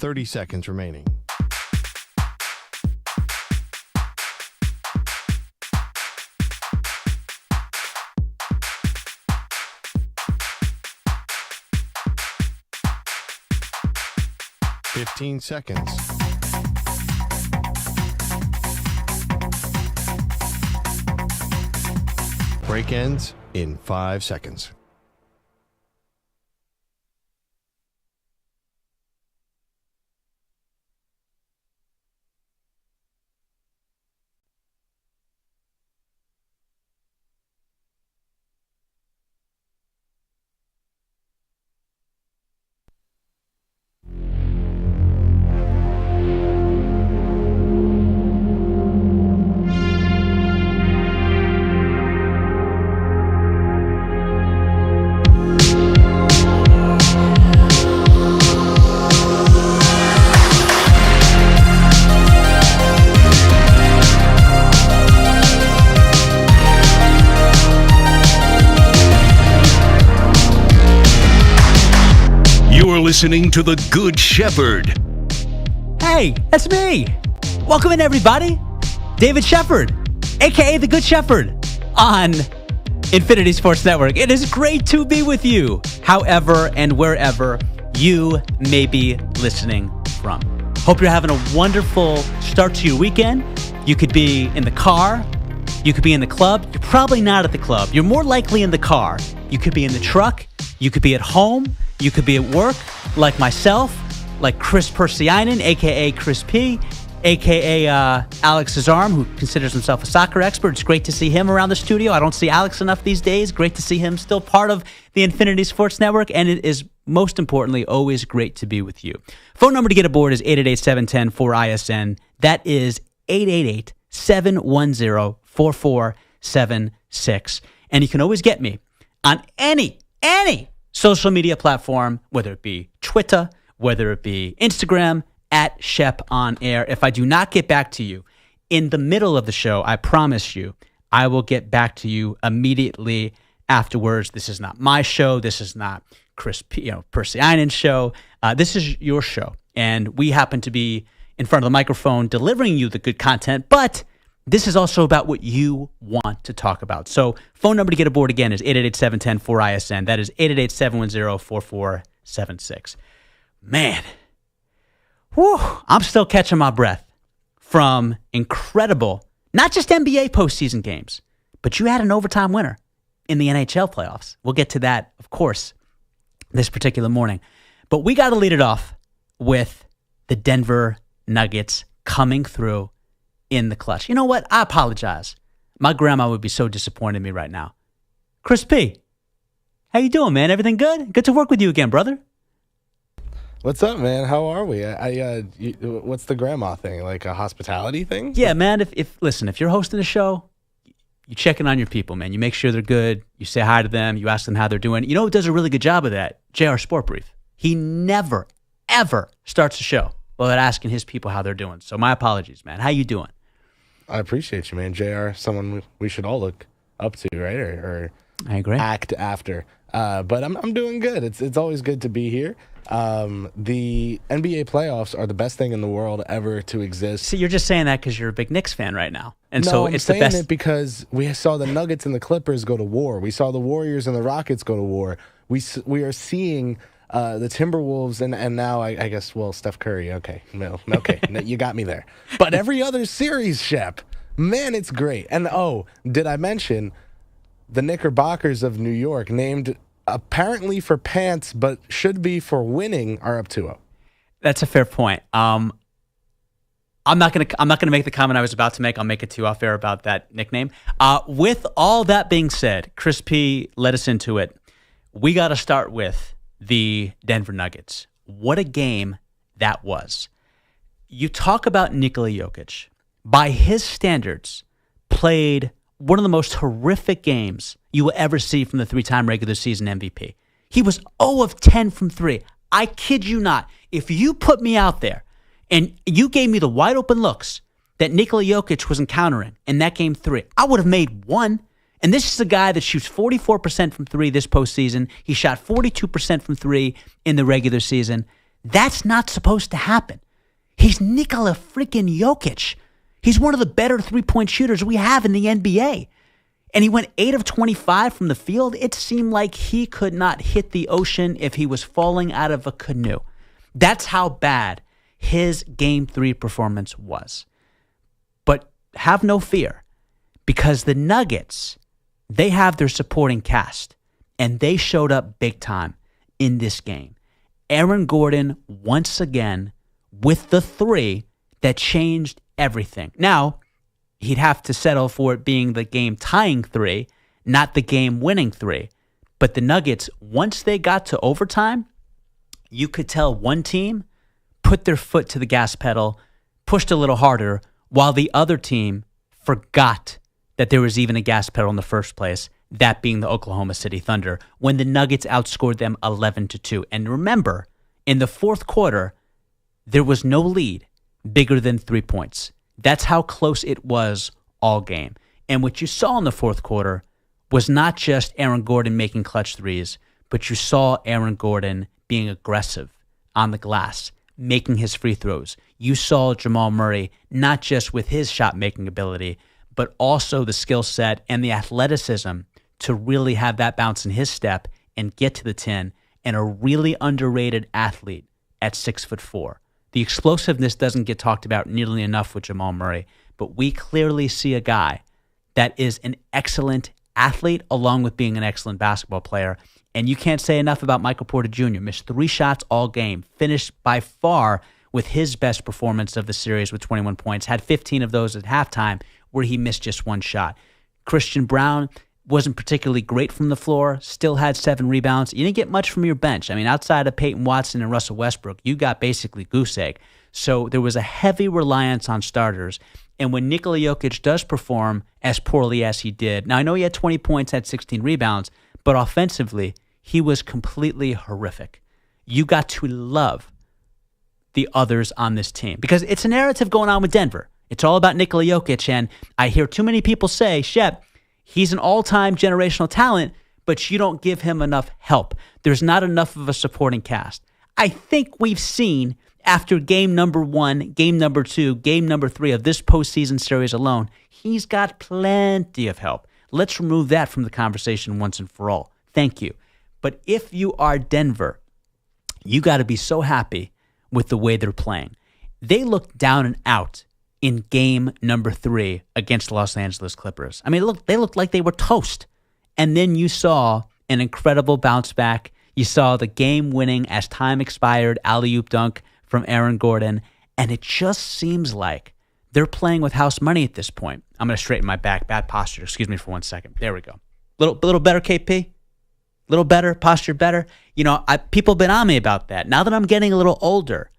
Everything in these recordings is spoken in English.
30 seconds remaining. Fifteen seconds. Break ends in 5 seconds. Listening to The Good Shepard. Hey, that's me. Welcome in, everybody. David Shepard, a.k.a. The Good Shepard, on Infinity Sports Network. It is great to be with you, however and wherever you may be listening from. Hope you're having a wonderful start to your weekend. You could be in the car. You could be in the club. You're probably not at the club. You're more likely in the car. You could be in the truck. You could be at home. You could be at work, like myself, like Chris Persianen, a.k.a. Chris P., a.k.a. Alex Azarm, who considers himself a soccer expert. It's great to see him around the studio. I don't see Alex enough these days. Great to see him still part of the Infinity Sports Network, and it is, most importantly, always great to be with you. Phone number to get aboard is 888-710-4ISN. That is 888-710-4476. And you can always get me on any social media platform, whether it be Twitter, whether it be Instagram, at Shep on Air. If I do not get back to you in the middle of the show, I promise you, I will get back to you immediately afterwards. This is not my show. This is not Chris Persianen's show. This is your show. And we happen to be in front of the microphone delivering you the good content, but this is also about what you want to talk about. So phone number to get aboard again is 888-710-4ISN. That is 888-710-4476. Man, whew, I'm still catching my breath from incredible, not just NBA postseason games, but you had an overtime winner in the NHL playoffs. We'll get to that, of course, this particular morning. But we got to lead it off with the Denver Nuggets coming through in the clutch. You know what? I apologize. My grandma would be so disappointed in me right now. Chris P., how you doing, man? Everything good? Good to work with you again, brother. What's up, man? How are we? What's the grandma thing? Like a hospitality thing? Yeah, man. If you're hosting a show, you check in on your people, man. You make sure they're good. You say hi to them. You ask them how they're doing. You know who does a really good job of that? JR Sport Brief. He never, ever starts a show without asking his people how they're doing. So my apologies, man. How you doing? I appreciate you, man. JR, someone we should all look up to, right? Or I agree. Act after. But I'm doing good. It's always good to be here. The NBA playoffs are the best thing in the world ever to exist. See, you're just saying that because you're a big Knicks fan right now, and no, so I'm it's the saying best. it because we saw the Nuggets and the Clippers go to war. We saw the Warriors and the Rockets go to war. We are seeing the Timberwolves and now I guess Steph Curry. Okay, no, you got me there. But every other series, Shep, man, it's great. And did I mention the Knickerbockers of New York, named apparently for pants, but should be for winning, are up 2-0. That's a fair point. I'm not gonna make the comment I was about to make. I'll make it too off air about that nickname. With all that being said, Chris P. led us into it. We got to start with the Denver Nuggets. What a game that was. You talk about Nikola Jokic. By his standards, played one of the most horrific games you will ever see from the three-time regular season MVP. He was 0 of 10 from 3. I kid you not. If you put me out there and you gave me the wide open looks that Nikola Jokic was encountering in that game 3, I would have made one. And this is a guy that shoots 44% from 3 this postseason. He shot 42% from 3 in the regular season. That's not supposed to happen. He's Nikola freaking Jokic. He's one of the better three-point shooters we have in the NBA. And he went 8 of 25 from the field. It seemed like he could not hit the ocean if he was falling out of a canoe. That's how bad his Game 3 performance was. But have no fear, because the Nuggets, they have their supporting cast, and they showed up big time in this game. Aaron Gordon, once again, with the three that changed everything. Now, he'd have to settle for it being the game-tying three, not the game-winning three. But the Nuggets, once they got to overtime, you could tell one team put their foot to the gas pedal, pushed a little harder, while the other team forgot that there was even a gas pedal in the first place, that being the Oklahoma City Thunder, when the Nuggets outscored them 11-2. And remember, in the fourth quarter, there was no lead bigger than 3 points. That's how close it was all game. And what you saw in the fourth quarter was not just Aaron Gordon making clutch threes, but you saw Aaron Gordon being aggressive on the glass, making his free throws. You saw Jamal Murray, not just with his shot-making ability, but also the skill set and the athleticism to really have that bounce in his step and get to the 10, and a really underrated athlete at 6'4". The explosiveness doesn't get talked about nearly enough with Jamal Murray, but we clearly see a guy that is an excellent athlete along with being an excellent basketball player. And you can't say enough about Michael Porter Jr. Missed 3 shots all game, finished by far with his best performance of the series with 21 points, had 15 of those at halftime where he missed just 1 shot. Christian Brown wasn't particularly great from the floor, still had 7 rebounds. You didn't get much from your bench. I mean, outside of Peyton Watson and Russell Westbrook, you got basically goose egg. So there was a heavy reliance on starters. And when Nikola Jokic does perform as poorly as he did, now I know he had 20 points, had 16 rebounds, but offensively, he was completely horrific. You got to love the others on this team because it's a narrative going on with Denver. It's all about Nikola Jokic, and I hear too many people say, Shep, he's an all-time generational talent, but you don't give him enough help. There's not enough of a supporting cast. I think we've seen after game number 1, game number 2, game number 3 of this postseason series alone, he's got plenty of help. Let's remove that from the conversation once and for all. Thank you. But if you are Denver, you got to be so happy with the way they're playing. They looked down and out in game number 3 against the Los Angeles Clippers. I mean, they looked like they were toast. And then you saw an incredible bounce back. You saw the game-winning, as time expired, alley-oop dunk from Aaron Gordon. And it just seems like they're playing with house money at this point. I'm going to straighten my back. Bad posture. Excuse me for 1 second. There we go. Little better, KP? Little better? Posture better? You know, people have been on me about that. Now that I'm getting a little older,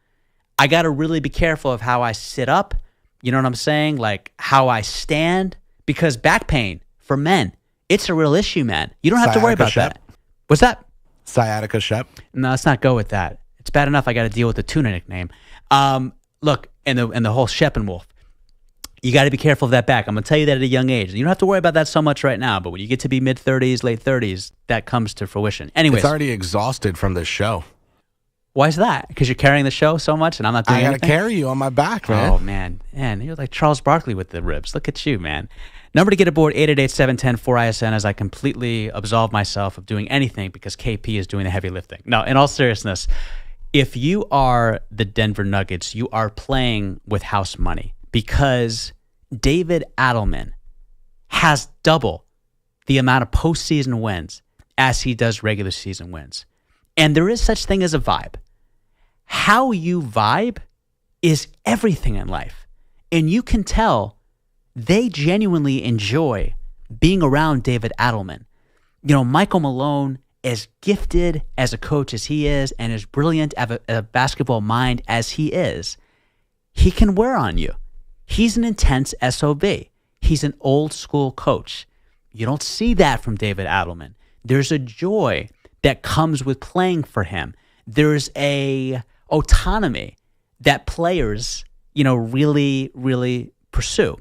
I got to really be careful of how I sit up. You know what I'm saying? Like how I stand. Because back pain for men, it's a real issue, man. You don't have to worry about that. What's that? Sciatica Shep. No, let's not go with that. It's bad enough I got to deal with the tuna nickname. Look, and the whole Sheppenwolf. You got to be careful of that back. I'm going to tell you that at a young age. You don't have to worry about that so much right now, but when you get to be mid-30s, late 30s, that comes to fruition. Anyways. It's already exhausted from this show. Why is that? Because you're carrying the show so much and I'm not doing anything? I got to carry you on my back, man. Oh, man. Man, you're like Charles Barkley with the ribs. Look at you, man. Number to get aboard, 888-710-4ISN, as I completely absolve myself of doing anything because KP is doing the heavy lifting. No, in all seriousness, if you are the Denver Nuggets, you are playing with house money because David Adelman has double the amount of postseason wins as he does regular season wins. And there is such thing as a vibe. How you vibe is everything in life. And you can tell they genuinely enjoy being around David Adelman. You know, Michael Malone, as gifted as a coach as he is and as brilliant of a basketball mind as he is, he can wear on you. He's an intense SOB. He's an old school coach. You don't see that from David Adelman. There's a joy that comes with playing for him. There's a autonomy that players, you know, really, really pursue.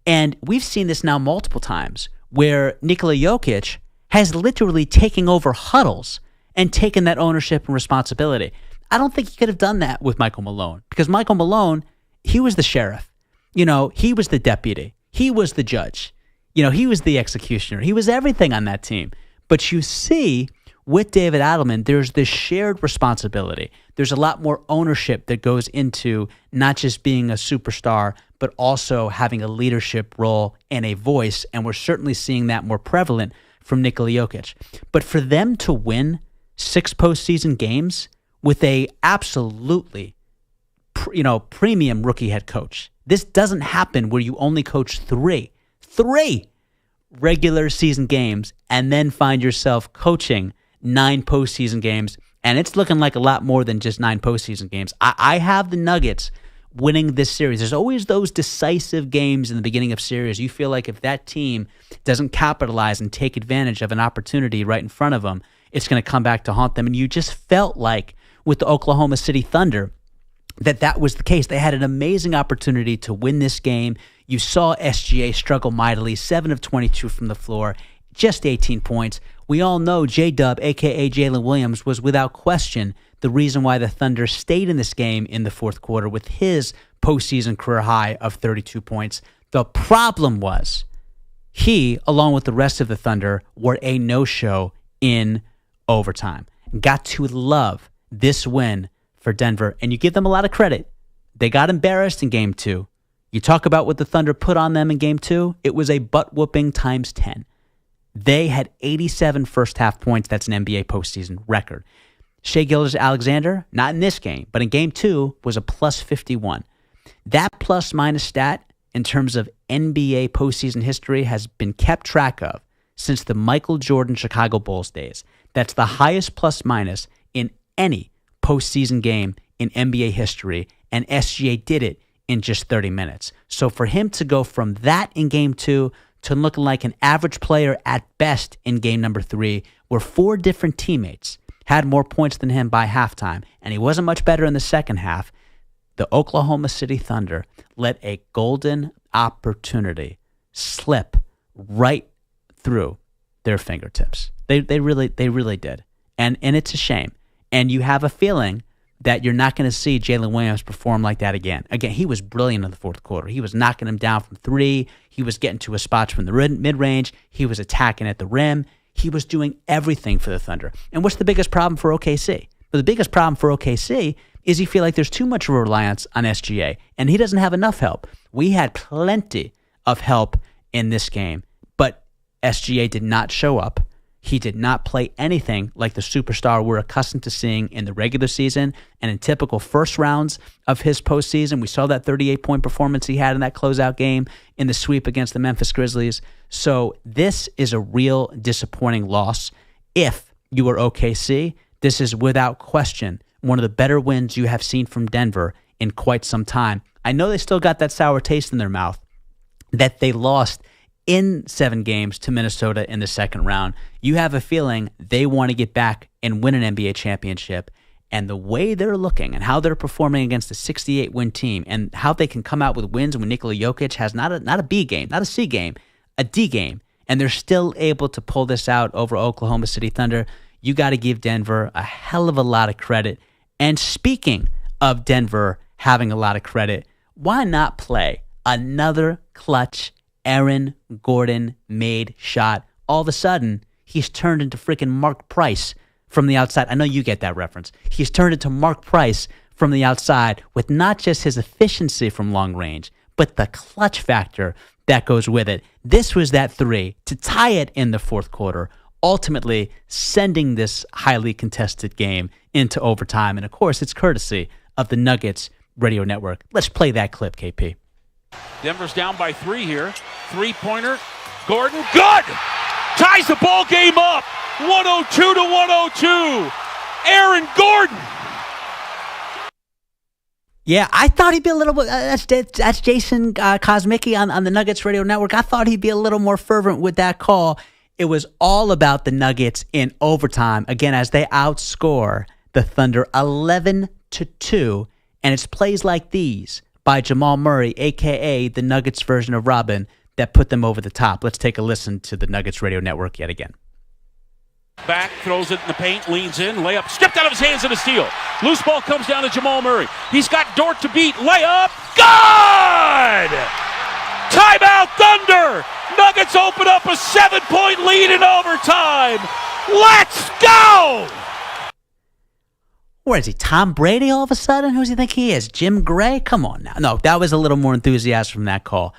And we've seen this now multiple times where Nikola Jokic has literally taken over huddles and taken that ownership and responsibility. I don't think he could have done that with Michael Malone, because Michael Malone, he was the sheriff. He was the deputy. He was the judge. He was the executioner. He was everything on that team. But you see, with David Adelman, there's this shared responsibility. There's a lot more ownership that goes into not just being a superstar, but also having a leadership role and a voice. And we're certainly seeing that more prevalent from Nikola Jokic. But for them to win 6 postseason games with a absolutely, premium rookie head coach, this doesn't happen where you only coach three regular season games and then find yourself coaching 9 postseason games. And it's looking like a lot more than just 9 postseason games. I have the Nuggets winning this series. There's always those decisive games in the beginning of series. You feel like if that team doesn't capitalize and take advantage of an opportunity right in front of them, it's going to come back to haunt them. And you just felt like with the Oklahoma City Thunder that was the case. They had an amazing opportunity to win this game. You saw SGA struggle mightily, 7 of 22 from the floor, just 18 points. We all know J-Dub, a.k.a. Jalen Williams, was without question the reason why the Thunder stayed in this game in the fourth quarter with his postseason career high of 32 points. The problem was he, along with the rest of the Thunder, were a no-show in overtime. Got to love this win for Denver, and you give them a lot of credit. They got embarrassed in Game 2. You talk about what the Thunder put on them in Game 2, it was a butt-whooping times 10. They had 87 first-half points. That's an NBA postseason record. Shai Gilgeous-Alexander, not in this game, but in Game 2, was a plus 51. That plus-minus stat, in terms of NBA postseason history, has been kept track of since the Michael Jordan Chicago Bulls days. That's the highest plus-minus in any postseason game in NBA history, and SGA did it in just 30 minutes. So for him to go from that in Game 2 to looking like an average player at best in Game number 3, where 4 different teammates had more points than him by halftime, and he wasn't much better in the second half, the Oklahoma City Thunder let a golden opportunity slip right through their fingertips. They really did. And it's a shame. And you have a feeling that you're not going to see Jalen Williams perform like that again. Again, he was brilliant in the fourth quarter. He was knocking him down from 3. He was getting to his spots from the mid-range. He was attacking at the rim. He was doing everything for the Thunder. And what's the biggest problem for OKC? Well, the biggest problem for OKC is you feel like there's too much reliance on SGA, and he doesn't have enough help. We had plenty of help in this game, but SGA did not show up. He did not play anything like the superstar we're accustomed to seeing in the regular season and in typical first rounds of his postseason. We saw that 38-point performance he had in that closeout game in the sweep against the Memphis Grizzlies. So this is a real disappointing loss. If you are OKC, this is without question one of the better wins you have seen from Denver in quite some time. I know they still got that sour taste in their mouth that they lost in 7 games to Minnesota in the second round. You have a feeling they want to get back and win an NBA championship. And the way they're looking and how they're performing against a 68-win team and how they can come out with wins when Nikola Jokic has not a B game, not a C game, a D game, and they're still able to pull this out over Oklahoma City Thunder, you got to give Denver a hell of a lot of credit. And speaking of Denver having a lot of credit, why not play another clutch Aaron Gordon made shot? All of a sudden, he's turned into freaking Mark Price from the outside. I know you get that reference. He's turned into Mark Price from the outside with not just his efficiency from long range, but the clutch factor that goes with it. This was that 3 to tie it in the fourth quarter, ultimately sending this highly contested game into overtime. And of course, it's courtesy of the Nuggets Radio Network. Let's play that clip, KP. Denver's down by 3 here. 3-pointer. Gordon, good! Ties the ball game up. 102 to 102. Aaron Gordon. Yeah, I thought he'd be a little bit. That's Jason Kosmicki on the Nuggets Radio Network. I thought he'd be a little more fervent with that call. It was all about the Nuggets in overtime, again, as they outscore the Thunder 11-2. And it's plays like these by Jamal Murray, a.k.a. the Nuggets version of Robin, that put them over the top. Let's take a listen to the Nuggets Radio Network yet again. Back, throws it in the paint, leans in, layup, stripped out of his hands and a steal. Loose ball comes down to Jamal Murray. He's got Dort to beat, layup, good! Timeout Thunder! Nuggets open up a 7-point lead in overtime. Let's go! Where is he, Tom Brady all of a sudden? Who does he think he is, Jim Gray? Come on now. No, that was a little more enthusiasm from that call.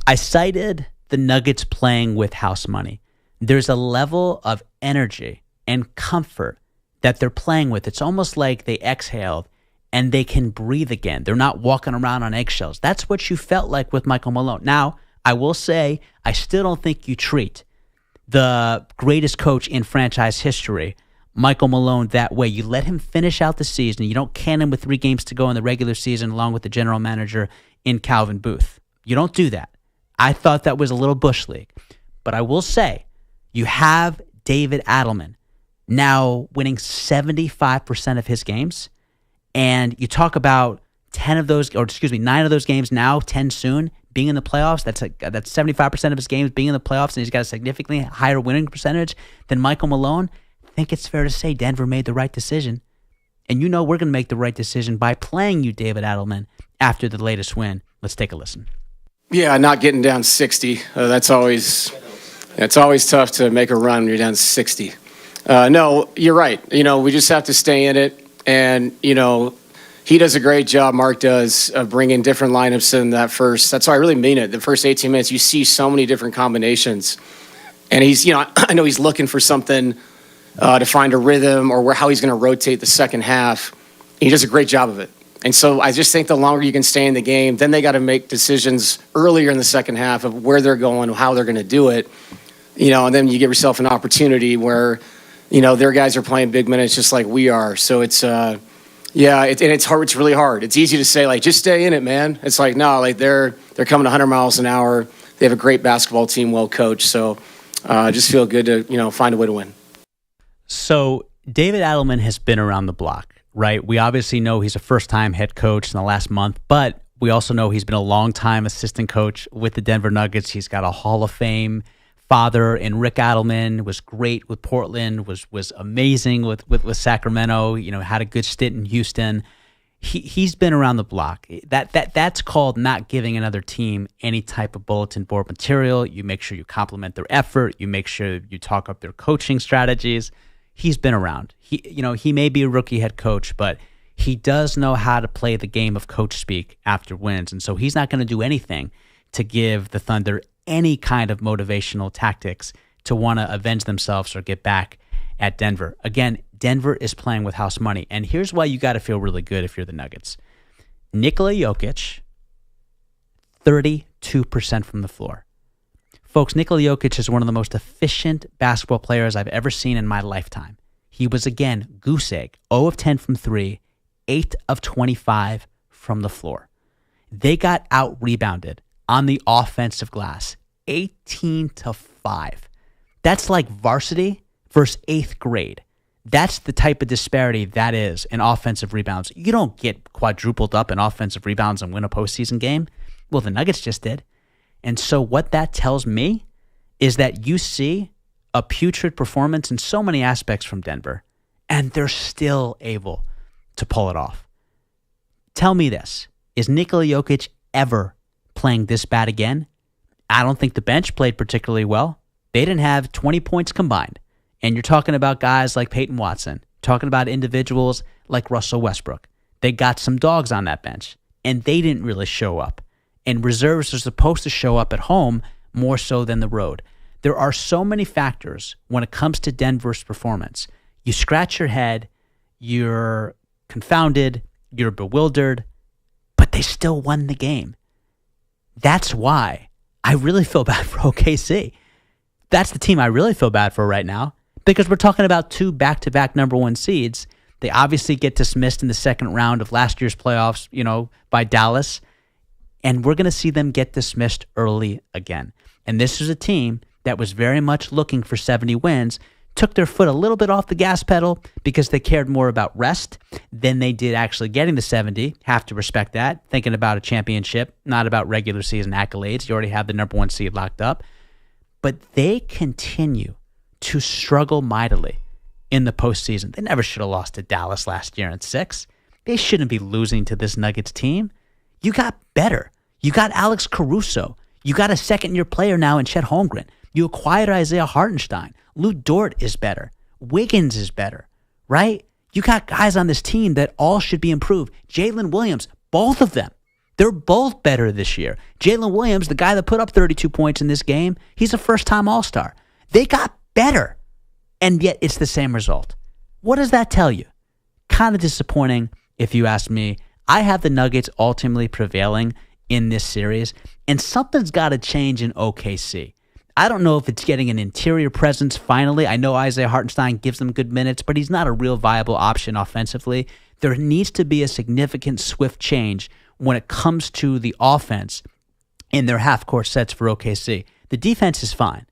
I cited the Nuggets playing with house money. There's a level of energy and comfort that they're playing with. It's almost like they exhaled and they can breathe again. They're not walking around on eggshells. That's what you felt like with Michael Malone. Now, I will say, I still don't think you treat the greatest coach in franchise history, Michael Malone, that way. You let him finish out the season. You don't can him with 3 games to go in the regular season along with the general manager in Calvin Booth. You don't do that. I thought that was a little Bush League. But I will say, you have David Adelman now winning 75% of his games, and you talk about 9 of those games now, 10 soon, being in the playoffs. That's 75% of his games being in the playoffs, and he's got a significantly higher winning percentage than Michael Malone. I think it's fair to say Denver made the right decision. And you know we're going to make the right decision by playing you, David Adelman, after the latest win. Let's take a listen. Yeah, not getting down 60. It's always tough to make a run when you're down 60. No, you're right. We just have to stay in it. And, he does a great job, Mark does, of bringing different lineups in that first. That's why I really mean it. The first 18 minutes, you see so many different combinations. And he's, I know he's looking for something to find a rhythm or how he's going to rotate the second half. He does a great job of it. And so I just think the longer you can stay in the game, then they got to make decisions earlier in the second half of where they're going, how they're going to do it. And then you give yourself an opportunity where, their guys are playing big minutes just like we are. So it's, and it's hard. It's really hard. It's easy to say, like, just stay in it, man. It's like, no, like they're coming 100 miles an hour. They have a great basketball team, well coached. So just feel good to, find a way to win. So David Adelman has been around the block, right? We obviously know he's a first-time head coach in the last month, but we also know he's been a long-time assistant coach with the Denver Nuggets. He's got a Hall of Fame father in Rick Adelman, was great with Portland, was amazing with Sacramento, had a good stint in Houston. He's been around the block. That's called not giving another team any type of bulletin board material. You make sure you compliment their effort. You make sure you talk up their coaching strategies. He's been around. He may be a rookie head coach, but he does know how to play the game of coach speak after wins. And so he's not going to do anything to give the Thunder any kind of motivational tactics to want to avenge themselves or get back at Denver. Again, Denver is playing with house money. And here's why you got to feel really good if you're the Nuggets. Nikola Jokic, 32% from the floor. Folks, Nikola Jokic is one of the most efficient basketball players I've ever seen in my lifetime. He was, again, goose egg, 0 of 10 from 3, 8 of 25 from the floor. They got out-rebounded on the offensive glass, 18-5. That's like varsity versus 8th grade. That's the type of disparity that is in offensive rebounds. You don't get quadrupled up in offensive rebounds and win a postseason game. Well, the Nuggets just did. And so what that tells me is that you see a putrid performance in so many aspects from Denver, and they're still able to pull it off. Tell me this. Is Nikola Jokic ever playing this bad again? I don't think the bench played particularly well. They didn't have 20 points combined. And you're talking about guys like Peyton Watson, talking about individuals like Russell Westbrook. They got some dogs on that bench, and they didn't really show up. And reserves are supposed to show up at home more so than the road. There are so many factors when it comes to Denver's performance. You scratch your head, you're confounded, you're bewildered, but they still won the game. That's why I really feel bad for OKC. That's the team I really feel bad for right now, because we're talking about 2 back-to-back number 1 seeds. They obviously get dismissed in the second round of last year's playoffs, by Dallas, and we're going to see them get dismissed early again. And this is a team that was very much looking for 70 wins, took their foot a little bit off the gas pedal because they cared more about rest than they did actually getting the 70. Have to respect that. Thinking about a championship, not about regular season accolades. You already have the number 1 seed locked up. But they continue to struggle mightily in the postseason. They never should have lost to Dallas last year in 6. They shouldn't be losing to this Nuggets team. You got better. You got Alex Caruso. You got a second-year player now in Chet Holmgren. You acquired Isaiah Hartenstein. Lou Dort is better. Wiggins is better, right? You got guys on this team that all should be improved. Jalen Williams, both of them. They're both better this year. Jalen Williams, the guy that put up 32 points in this game, he's a first-time All-Star. They got better, and yet it's the same result. What does that tell you? Kind of disappointing, if you ask me. I have the Nuggets ultimately prevailing in this series, and something's got to change in OKC. I don't know if it's getting an interior presence finally. I know Isaiah Hartenstein gives them good minutes, but he's not a real viable option offensively. There needs to be a significant swift change when it comes to the offense in their half-court sets for OKC. The defense is fine,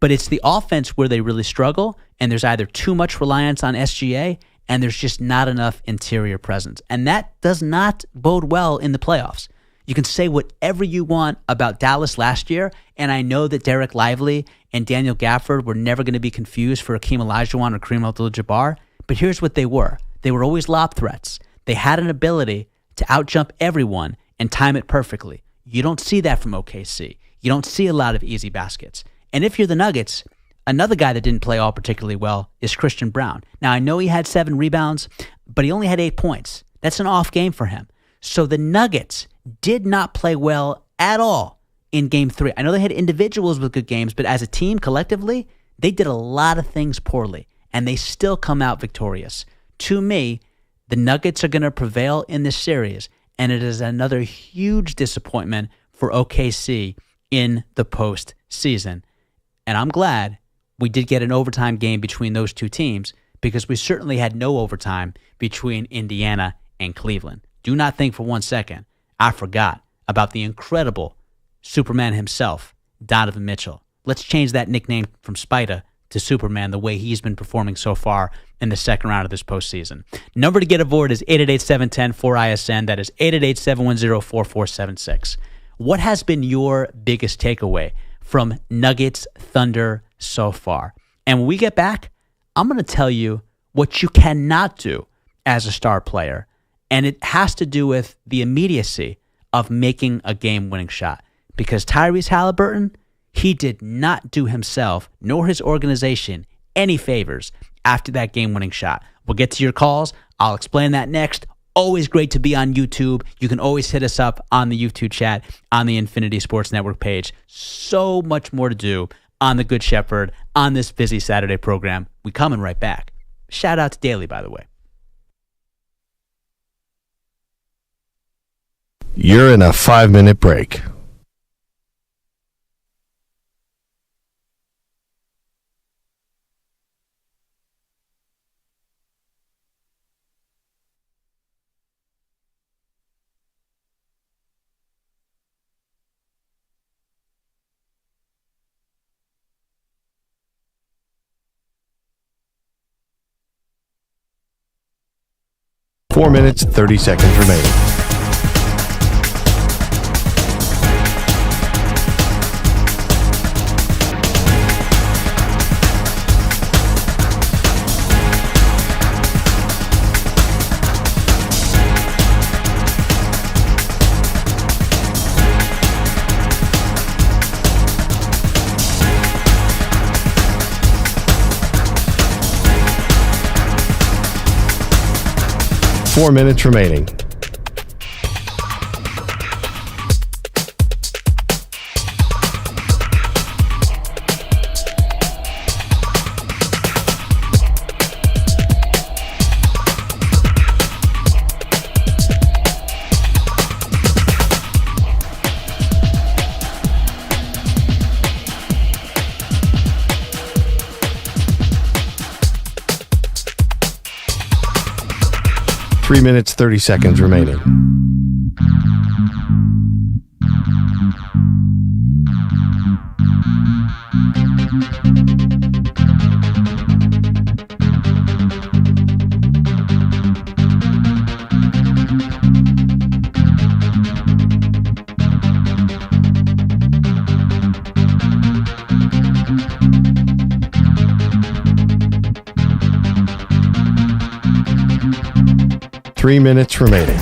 but it's the offense where they really struggle, and there's either too much reliance on SGA and there's just not enough interior presence. And that does not bode well in the playoffs. You can say whatever you want about Dallas last year, and I know that Derek Lively and Daniel Gafford were never going to be confused for Akeem Olajuwon or Kareem Abdul-Jabbar, but here's what they were. They were always lob threats. They had an ability to outjump everyone and time it perfectly. You don't see that from OKC. You don't see a lot of easy baskets. And if you're the Nuggets, another guy that didn't play all particularly well is Christian Brown. Now, I know he had 7 rebounds, but he only had 8 points. That's an off game for him. So the Nuggets did not play well at all in Game 3. I know they had individuals with good games, but as a team, collectively, they did a lot of things poorly, and they still come out victorious. To me, the Nuggets are going to prevail in this series, and it is another huge disappointment for OKC in the postseason. And I'm glad we did get an overtime game between those two teams, because we certainly had no overtime between Indiana and Cleveland. Do not think for 1 second I forgot about the incredible Superman himself, Donovan Mitchell. Let's change that nickname from Spider to Superman the way he's been performing so far in the second round of this postseason. Number to get aboard is 888-710-4ISN. That is 888-710-4476. What has been your biggest takeaway from Nuggets Thunder so far? And when we get back, I'm going to tell you what you cannot do as a star player. And it has to do with the immediacy of making a game-winning shot. Because Tyrese Halliburton, he did not do himself nor his organization any favors after that game-winning shot. We'll get to your calls. I'll explain that next. Always great to be on YouTube. You can always hit us up on the YouTube chat on the Infinity Sports Network page. So much more to do on The Good Shepherd on this busy Saturday program. We coming right back. Shout out to Daly, by the way. You're in a 5-minute break. Four minutes, 30 seconds remaining. Four minutes remaining. Three minutes, 30 seconds remaining. 3 minutes remaining.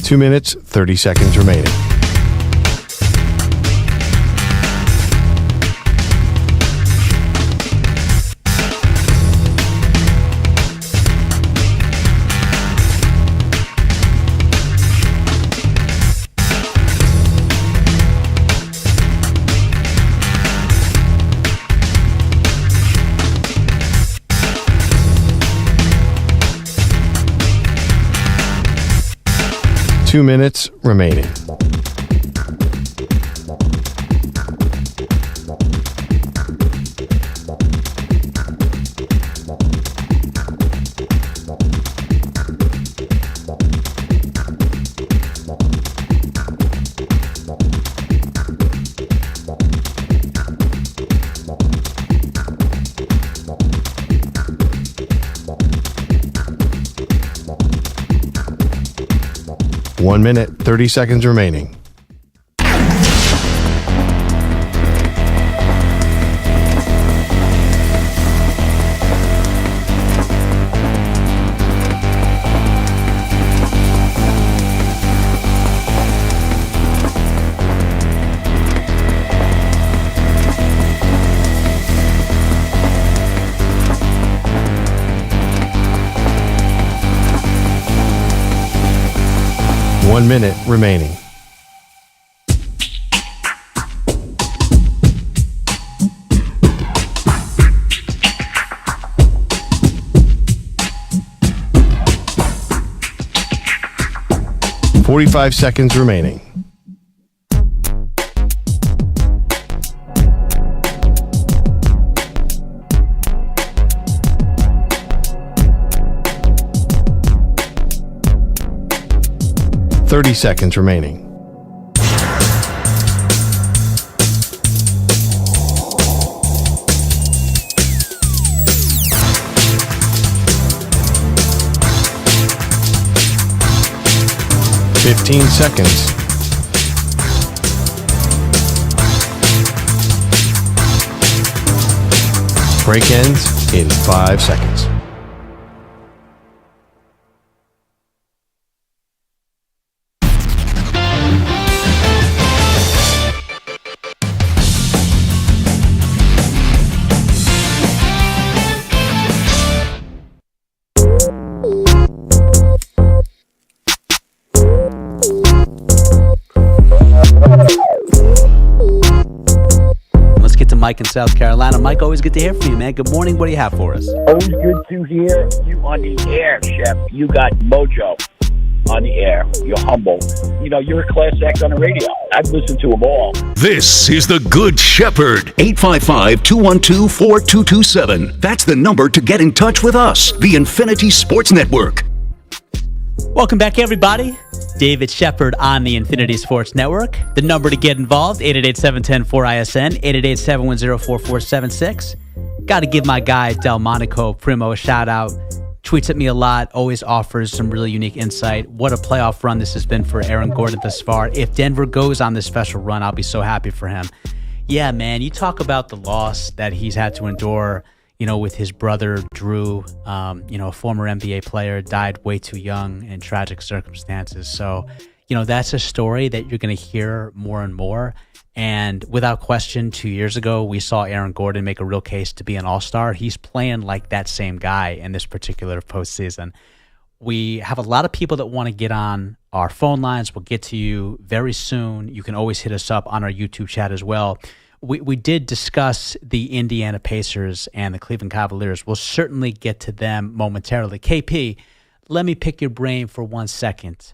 Two minutes, 30 seconds remaining. Two minutes remaining. One minute, 30 seconds remaining. One minute remaining. Forty-five seconds remaining. Thirty seconds remaining. Fifteen seconds. Break ends in 5 seconds. Let's get to Mike in South Carolina. Mike, always good to hear from you, man. Good morning. What do you have for us? Always good to hear you on the air, Shep. You got mojo on the air. You're humble. You know, you're a class act on the radio. I've listened to them all. This is the Good Shepherd. 855-212-4227. That's the number to get in touch with us. The Infinity Sports Network. Welcome back, everybody. David Shepard on the Infinity Sports Network. The number to get involved, 888-710-4ISN, 888-710-4476. Got to give my guy, Delmonico Primo, a shout out. Tweets at me a lot, always offers some really unique insight. What a playoff run this has been for Aaron Gordon thus far. If Denver goes on this special run, I'll be so happy for him. Yeah, man, you talk about the loss that he's had to endure, you know, with his brother, Drew, a former NBA player, died way too young in tragic circumstances. So, you know, that's a story that you're going to hear more and more. And without question, 2 years ago, we saw Aaron Gordon make a real case to be an all-star. He's playing like that same guy in this particular postseason. We have a lot of people that want to get on our phone lines. We'll get to you very soon. You can always hit us up on our YouTube chat as well. We did discuss the Indiana Pacers and the Cleveland Cavaliers. We'll certainly get to them momentarily. KP, let me pick your brain for 1 second.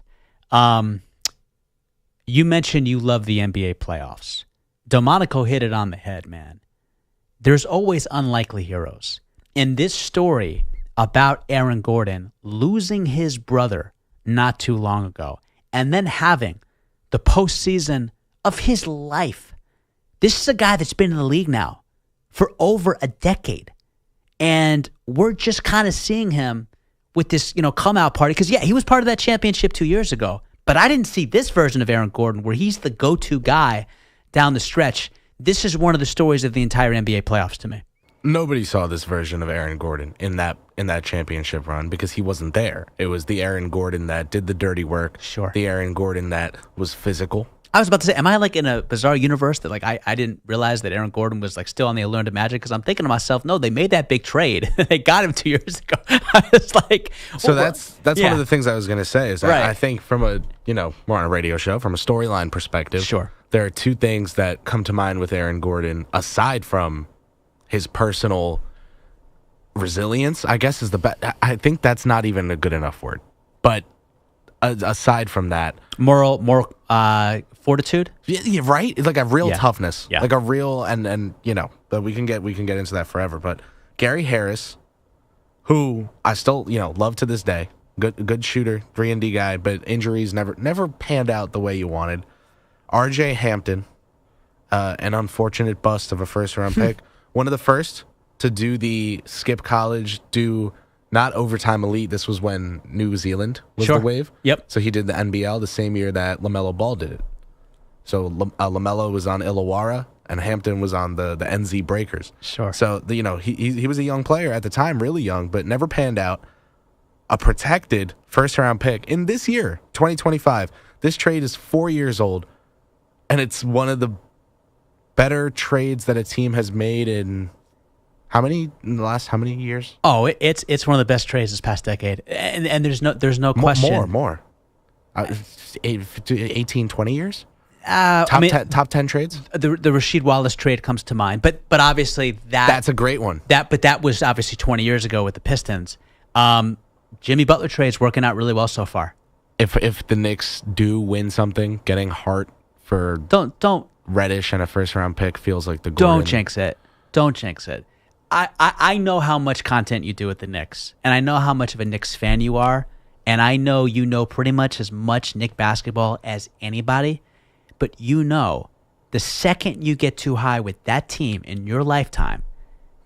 You mentioned you love the NBA playoffs. Delmonico hit it on the head, man. There's always unlikely heroes. In this story about Aaron Gordon losing his brother not too long ago, and then having the postseason of his life. This is a guy that's been in the league now for over a decade. And we're just kind of seeing him with this, come out party. Because, yeah, he was part of that championship 2 years ago. But I didn't see this version of Aaron Gordon where he's the go-to guy down the stretch. This is one of the stories of the entire NBA playoffs to me. Nobody saw this version of Aaron Gordon in that championship run because he wasn't there. It was the Aaron Gordon that did the dirty work. Sure. The Aaron Gordon that was physical. I was about to say, am I like in a bizarre universe that like I didn't realize that Aaron Gordon was like still on the Orlando Magic? Because I'm thinking to myself, no, they made that big trade. They got him 2 years ago. I was like, so that's one of the things I was going to say is right. I think from a we're on a radio show, from a storyline perspective, sure, there are two things that come to mind with Aaron Gordon aside from his personal resilience. I guess is the best. I think that's not even a good enough word, but aside from that, moral fortitude. Yeah, right. It's like a real toughness, yeah. like a real and that we can get into that forever. But Gary Harris, who I still love to this day, good shooter, 3-and-D guy, but injuries never panned out the way you wanted. R.J. Hampton, an unfortunate bust of a first-round pick, one of the first to do the skip college, do not overtime elite. This was when New Zealand was the wave. Yep. So he did the NBL the same year that LaMelo Ball did it. So LaMelo was on Illawarra and Hampton was on the NZ Breakers. Sure. So he was a young player at the time, really young, but never panned out. A protected first-round pick in this year, 2025. This trade is 4 years old, and it's one of the better trades that a team has made in the last how many years? Oh, it's one of the best trades this past decade, and there's no question. More. 18, 20 years? Top 10 trades? The Rasheed Wallace trade comes to mind, but obviously that's a great one. That was obviously 20 years ago with the Pistons. Jimmy Butler trade's working out really well so far. If the Knicks do win something, getting Hart for don't Reddish and a first round pick feels like the Gordon. Don't jinx it. I know how much content you do with the Knicks, and I know how much of a Knicks fan you are, and I know you know pretty much as much Knick basketball as anybody, but the second you get too high with that team in your lifetime,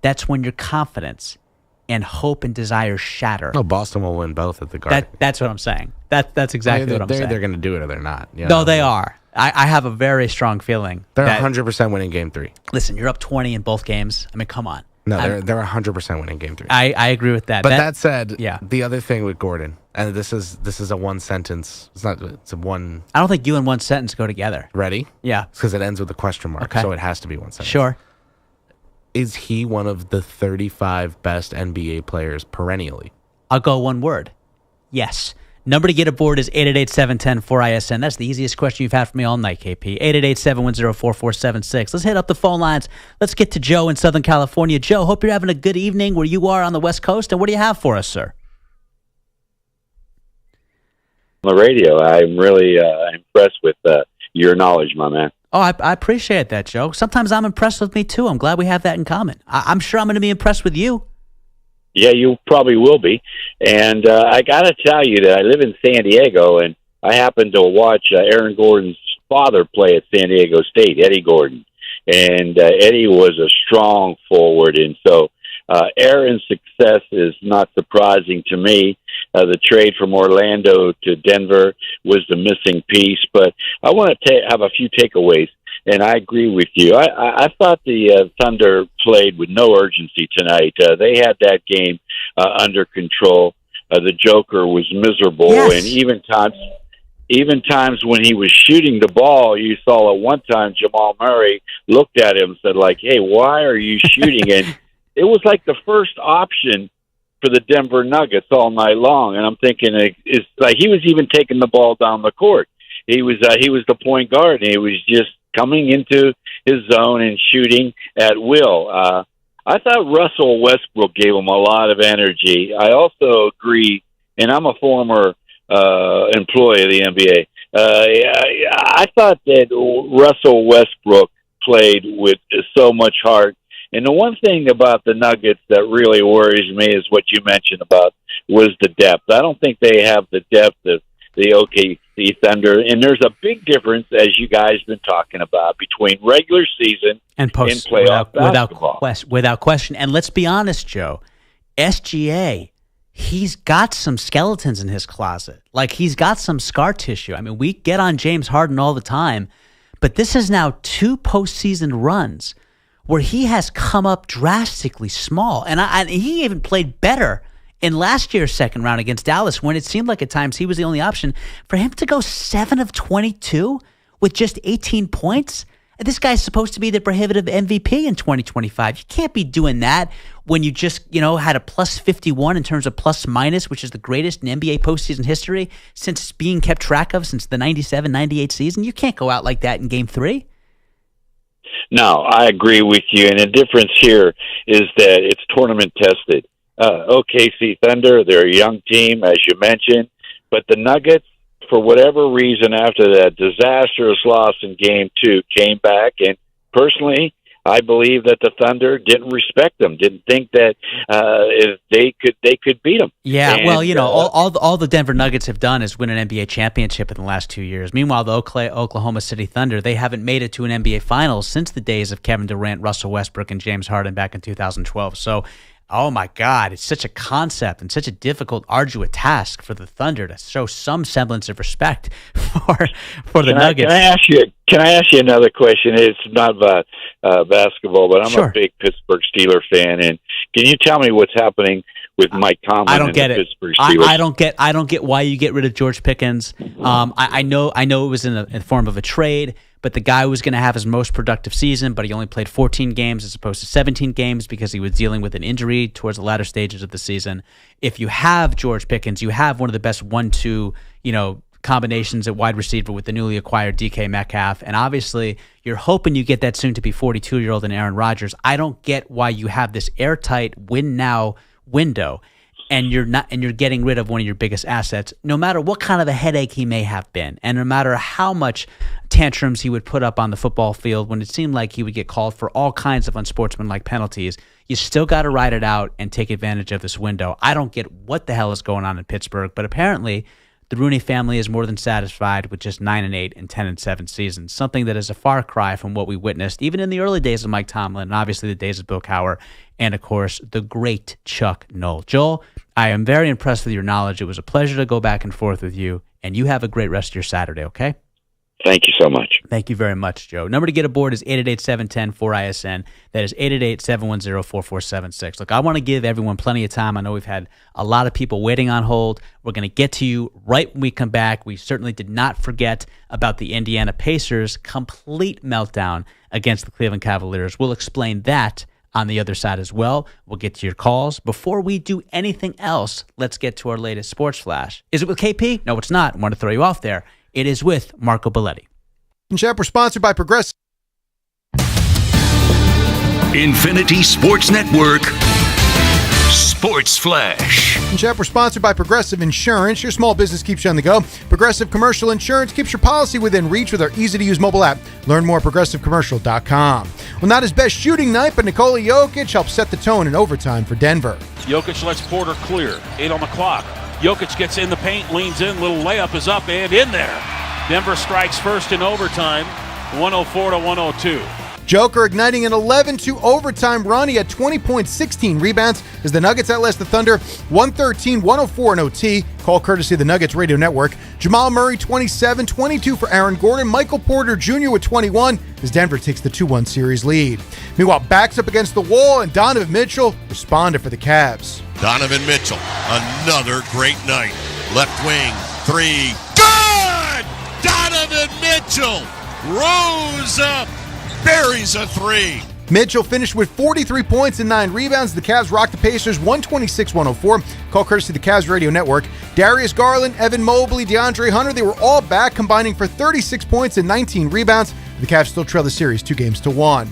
that's when your confidence and hope and desire shatter. No, Boston will win both at the Garden. That's what I'm saying. That's exactly what I'm saying. They're going to do it or they're not. No, they are. I have a very strong feeling. They're 100% winning Game 3. Listen, you're up 20 in both games. I mean, come on. No, they're 100% winning Game 3. I agree with that. But that said, yeah. The other thing with Gordon, and this is a one sentence. It's a one. I don't think you and one sentence go together. Ready? Yeah. Because it ends with a question mark, okay. So it has to be one sentence. Sure. Is he one of the 35 best NBA players perennially? I'll go one word. Yes. Number to get aboard is 888-710-4ISN. That's the easiest question you've had for me all night, KP. 888-710-4476. Let's hit up the phone lines. Let's get to Joe in Southern California. Joe, hope you're having a good evening where you are on the West Coast. And what do you have for us, sir? On the radio, I'm really impressed with your knowledge, my man. Oh, I appreciate that, Joe. Sometimes I'm impressed with me, too. I'm glad we have that in common. I'm sure I'm going to be impressed with you. Yeah, you probably will be. And I got to tell you that I live in San Diego, and I happened to watch Aaron Gordon's father play at San Diego State, Eddie Gordon. And Eddie was a strong forward, and so Aaron's success is not surprising to me. The trade from Orlando to Denver was the missing piece, but I want to have a few takeaways, and I agree with you. I thought the Thunder played with no urgency tonight. They had that game under control. The Joker was miserable, yes. And even times when he was shooting the ball, you saw at one time Jamal Murray looked at him and said, like, hey, why are you shooting? And it was like the first option for the Denver Nuggets all night long. And I'm thinking it's like he was even taking the ball down the court. He was the point guard, and he was just coming into his zone and shooting at will. I thought Russell Westbrook gave him a lot of energy. I also agree, and I'm a former employee of the NBA. I thought that Russell Westbrook played with so much heart. And the one thing about the Nuggets that really worries me is what you mentioned about was the depth. I don't think they have the depth of the Thunder. And there's a big difference, as you guys have been talking about, between regular season and post playoff basketball. Without question. And let's be honest, Joe, SGA, he's got some skeletons in his closet. Like, he's got some scar tissue. I mean, we get on James Harden all the time, but this is now 2 postseason runs where he has come up drastically small. And he even played better in last year's second round against Dallas, when it seemed like at times he was the only option. For him to go 7 of 22 with just 18 points, this guy's supposed to be the prohibitive MVP in 2025. You can't be doing that when you just, had a plus 51 in terms of plus minus, which is the greatest in NBA postseason history since it's being kept track of since the 97-98 season. You can't go out like that in Game 3. No, I agree with you. And the difference here is that it's tournament tested. OKC Thunder, they're a young team, as you mentioned, but the Nuggets, for whatever reason, after that disastrous loss in Game 2, came back, and personally, I believe that the Thunder didn't respect them, didn't think that if they could beat them. Yeah, and, well, all the Denver Nuggets have done is win an NBA championship in the last 2 years. Meanwhile, the Oklahoma City Thunder, they haven't made it to an NBA Finals since the days of Kevin Durant, Russell Westbrook, and James Harden back in 2012. So, oh my God, it's such a concept and such a difficult, arduous task for the Thunder to show some semblance of respect for the Nuggets. Can I ask you another question? It's not about basketball, but I'm Sure. a big Pittsburgh Steelers fan, and can you tell me what's happening with Mike Tomlin? I don't get and the it. Pittsburgh Steelers? I don't get why you get rid of George Pickens. I know it was in the form of a trade, but the guy was going to have his most productive season, but he only played 14 games as opposed to 17 games because he was dealing with an injury towards the latter stages of the season. If you have George Pickens, you have one of the best 1-2, combinations at wide receiver with the newly acquired DK Metcalf, and obviously you're hoping you get that soon-to-be 42-year-old in Aaron Rodgers. I don't get why you have this airtight win-now window, and you're getting rid of one of your biggest assets, no matter what kind of a headache he may have been, and no matter how much tantrums he would put up on the football field when it seemed like he would get called for all kinds of unsportsmanlike penalties. You still got to ride it out and take advantage of this window. I don't get what the hell is going on in Pittsburgh, but apparently the Rooney family is more than satisfied with just 9-8 and 10-7 seasons, something that is a far cry from what we witnessed even in the early days of Mike Tomlin, and obviously the days of Bill Cowher, and of course the great Chuck Noll. Joel, I am very impressed with your knowledge. It was a pleasure to go back and forth with you, and you have a great rest of your Saturday, okay? Thank you so much. Thank you very much, Joe. Number to get aboard is 888-710-4ISN. That is 888-710-4476. Look, I want to give everyone plenty of time. I know we've had a lot of people waiting on hold. We're going to get to you right when we come back. We certainly did not forget about the Indiana Pacers' complete meltdown against the Cleveland Cavaliers. We'll explain that on the other side as well. We'll get to your calls. Before we do anything else, let's get to our latest sports flash. Is it with KP? No, it's not. I want to throw you off there. It is with Marco Belletti. Shep, we're sponsored by Progressive. Infinity Sports Network Sports Flash. Shep, we're sponsored by Progressive Insurance. Your small business keeps you on the go. Progressive Commercial Insurance keeps your policy within reach with our easy-to-use mobile app. Learn more at progressivecommercial.com. Well, not his best shooting night, but Nikola Jokic helped set the tone in overtime for Denver. Jokic lets Porter clear. 8 on the clock. Jokic gets in the paint, leans in, little layup is up and in there. Denver strikes first in overtime, 104-102. Joker igniting an 11-2 overtime run. He had 20 points, 16 rebounds as the Nuggets outlast the Thunder 113-104 in OT. Call courtesy of the Nuggets Radio Network. Jamal Murray 27, 22 for Aaron Gordon. Michael Porter Jr. with 21 as Denver takes the 2-1 series lead. Meanwhile, backs up against the wall and Donovan Mitchell responded for the Cavs. Donovan Mitchell, another great night. Left wing, 3. Good! Donovan Mitchell rose up, buries a 3. Mitchell finished with 43 points and 9 rebounds. The Cavs rocked the Pacers 126-104. Call courtesy of the Cavs Radio Network. Darius Garland, Evan Mobley, DeAndre Hunter, they were all back, combining for 36 points and 19 rebounds. The Cavs still trail the series 2-1.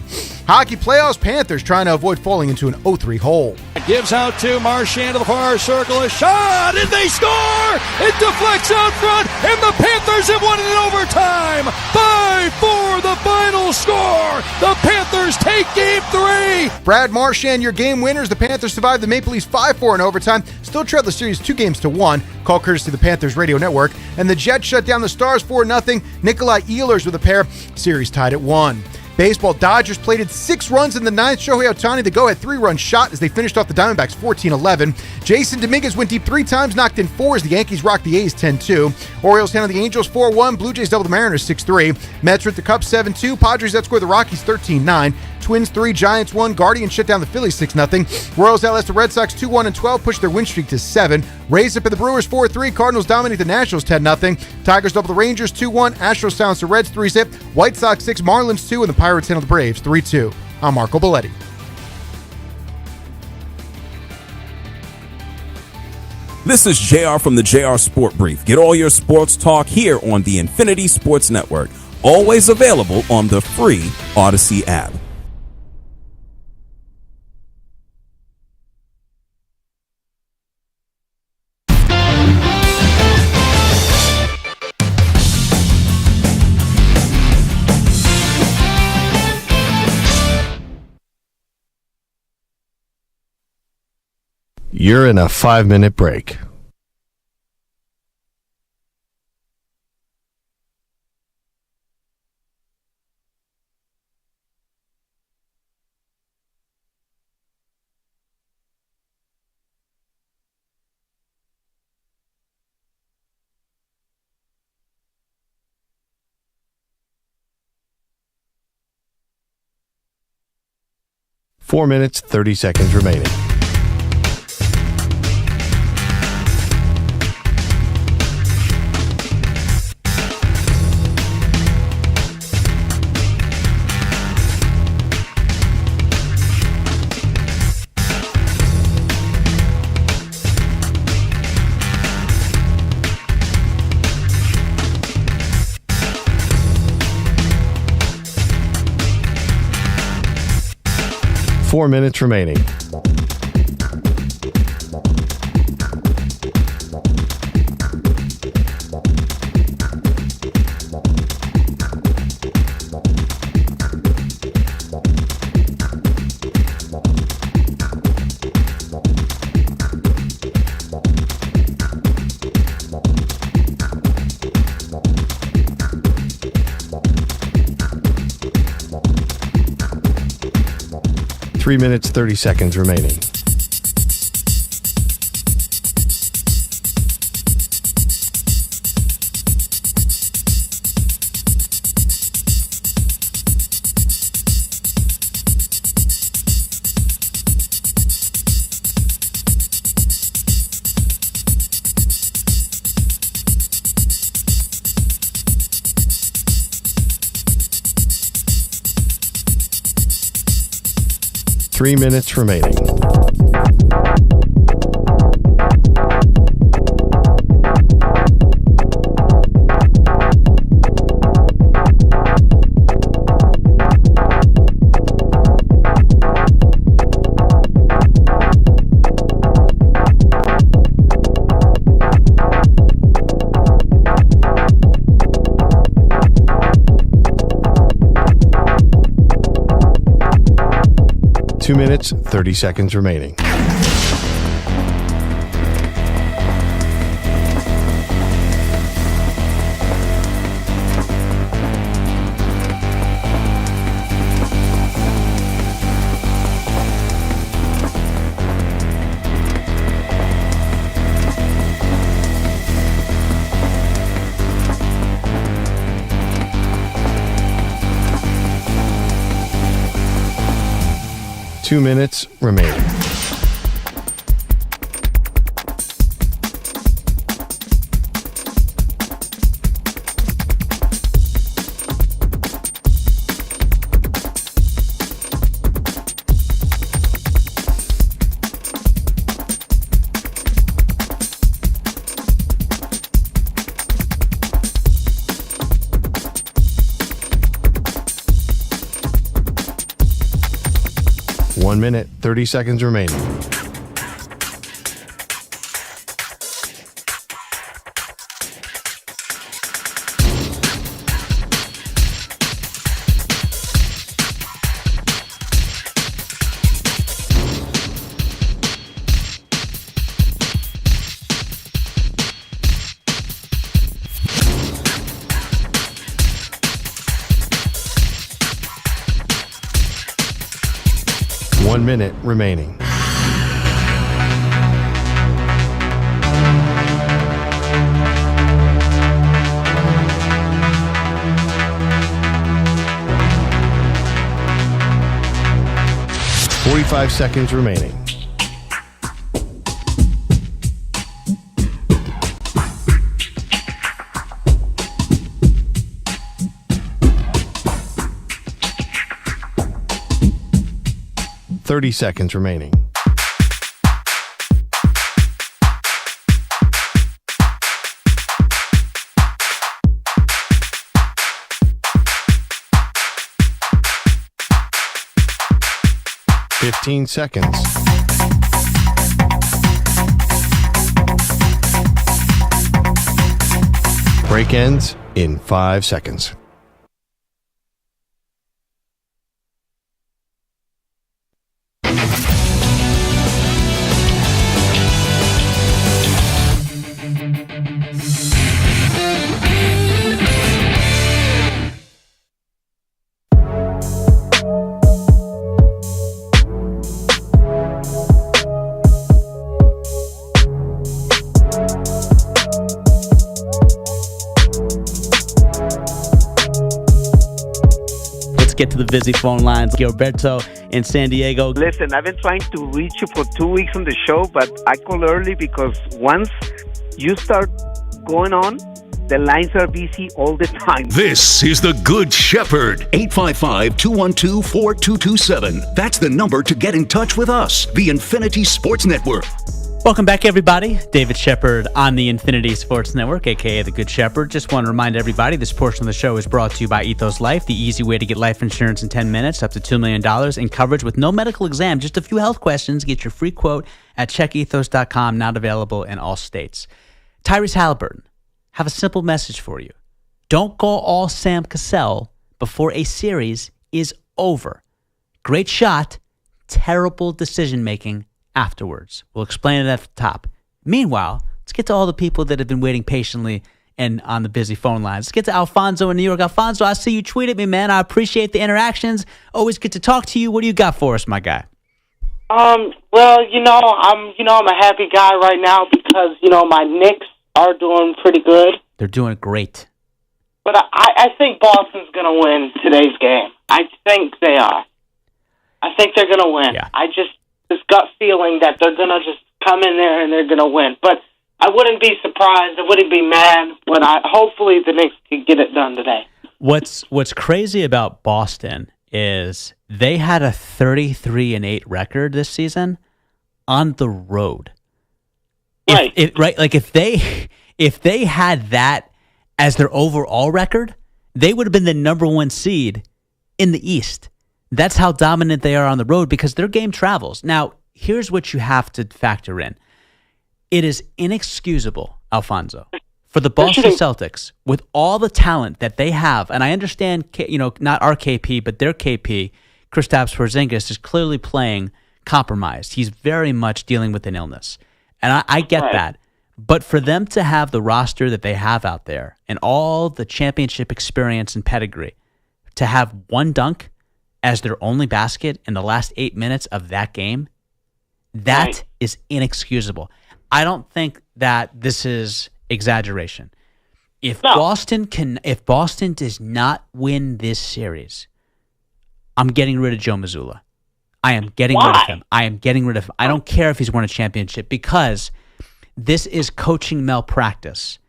Hockey playoffs, Panthers trying to avoid falling into an 0-3 hole. Gives out to Marchand to the far circle. A shot, and they score! It deflects out front, and the Panthers have won it in overtime. 5-4, the final score. The Panthers take Game 3. Brad Marchand, your game winners. The Panthers survived the Maple Leafs 5-4 in overtime. Still trailed the series 2-1. Call courtesy of the Panthers Radio Network. And the Jets shut down the Stars 4-0. Nikolai Ehlers with a pair. Series tied at 1. Baseball, Dodgers plated 6 runs in the 9th. Shohei Ohtani, the go-ahead 3-run shot as they finished off the Diamondbacks 14-11. Jason Dominguez went deep 3 times, knocked in 4 as the Yankees rocked the A's 10-2. Orioles handled the Angels 4-1. Blue Jays doubled the Mariners 6-3. Mets ripped the Cubs 7-2. Padres outscored the Rockies 13-9. Twins 3, Giants 1. Guardians shut down the Phillies 6-0. Royals outlast the Red Sox 2-1-12, pushed their win streak to 7. Rays up at the Brewers 4-3. Cardinals dominate the Nationals 10-0. Tigers double the Rangers 2-1. Astros silence the Reds 3-zip. White Sox 6, Marlins 2, and the Pirates handle the Braves 3-2. I'm Marco Belletti. This is JR from the JR Sport Brief. Get all your sports talk here on the Infinity Sports Network. Always available on the free Odyssey app. You're in a 5-minute break. Four minutes, 30 seconds remaining. Four minutes remaining. Three minutes, 30 seconds remaining. Three minutes remaining. Two minutes, 30 seconds remaining. Two minutes remaining. One minute, 30 seconds remaining. 1 minute remaining. Forty-five seconds remaining. Thirty seconds remaining. Fifteen seconds. Break ends in 5 seconds. Get to the busy phone lines. Gilberto in San Diego. Listen, I've been trying to reach you for 2 weeks on the show, but I call early because once you start going on, the lines are busy all the time. This is the Good Shepherd. 855-212-4227. That's the number to get in touch with us. The Infinity Sports Network. Welcome back, everybody. David Shepard on the Infinity Sports Network, a.k.a. The Good Shepherd. Just want to remind everybody this portion of the show is brought to you by Ethos Life, the easy way to get life insurance in 10 minutes, up to $2 million in coverage with no medical exam, just a few health questions. Get your free quote at checkethos.com, not available in all states. Tyrese Halliburton, have a simple message for you. Don't go all Sam Cassell before a series is over. Great shot, terrible decision-making afterwards. We'll explain it at the top. Meanwhile, let's get to all the people that have been waiting patiently and on the busy phone lines. Let's get to Alfonso in New York. Alfonso, I see you tweet at me, man. I appreciate the interactions. Always good to talk to you. What do you got for us, my guy? Well, I'm a happy guy right now because, my Knicks are doing pretty good. They're doing great. But I think Boston's going to win today's game. I think they are. I think they're going to win. Yeah. This gut feeling that they're going to just come in there and they're going to win. But I wouldn't be surprised. I wouldn't be mad. But hopefully the Knicks can get it done today. What's crazy about Boston is they had a 33-8 record this season on the road. Right. If they had that as their overall record, they would have been the number one seed in the East. That's how dominant they are on the road because their game travels. Now, here's what you have to factor in. It is inexcusable, Alfonso, for the Boston Celtics, with all the talent that they have, and I understand, not our KP, but their KP, Kristaps Porzingis, is clearly playing compromised. He's very much dealing with an illness, and I get that. But for them to have the roster that they have out there and all the championship experience and pedigree, to have one dunk as their only basket in the last 8 minutes of that game, that is inexcusable. I don't think that this is exaggeration. If Boston does not win this series, I'm getting rid of Joe Mazzulla. I am getting rid of him. I don't care if he's won a championship because this is coaching malpractice.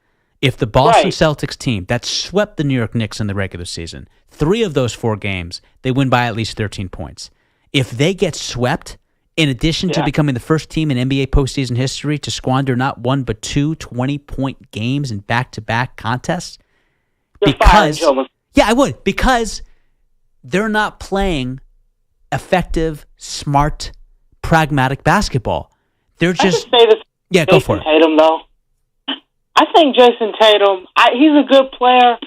If the Boston Celtics team that swept the New York Knicks in the regular season, 3 of those 4 games, they win by at least 13 points. If they get swept, in addition to becoming the first team in NBA postseason history to squander not 1 but 2 20-point games in back-to-back contests, I would, because they're not playing effective, smart, pragmatic basketball. They're just go for it. Tatum, though. I think Jason Tatum, he's a good player,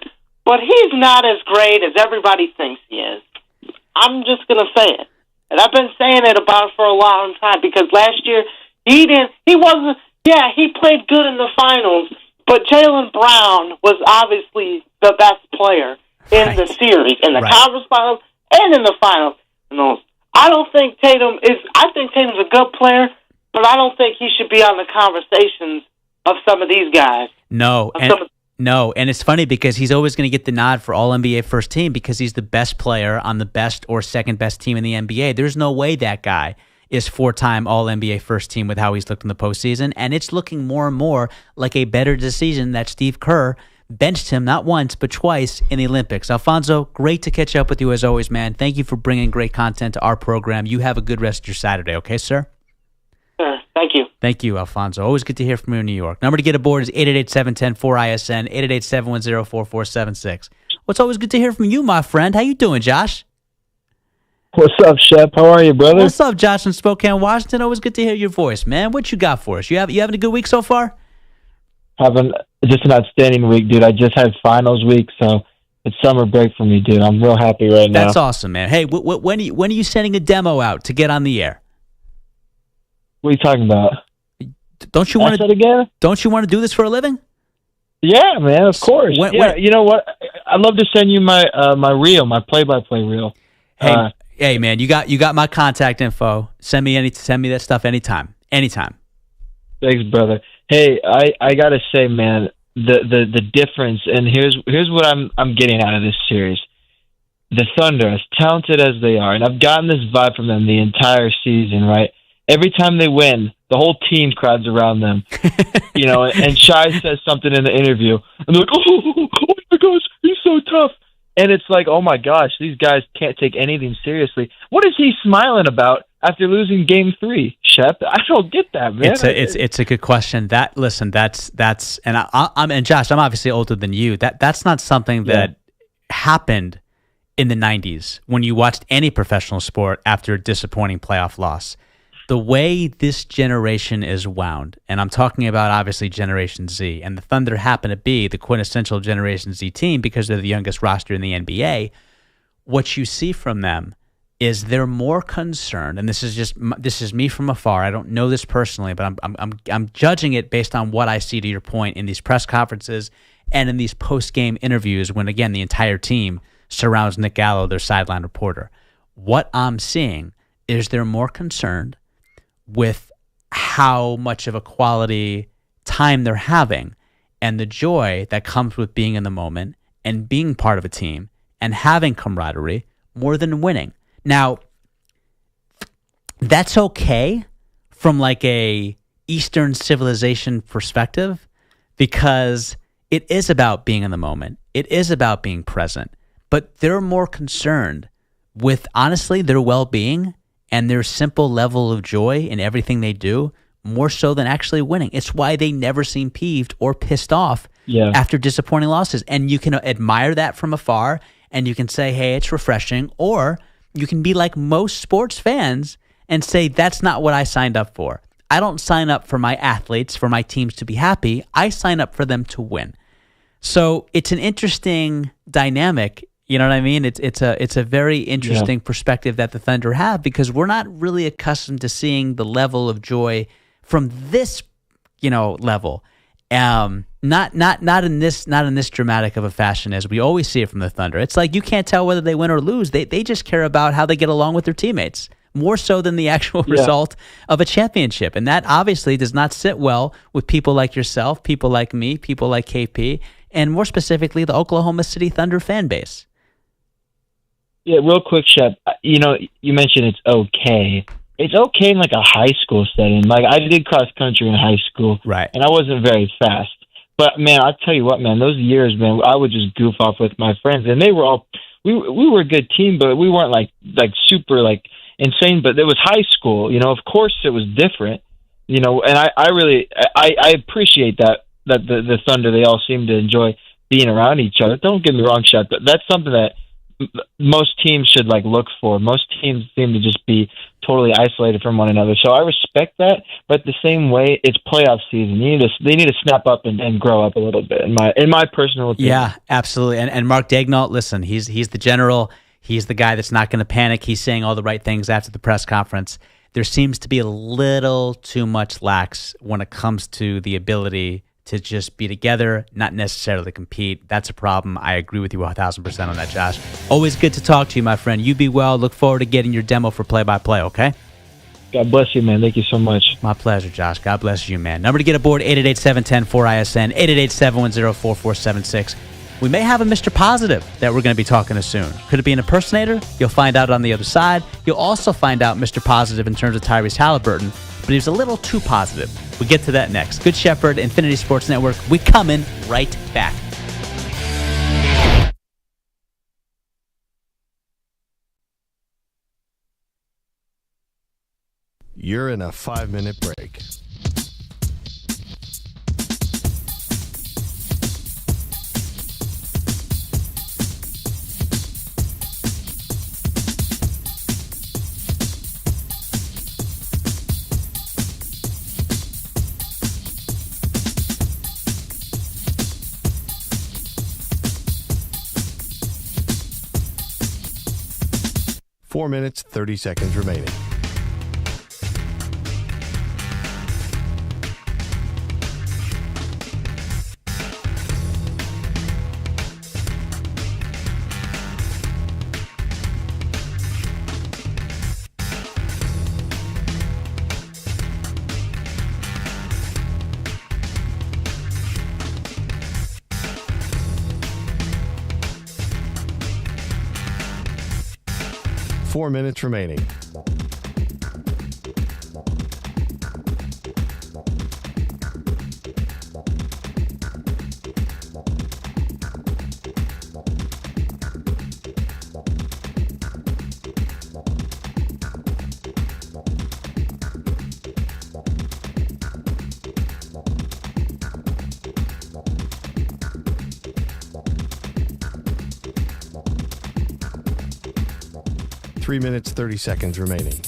but he's not as great as everybody thinks he is. I'm just going to say it. And I've been saying it about for a long time because last year he played good in the finals, but Jaylen Brown was obviously the best player in the series, in the conference finals and in the finals. I don't think Tatum is. I think Tatum's a good player, but I don't think he should be on the conversations of some of these guys. No, and it's funny because he's always going to get the nod for All-NBA first team because he's the best player on the best or second best team in the NBA. There's no way that guy is 4-time All-NBA first team with how he's looked in the postseason, and it's looking more and more like a better decision that Steve Kerr benched him not once but twice in the Olympics. Alfonso, great to catch up with you as always, man. Thank you for bringing great content to our program. You have a good rest of your Saturday, okay, sir? Sure. Thank you. Thank you, Alfonso. Always good to hear from you in New York. Number to get aboard is 888-710-4ISN, 888-710-4476. What's always good to hear from you, my friend? How you doing, Josh? What's up, Shep? How are you, brother? What's up, Josh from Spokane, Washington? Always good to hear your voice, man. What you got for us? You having a good week so far? Having just an outstanding week, dude. I just had finals week, so it's summer break for me, dude. I'm real happy right now. That's awesome, man. Hey, when are you sending a demo out to get on the air? What are you talking about? Don't you want to again? Don't you want to do this for a living? Yeah, man. Of course. You know what? I'd love to send you my my reel, my play-by-play reel. Hey, man. You got my contact info. Send me that stuff anytime. Thanks, brother. Hey, I gotta say, man, the difference, and here's what I'm getting out of this series. The Thunder, as talented as they are, and I've gotten this vibe from them the entire season, right? Every time they win, the whole team crowds around them, and Shai says something in the interview, and they're like, oh my gosh, he's so tough. And it's like, oh my gosh, these guys can't take anything seriously. What is he smiling about after losing Game 3, Shep? I don't get that, man. It's a good question. That's and and Josh, I'm obviously older than you. That's not something that happened in the 90s when you watched any professional sport after a disappointing playoff loss. The way this generation is wound, and I'm talking about obviously Generation Z, and the Thunder happen to be the quintessential Generation Z team because they're the youngest roster in the NBA. What you see from them is they're more concerned, and this is me from afar. I don't know this personally, but I'm judging it based on what I see. To your point, in these press conferences and in these post-game interviews, when again the entire team surrounds Nick Gallo, their sideline reporter. What I'm seeing is they're more concerned with how much of a quality time they're having and the joy that comes with being in the moment and being part of a team and having camaraderie more than winning. Now, that's okay from like a Eastern civilization perspective because it is about being in the moment. It is about being present. But they're more concerned with, honestly, their well-being and their simple level of joy in everything they do, more so than actually winning. It's why they never seem peeved or pissed off after disappointing losses. And you can admire that from afar, and you can say, hey, it's refreshing. Or you can be like most sports fans and say, that's not what I signed up for. I don't sign up for my athletes, for my teams to be happy. I sign up for them to win. So it's an interesting dynamic. You know what I mean? It's a very interesting perspective that the Thunder have because we're not really accustomed to seeing the level of joy from this, level. Not in this dramatic of a fashion as we always see it from the Thunder. It's like you can't tell whether they win or lose. They just care about how they get along with their teammates more so than the actual result of a championship. And that obviously does not sit well with people like yourself, people like me, people like KP, and more specifically the Oklahoma City Thunder fan base. Yeah, real quick, Shep. You mentioned it's okay. It's okay in like a high school setting. Like I did cross country in high school, right? And I wasn't very fast. But man, I'll tell you what, man, those years, man, I would just goof off with my friends, and they were all we were a good team, but we weren't like super like insane. But it was high school, Of course, it was different, And I really appreciate that the Thunder, they all seem to enjoy being around each other. Don't get me wrong, Shep, but that's something that most teams should look for. Most teams seem to just be totally isolated from one another. So I respect that, but the same way, it's playoff season. They need to snap up and grow up a little bit. In my personal opinion. Yeah, absolutely. And Mark Daigneault, listen, he's the general. He's the guy that's not going to panic. He's saying all the right things after the press conference. There seems to be a little too much lax when it comes to the ability to just be together, not necessarily compete. That's a problem. I agree with you 1,000% on that, Josh. Always good to talk to you, my friend. You be well. Look forward to getting your demo for play-by-play, okay? God bless you, man. Thank you so much. My pleasure, Josh. God bless you, man. Number to get aboard, 888-710-4ISN, 888-710-4476. We may have a Mr. Positive that we're going to be talking to soon. Could it be an impersonator? You'll find out on the other side. You'll also find out Mr. Positive in terms of Tyrese Halliburton, but he was a little too positive. We'll get to that next. Good Shepard, Infinity Sports Network. We coming right back. You're in a 5-minute break. Four minutes, 30 seconds remaining. Four minutes remaining. Three minutes, 30 seconds remaining.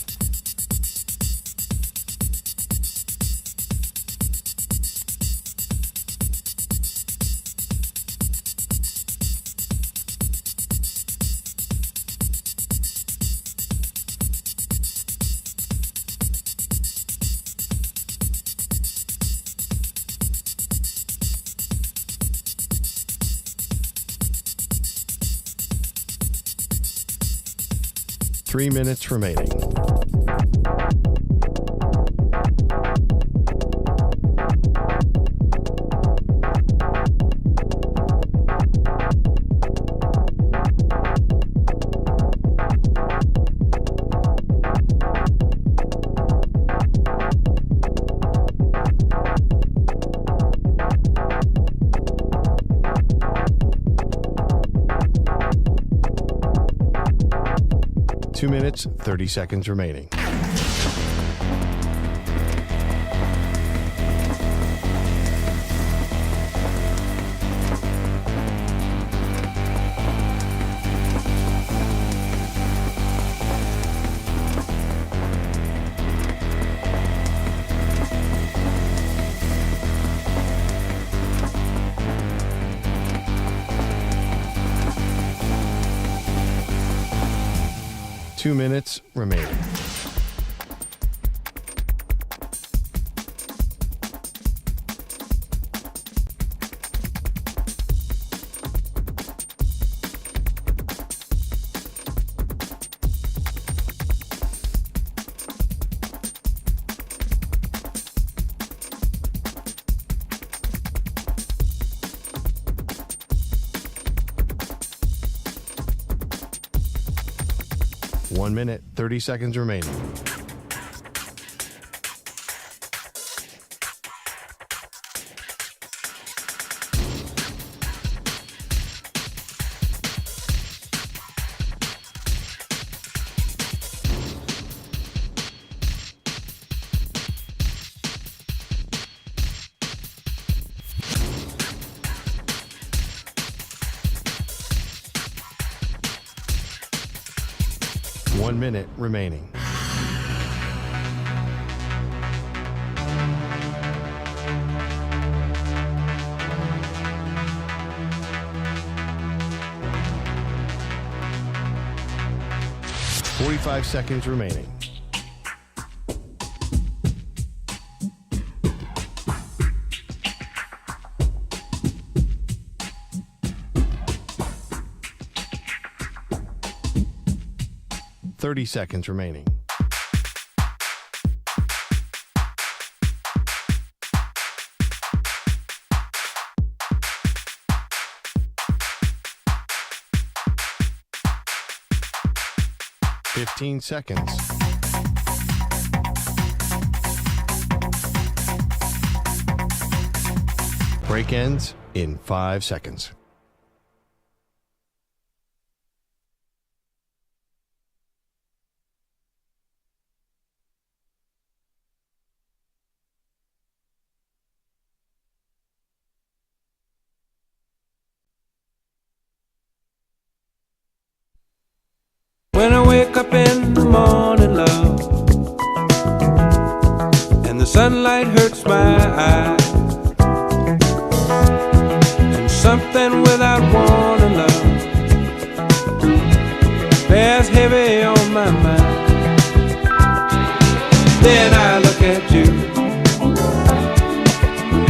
Three minutes remaining. Two minutes, 30 seconds remaining. Two minutes remaining. One minute, 30 seconds remaining. One minute remaining. Forty-five seconds remaining. 30 seconds remaining. Fifteen seconds. Break ends in 5 seconds. When I wake up in the morning, love, and the sunlight hurts my eyes, and something without warning, love, bears heavy on my mind. Then I look at you,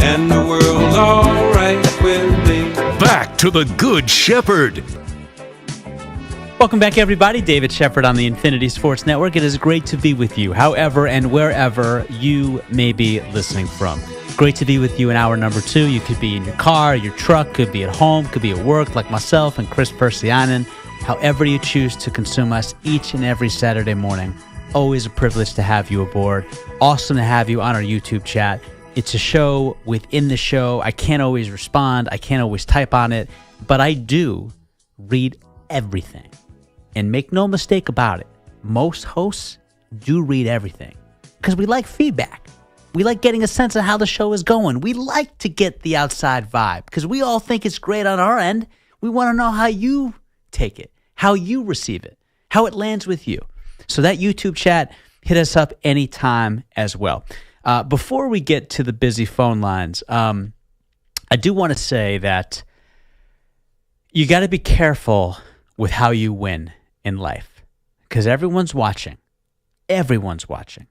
and the world's all right with me. Back to the Good Shepherd. Welcome back, everybody. David Shepard on the Infinity Sports Network. It is great to be with you, however and wherever you may be listening from. Great to be with you in hour number 2. You could be in your car, your truck, could be at home, could be at work, like myself and Chris Persianen. However you choose to consume us each and every Saturday morning. Always a privilege to have you aboard. Awesome to have you on our YouTube chat. It's a show within the show. I can't always respond. I can't always type on it, but I do read everything. And make no mistake about it, most hosts do read everything because we like feedback. We like getting a sense of how the show is going. We like to get the outside vibe because we all think it's great on our end. We want to know how you take it, how you receive it, how it lands with you. So that YouTube chat, hit us up anytime as well. Before we get to the busy phone lines, I do want to say that you got to be careful with how you win in life because everyone's watching. Everyone's watching.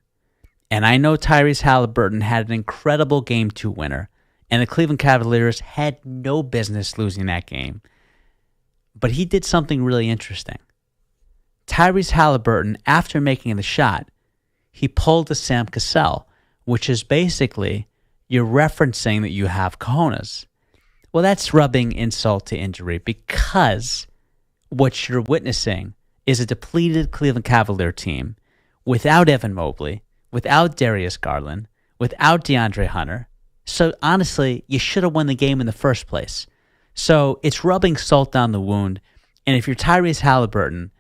And I know Tyrese Halliburton had an incredible Game 2 winner, and the Cleveland Cavaliers had no business losing that game. But he did something really interesting. Tyrese Halliburton, after making the shot, he pulled a Sam Cassell, which is basically you're referencing that you have cojones. Well, that's rubbing insult to injury because what you're witnessing is a depleted Cleveland Cavalier team without Evan Mobley, without Darius Garland, without DeAndre Hunter. So honestly, you should have won the game in the first place. So it's rubbing salt down the wound. And if you're Tyrese Halliburton,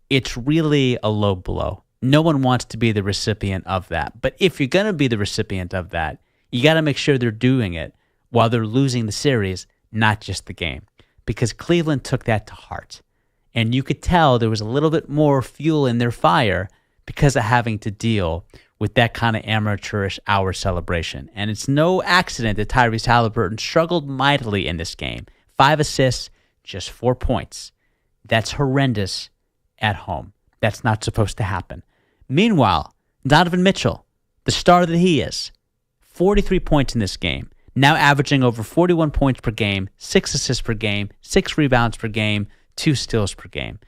it's really a low blow. No one wants to be the recipient of that. But if you're going to be the recipient of that, you got to make sure they're doing it while they're losing the series, not just the game. Because Cleveland took that to heart. And you could tell there was a little bit more fuel in their fire because of having to deal with that kind of amateurish hour celebration. And it's no accident that Tyrese Halliburton struggled mightily in this game. 5 assists, just 4 points. That's horrendous at home. That's not supposed to happen. Meanwhile, Donovan Mitchell, the star that he is, 43 points in this game, now averaging over 41 points per game, 6 assists per game, 6 rebounds per game, 2 steals per game.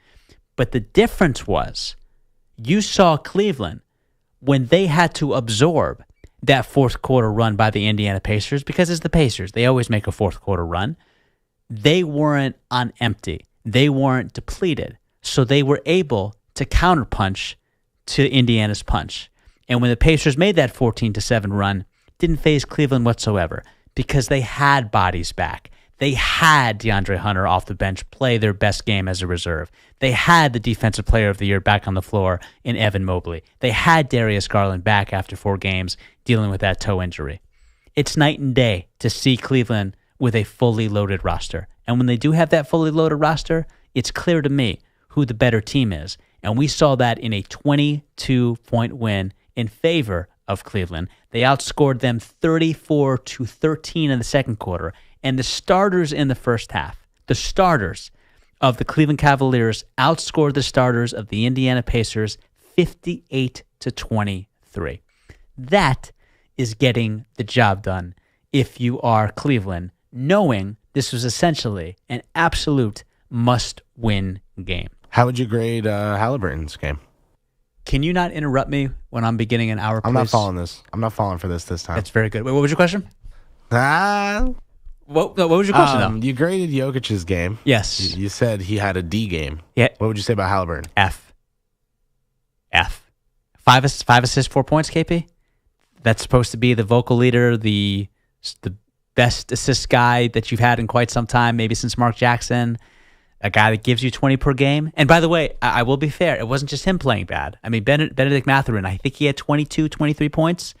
But the difference was you saw Cleveland when they had to absorb that fourth quarter run by the Indiana Pacers, because it's the Pacers. They always make a fourth quarter run. They weren't on empty. They weren't depleted. So they were able to counterpunch to Indiana's punch. And when the Pacers made that 14-7 run, didn't faze Cleveland whatsoever because they had bodies back. They had DeAndre Hunter off the bench play their best game as a reserve. They had the Defensive Player of the Year back on the floor in Evan Mobley. They had Darius Garland back after 4 games dealing with that toe injury. It's night and day to see Cleveland with a fully loaded roster. And when they do have that fully loaded roster, it's clear to me who the better team is. And we saw that in a 22-point win in favor of Cleveland. They outscored them 34-13 in the second quarter. And the starters in the first half, the starters of the Cleveland Cavaliers outscored the starters of the Indiana Pacers 58-23. That is getting the job done if you are Cleveland, knowing this was essentially an absolute must-win game. How would you grade Halliburton's game? Can you not interrupt me when I'm beginning an hour? I'm not please? following this. I'm not falling for this time. That's very good. Wait, what was your question? What was your question, though? You graded Jokic's game. Yes. You said he had a D game. Yeah. What would you say about Halliburton? F. 5 assists, 4 points, KP? That's supposed to be the vocal leader, the best assist guy that you've had in quite some time, maybe since Mark Jackson, a guy that gives you 20 per game. And by the way, I will be fair. It wasn't just him playing bad. I mean, Benedict Mathurin, I think he had 22, 23 points.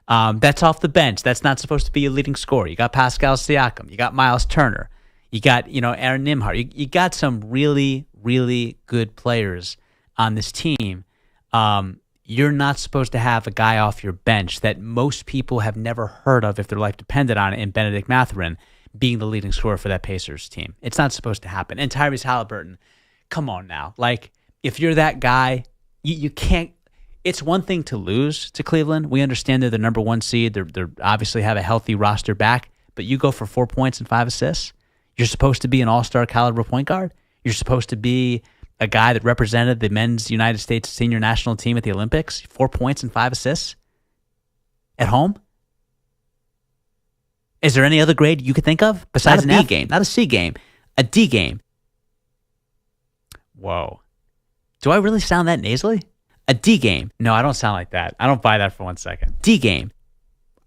That's off the bench. That's not supposed to be a leading scorer. You got Pascal Siakam. You got Miles Turner. You got, Aaron Nimhart. You got some really, really good players on this team. You're not supposed to have a guy off your bench that most people have never heard of if their life depended on it in Benedict Mathurin being the leading scorer for that Pacers team. It's not supposed to happen. And Tyrese Halliburton, come on now. Like, if you're that guy, you can't. It's one thing to lose to Cleveland. We understand they're the number one seed. They're obviously have a healthy roster back, but you go for 4 points and 5 assists. You're supposed to be an all-star caliber point guard. You're supposed to be a guy that represented the men's United States senior national team at the Olympics. 4 points and 5 assists at home. Is there any other grade you could think of besides an A game, not a C game, a D game? Whoa. Do I really sound that nasally? A D game. No, I don't sound like that. I don't buy that for 1 second. D game.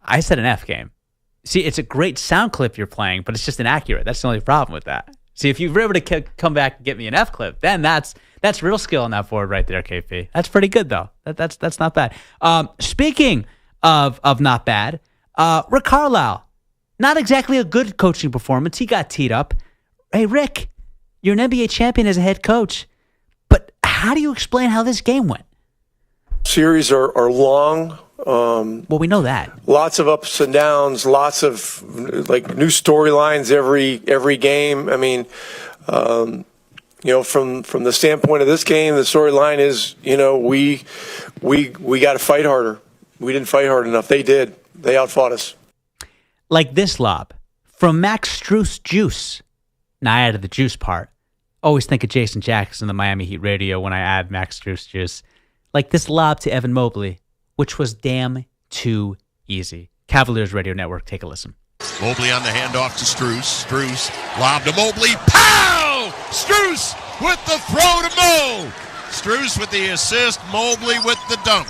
I said an F game. See, it's a great sound clip you're playing, but it's just inaccurate. That's the only problem with that. See, if you were able to come back and get me an F clip, then that's real skill on that board right there, KP. That's pretty good, though. That's not bad. Speaking of not bad, Rick Carlisle, not exactly a good coaching performance. He got teed up. Hey, Rick, you're an NBA champion as a head coach, but how do you explain how this game went? Series are long. Well, we know that. Lots of ups and downs, lots of new storylines every game. I mean, from the standpoint of this game, the storyline is, we got to fight harder. We didn't fight hard enough. They did. They outfought us. Like this lob from Max Strus Juice. Now I added the juice part. Always think of Jason Jackson, the Miami Heat radio, when I add Max Strus Juice. Like this lob to Evan Mobley, which was damn too easy. Cavaliers Radio Network, take a listen. Mobley on the handoff to Strus. Strus, lob to Mobley. Pow! Strus with the throw to Mo. Strus with the assist. Mobley with the dunk.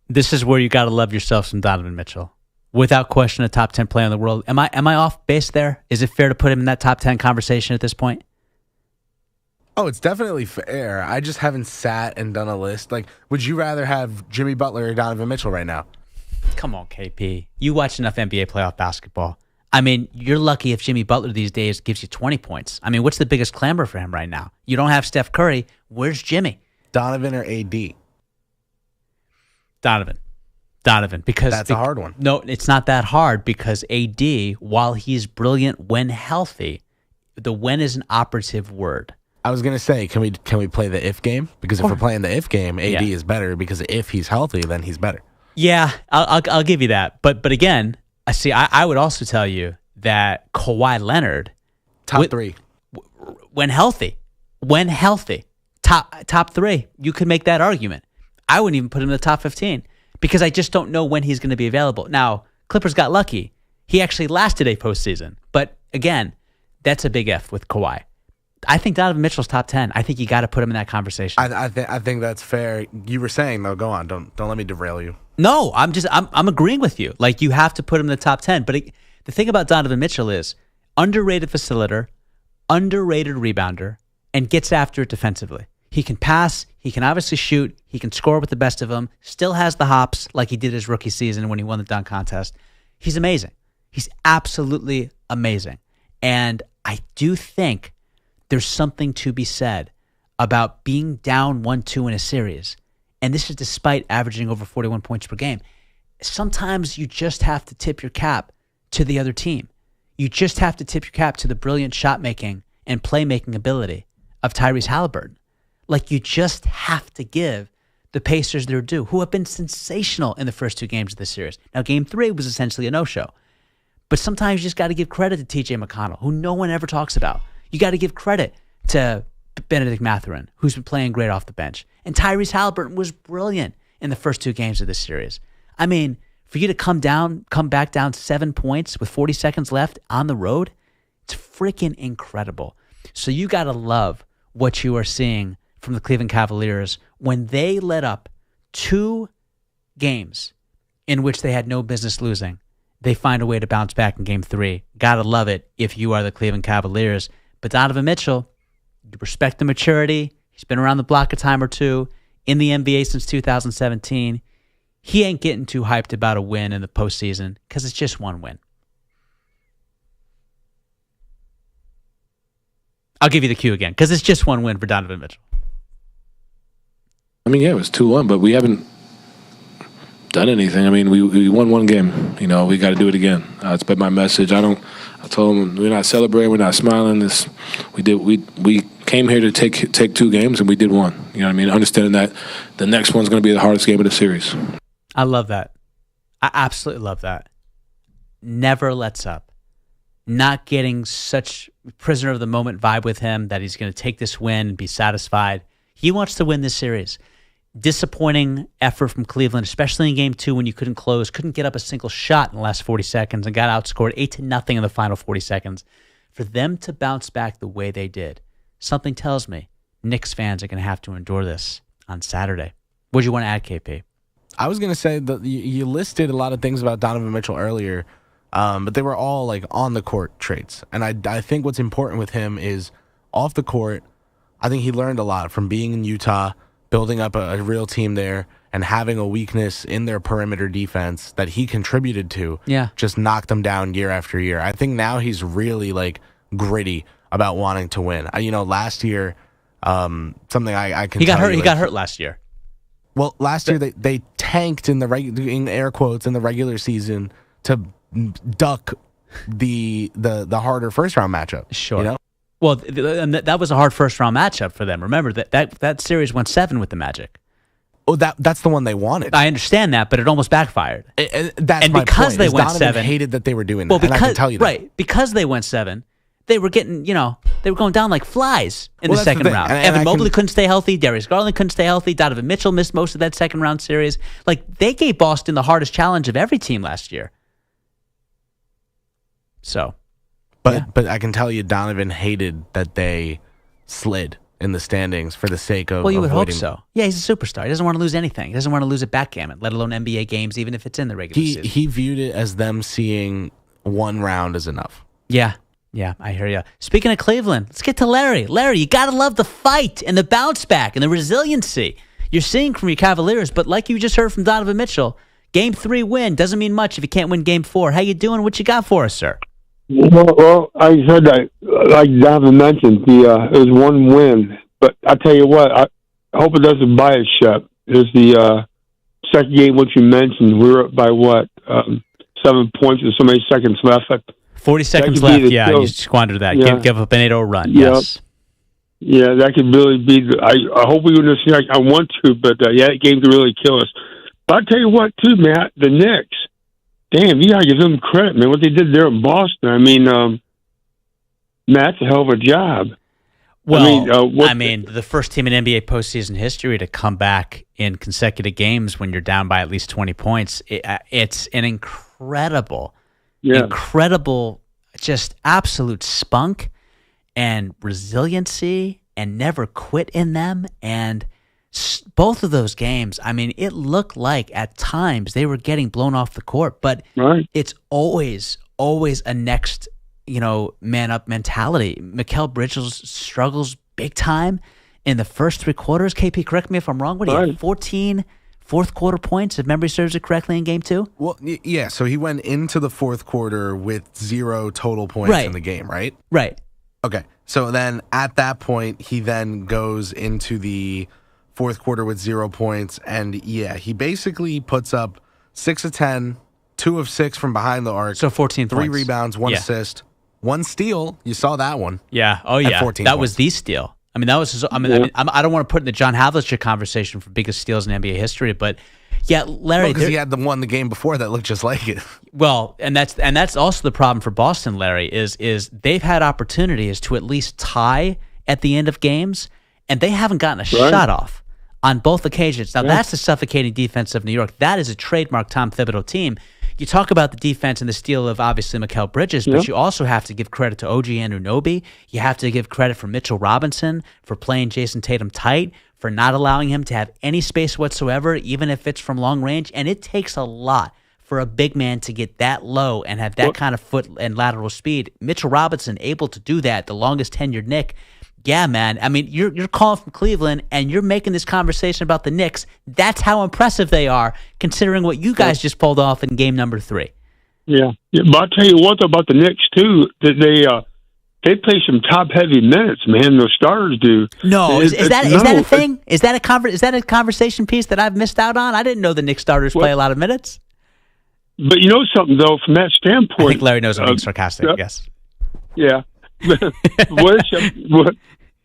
This is where you got to love yourself some Donovan Mitchell. Without question, a top 10 player in the world. Am I off base there? Is it fair to put him in that top 10 conversation at this point? Oh, it's definitely fair. I just haven't sat and done a list. Like, would you rather have Jimmy Butler or Donovan Mitchell right now? Come on, KP. You watch enough NBA playoff basketball. I mean, you're lucky if Jimmy Butler these days gives you 20 points. I mean, what's the biggest clamor for him right now? You don't have Steph Curry. Where's Jimmy? Donovan or AD? Donovan, because that's a hard one. No, it's not that hard because AD, while he's brilliant when healthy, the when is an operative word. I was gonna say, can we play the if game? Because if we're playing the if game, AD is better because if he's healthy, then he's better. Yeah, I'll give you that. But again, I would also tell you that Kawhi Leonard, top three, when healthy, top three. You could make that argument. I wouldn't even put him in the top 15 because I just don't know when he's going to be available. Now, Clippers got lucky. He actually lasted a postseason. But again, that's a big F with Kawhi. I think Donovan Mitchell's top 10. I think you got to put him in that conversation. I think that's fair. You were saying though, go on. Don't let me derail you. No, I'm agreeing with you. Like, you have to put him in the top 10. But the thing about Donovan Mitchell is underrated facilitator, underrated rebounder, and gets after it defensively. He can pass. He can obviously shoot. He can score with the best of them. Still has the hops like he did his rookie season when he won the dunk contest. He's amazing. He's absolutely amazing. And I do think there's something to be said about being down 1-2 in a series. And this is despite averaging over 41 points per game. Sometimes you just have to tip your cap to the other team. You just have to tip your cap to the brilliant shot making and playmaking ability of Tyrese Halliburton. Like, you just have to give the Pacers their due, who have been sensational in the first 2 games of this series. Now, Game 3 was essentially a no-show. But sometimes you just got to give credit to TJ McConnell, who no one ever talks about. You got to give credit to Benedict Mathurin, who's been playing great off the bench. And Tyrese Halliburton was brilliant in the first 2 games of this series. I mean, for you to come back down 7 points with 40 seconds left on the road, it's freaking incredible. So you got to love what you are seeing from the Cleveland Cavaliers when they let up 2 games in which they had no business losing. They find a way to bounce back in Game 3. Got to love it if you are the Cleveland Cavaliers. But Donovan Mitchell, respect the maturity. He's been around the block a time or two in the NBA since 2017. He ain't getting too hyped about a win in the postseason because it's just 1 win. I'll give you the cue again because it's just 1 win for Donovan Mitchell. I mean, yeah, it was 2-1, but we haven't done anything. I mean, we won 1 game. You know, we got to do it again. It's been my message. I told them we're not celebrating, we're not smiling. We came here to take 2 games and we did 1. You know what I mean? Understanding that the next one's going to be the hardest game of the series. I love that. I absolutely love that. Never lets up. Not getting such prisoner of the moment vibe with him that he's going to take this win and be satisfied. He wants to win this series. Disappointing effort from Cleveland, especially in Game 2 when you couldn't get up a single shot in the last 40 seconds and got outscored 8-0 in the final 40 seconds. For them to bounce back the way they did, something tells me Knicks fans are going to have to endure this on Saturday. What do you want to add, KP? I was going to say that you listed a lot of things about Donovan Mitchell earlier, but they were all like on the court traits. And I think what's important with him is off the court, I think he learned a lot from being in Utah, building up a real team there, and having a weakness in their perimeter defense that he contributed to. Yeah. Just knocked them down year after year. I think now he's really like gritty about wanting to win. Last year, something I can he got tell hurt. you, He got hurt last year. Well, last year they tanked in in air quotes in the regular season to duck the harder first round matchup. Sure. You know? Well, and that was a hard first round matchup for them. Remember that series went 7 with the Magic. Oh, that's the one they wanted. I understand that, but it almost backfired. That's and my because point, they is went Donovan 7, hated that they were doing well, that. because, And I can tell you that. right, because they went 7, they were getting, they were going down like flies in the Well, that's second the thing. round. And Evan I Mobley couldn't stay healthy. Darius Garland couldn't stay healthy. Donovan Mitchell missed most of that second round series. Like, they gave Boston the hardest challenge of every team last year. So, But I can tell you, Donovan hated that they slid in the standings for the sake of. well, you would hope avoiding- so. Yeah, he's a superstar. He doesn't want to lose anything. He doesn't want to lose a backgammon, let alone NBA games, even if it's in the regular season. He viewed it as them seeing 1 round as enough. Yeah, I hear you. Speaking of Cleveland, let's get to Larry. Larry, you got to love the fight and the bounce back and the resiliency you're seeing from your Cavaliers. But like you just heard from Donovan Mitchell, Game 3 win doesn't mean much if you can't win Game 4. How you doing? What you got for us, sir? Well, I said that, like Donovan mentioned, it was 1 win. But I tell you what, I hope it doesn't bite us, Shep. There's the second game, which you mentioned. We were up by what? 7 points with so many seconds left. 40 seconds left. Yeah, you squandered that. Yeah. Give up an 8-0 run. Yeah. Yes. Yeah, that could really be. I hope we win this year. I want to, but that game could really kill us. But I tell you what, too, Matt, the Knicks. Damn, you gotta give them credit, man. What they did there in Boston. I mean, Matt's a hell of a job. Well, the first team in NBA postseason history to come back in consecutive games when you're down by at least 20 points. It's an incredible, just absolute spunk and resiliency and never quit in them. And both of those games, I mean, it looked like at times they were getting blown off the court, but it's always a next, man up mentality. Mikal Bridges struggles big time in the first 3 quarters. KP, correct me if I'm wrong. What do you have? 14 fourth quarter points, if memory serves it correctly, in Game 2? Well, yeah. So he went into the fourth quarter with 0 total points in the game, right? Right. Okay. So then at that point, he then goes into the fourth quarter with 0 points. And he basically puts up 6 of 10, 2 of 6 from behind the arc. So 14 3 points. rebounds, 1 assist, 1 steal. You saw that one. Yeah. Oh, yeah. 14 that was the steal. I mean, that was. I don't want to put in the John Havlicek conversation for biggest steals in NBA history, but yeah, Larry, because he had the game before that looked just like it. Well, and that's also the problem for Boston, Larry, is they've had opportunities to at least tie at the end of games, and they haven't gotten a shot off on both occasions. Now, that's the suffocating defense of New York. That is a trademark Tom Thibodeau team. You talk about the defense and the steal of, obviously, Mikal Bridges, but you also have to give credit to OG Anunoby. You have to give credit for Mitchell Robinson for playing Jason Tatum tight, for not allowing him to have any space whatsoever, even if it's from long range. And it takes a lot for a big man to get that low and have that kind of foot and lateral speed. Mitchell Robinson able to do that, the longest tenured Knick. Yeah, man. I mean, you're calling from Cleveland, and you're making this conversation about the Knicks. That's how impressive they are, considering what you guys just pulled off in game number 3. Yeah. But I'll tell you what about the Knicks, too, that they play some top-heavy minutes, man. Those starters do. No, is that a thing? Is that a conversation piece that I've missed out on? I didn't know the Knicks starters play a lot of minutes. But you know something, though, from that standpoint. I think Larry knows I'm being sarcastic, yes. Yeah. But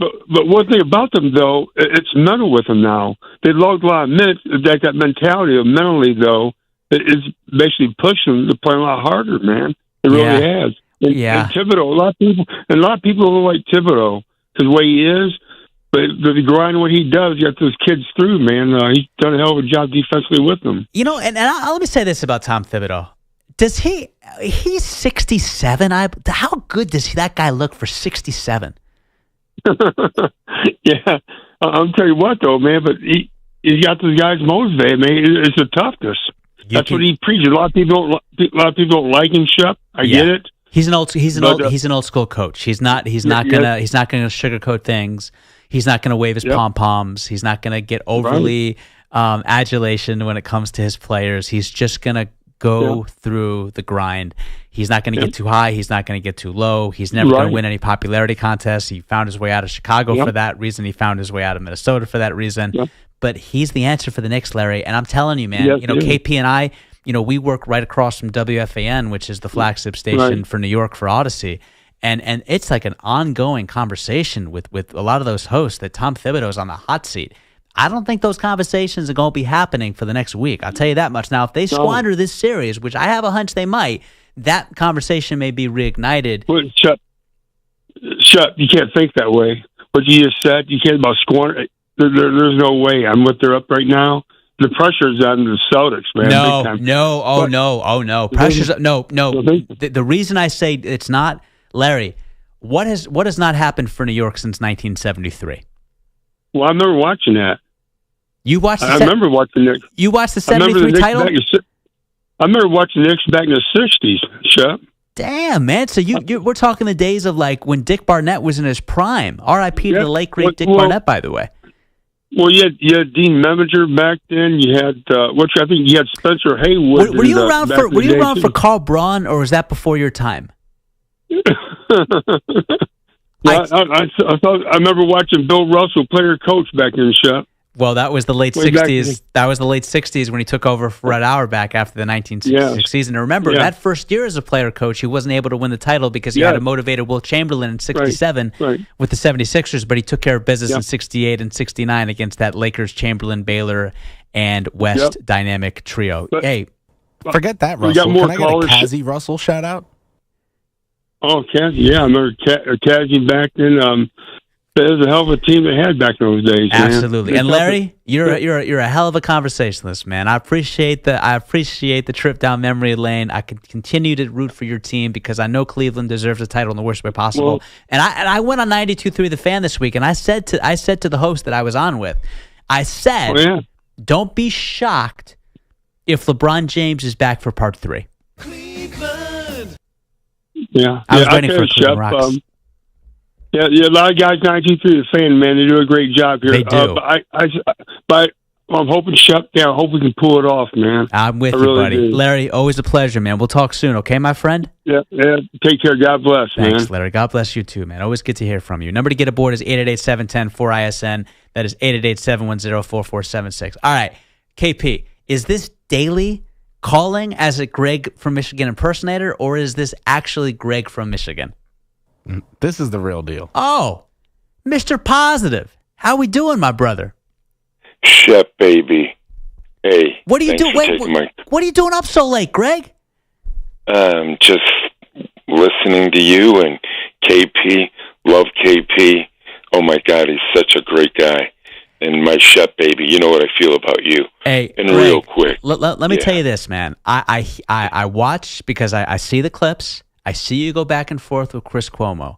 one thing about them, though, it's mental with them now. They logged a lot of minutes. That mentality of mentally, though, is basically pushing them to play a lot harder, man. It really has. And Thibodeau, a lot of people don't like Thibodeau because the way he is, but the grind what he does, get those kids through, man. He's done a hell of a job defensively with them. You know, and let me say this about Tom Thibodeau. He's 67. How good does that guy look for 67? Yeah, I'll tell you what, though, man. But he's got those guys motivated, man. It's the toughness. That's what he preaches. A lot of people don't like him, Shep. I get it. He's an old school coach. He's not gonna sugarcoat things. He's not gonna wave his pom poms. He's not gonna get overly adulation when it comes to his players. He's just gonna go through the grind. He's not going to get too high. He's not going to get too low. He's never going to win any popularity contests. He found his way out of Chicago for that reason. He found his way out of Minnesota for that reason. But he's the answer for the Knicks, Larry. And I'm telling you, man, KP and I, we work right across from WFAN, which is the flagship station for New York for Odyssey. And it's like an ongoing conversation with a lot of those hosts that Tom Thibodeau is on the hot seat. I don't think those conversations are going to be happening for the next week. I'll tell you that much. Now, if they squander this series, which I have a hunch they might, that conversation may be reignited. Well, Shep, you can't think that way. What you just said, you can't about squander. There's no way. I'm what they're up right now. The pressure's on the Celtics, man. No. Pressure's no. The reason I say it's not, Larry, what has not happened for New York since 1973? Well, I remember watching that. You watched. I remember watching it. You watched the 73 title. I remember watching the Knicks back in the 60s, Shep. Damn, man. So we're talking the days of like when Dick Barnett was in his prime. R.I.P. to the late great Dick Barnett, by the way. Well, you had Dean Meminger back then. You had I think you had Spencer Haywood. Were you around for Carl Braun, or was that before your time? I remember watching Bill Russell player coach back in Shep. Well, that was the late 60s. That was the late 60s when he took over for Red Auerbach after the 1966 season. And remember, that first year as a player coach, he wasn't able to win the title because he had a motivated Will Chamberlain in 67 with the 76ers, but he took care of business in 68 and 69 against that Lakers, Chamberlain, Baylor, and West dynamic trio. But, forget that, Russell. Can I get a Kazi Russell shout out? Oh, Kazi, yeah. I remember Kazi back then. It was a hell of a team they had back in those days. Absolutely. Man. And Larry, you're a hell of a conversationalist, man. I appreciate the trip down memory lane. I can continue to root for your team because I know Cleveland deserves a title in the worst way possible. Well, and I went on 92.3 The Fan this week, and I said to the host that I was on with, I said, don't be shocked if LeBron James is back for part 3. Cleveland. I was waiting for Cleveland Rocks. Yeah, a lot of guys 92.3 The Fan, man, they do a great job here. They do. But I'm hoping I hope we can pull it off, man. I'm with you, buddy. Do. Larry, always a pleasure, man. We'll talk soon, okay, my friend? Yeah. Take care. God bless, man. Thanks, Larry. God bless you too, man. Always good to hear from you. Number to get aboard is 888-710-4ISN. That is 888-710-4476. All right, KP, is this daily calling as a Greg from Michigan impersonator, or is this actually Greg from Michigan? This is the real deal. Oh, Mr. Positive. How we doing, my brother? Shep, baby. Hey. What are you doing? What are you doing up so late, Greg? Just listening to you and KP. Love KP. Oh my God, he's such a great guy. And my Shep baby, you know what I feel about you. Hey, and Greg, real quick. Let me tell you this, man. I watch because I see the clips. I see you go back and forth with Chris Cuomo.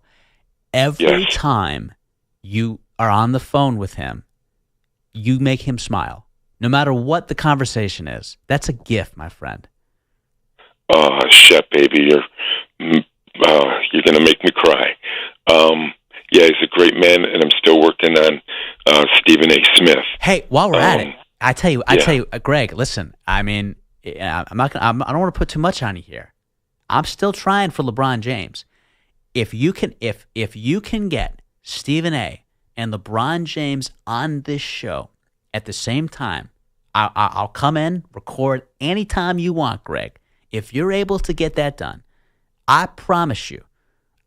Every time you are on the phone with him, you make him smile. No matter what the conversation is. That's a gift, my friend. Oh, Shep baby, you're going to make me cry. Yeah, he's a great man, and I'm still working on Stephen A. Smith. Hey, while we're at it, I tell you, Greg. Listen, I mean, I'm not gonna. I don't want to put too much on you here. I'm still trying for LeBron James. If you can get Stephen A. and LeBron James on this show at the same time, I'll come in, record anytime you want, Greg. If you're able to get that done, I promise you,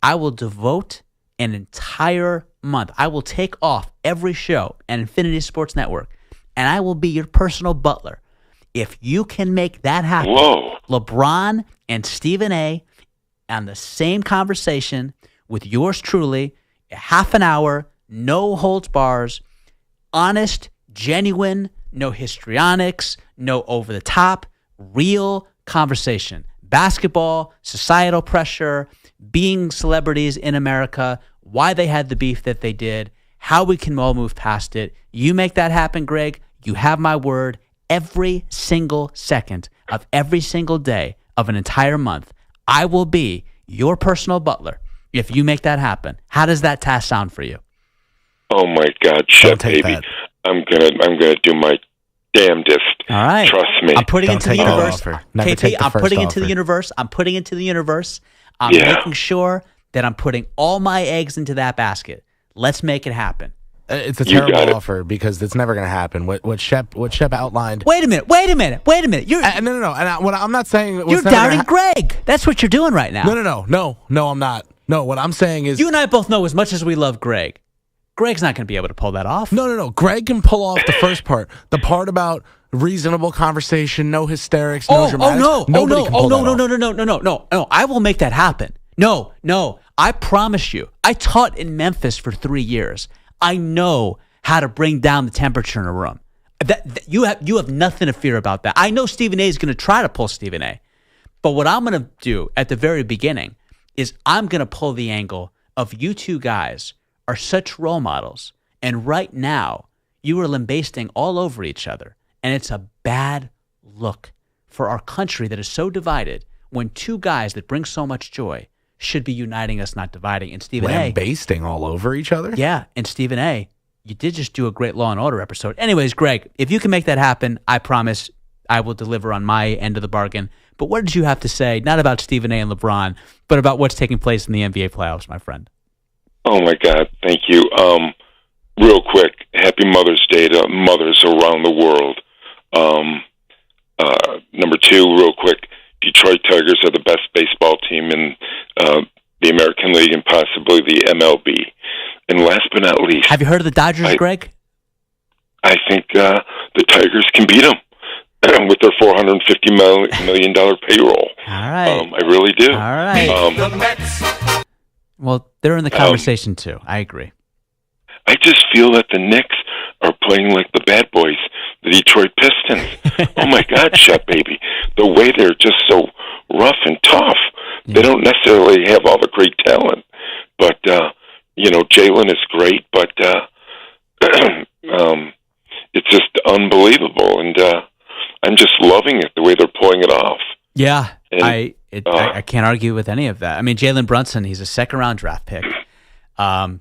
I will devote an entire month. I will take off every show at Infinity Sports Network, and I will be your personal butler. If you can make that happen, LeBron and Stephen A. on the same conversation with yours truly, half an hour, no holds bars, honest, genuine, no histrionics, no over the top, real conversation. Basketball, societal pressure, being celebrities in America, why they had the beef that they did, how we can all move past it. You make that happen, Greg. You have my word. Every single second of every single day of an entire month, I will be your personal butler if you make that happen. How does that task sound for you? Oh my God, Shep baby, I'm gonna do my damnedest. All right, trust me. I'm putting into the universe. KP, I'm putting into offer. the universe. I'm putting into the universe. I'm Yeah. making sure that I'm putting all my eggs into that basket. Let's make it happen. It's a terrible offer because it's never going to happen. What Shep outlined. Wait a minute. You're no. And I'm not saying you're doubting Greg. That's what you're doing right now. No, I'm not. No, what I'm saying is you and I both know as much as we love Greg, Greg's not going to be able to pull that off. No. Greg can pull off the first part. The part about reasonable conversation, no hysterics, no dramatics. No. I will make that happen. No. I promise you. I taught in Memphis for 3 years. I know how to bring down the temperature in a room. You have nothing to fear about that. I know Stephen A. is going to try to pull Stephen A. But what I'm going to do at the very beginning is I'm going to pull the angle of you two guys are such role models. And right now, you are lambasting all over each other. And it's a bad look for our country that is so divided when two guys that bring so much joy should be uniting us, not dividing. And Stephen A. Lambasting all over each other? Yeah. And Stephen A., you did just do a great Law & Order episode. Anyways, Greg, if you can make that happen, I promise I will deliver on my end of the bargain. But what did you have to say, not about Stephen A. and LeBron, but about what's taking place in the NBA playoffs, my friend? Oh my God, thank you. Real quick, happy Mother's Day to mothers around the world. Number two, real quick, Detroit Tigers are the best baseball team in the American League and possibly the MLB. And last but not least, have you heard of the Dodgers, Greg? I think the Tigers can beat them with their $450 million payroll. All right. I really do. All right. Well, they're in the conversation too. I agree. I just feel that the Knicks are playing like the bad boys, the Detroit Pistons. Oh my God, Shep baby. The way they're just so rough and tough. Yeah. They don't necessarily have all the great talent. But, Jalen is great, but it's just unbelievable. And I'm just loving it, the way they're pulling it off. Yeah, and, I can't argue with any of that. I mean, Jalen Brunson, he's a second-round draft pick.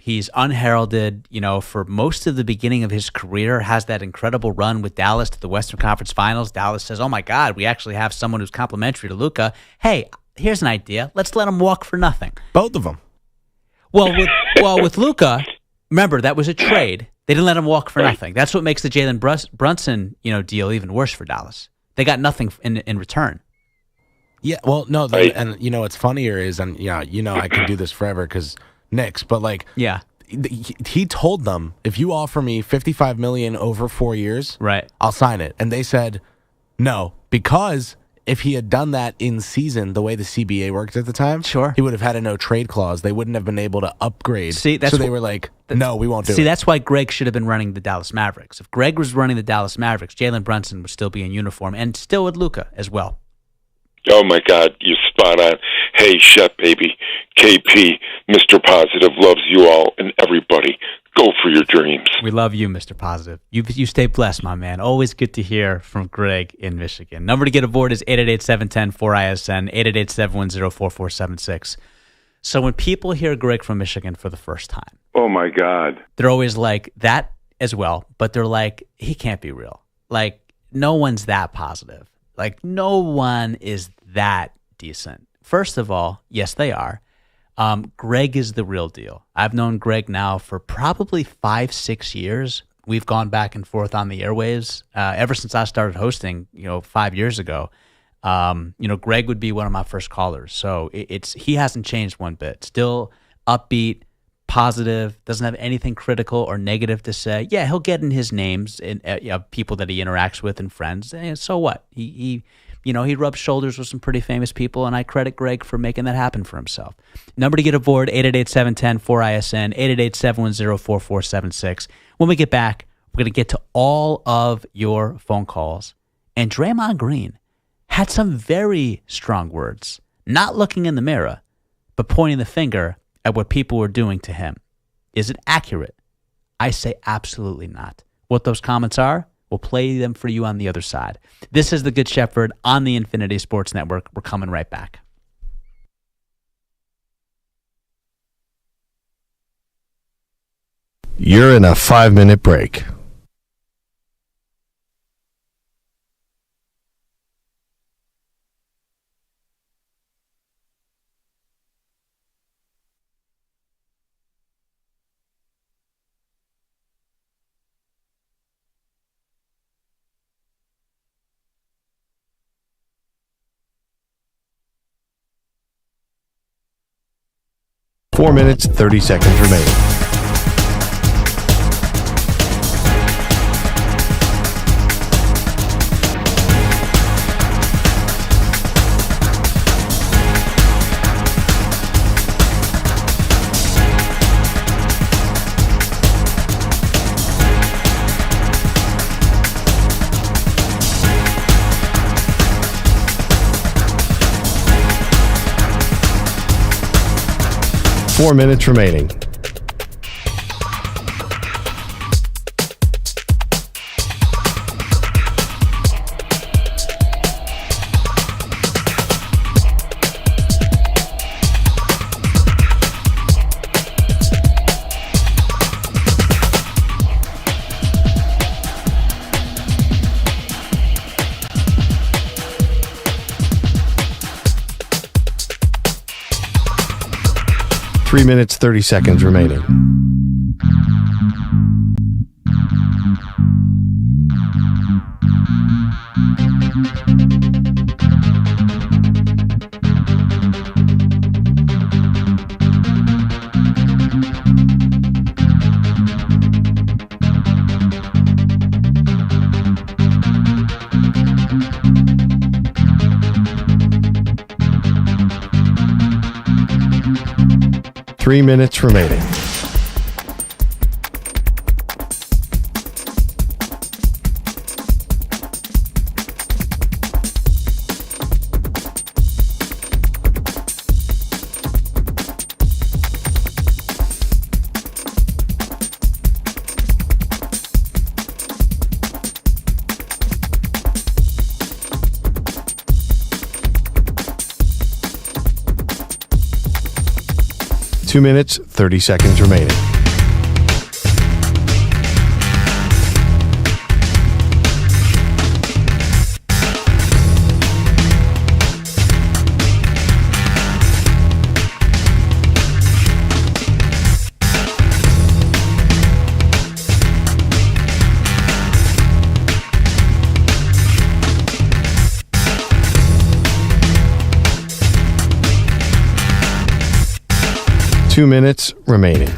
He's unheralded, for most of the beginning of his career, has that incredible run with Dallas to the Western Conference Finals. Dallas says, oh my God, we actually have someone who's complimentary to Luka. Hey, here's an idea. Let's let him walk for nothing. Both of them. Well, with Luka, remember, that was a trade. They didn't let him walk for nothing. That's what makes the Jalen Brunson, deal even worse for Dallas. They got nothing in return. Yeah, well, no, and what's funnier is, and I can do this forever because Knicks, but he told them, if you offer me $55 million over 4 years, right, I'll sign it. And they said no, because if he had done that in season, the way the CBA worked at the time, sure, he would have had a no trade clause. They wouldn't have been able to upgrade. See, that's so they were like, no, we won't do it. See, that's why Greg should have been running the Dallas Mavericks. If Greg was running the Dallas Mavericks, Jalen Brunson would still be in uniform, and still with Luka as well. Oh, my God, you're spot on. Hey, Shep, baby, KP, Mr. Positive loves you all and everybody. Go for your dreams. We love you, Mr. Positive. You stay blessed, my man. Always good to hear from Greg in Michigan. Number to get aboard is 888-710-4ISN, 888-710-4476. So when people hear Greg from Michigan for the first time, oh, my God, they're always like, that as well, but they're like, he can't be real. Like, no one's that positive. Like, no one is that decent. First of all, yes, they are. Greg is the real deal. I've known Greg now for probably 5-6 years. We've gone back and forth on the airwaves ever since I started hosting, 5 years ago. Greg would be one of my first callers. So he hasn't changed one bit. Still upbeat, positive, doesn't have anything critical or negative to say. Yeah, he'll get in his names and people that he interacts with and friends. And so what? He rubs shoulders with some pretty famous people, and I credit Greg for making that happen for himself. Number to get aboard, 888-710-4ISN, 888-710-4476. When we get back, we're going to get to all of your phone calls. And Draymond Green had some very strong words, not looking in the mirror, but pointing the finger at what people were doing to him. Is it accurate? I say absolutely not. What those comments are, we'll play them for you on the other side. This is The Good Shepard on the Infinity Sports Network. We're coming right back. You're in a 5-minute break. Four minutes, 30 seconds remaining. Four minutes remaining. Three minutes, 30 seconds remaining. Three minutes remaining. Two minutes, 30 seconds remaining. Two minutes remaining.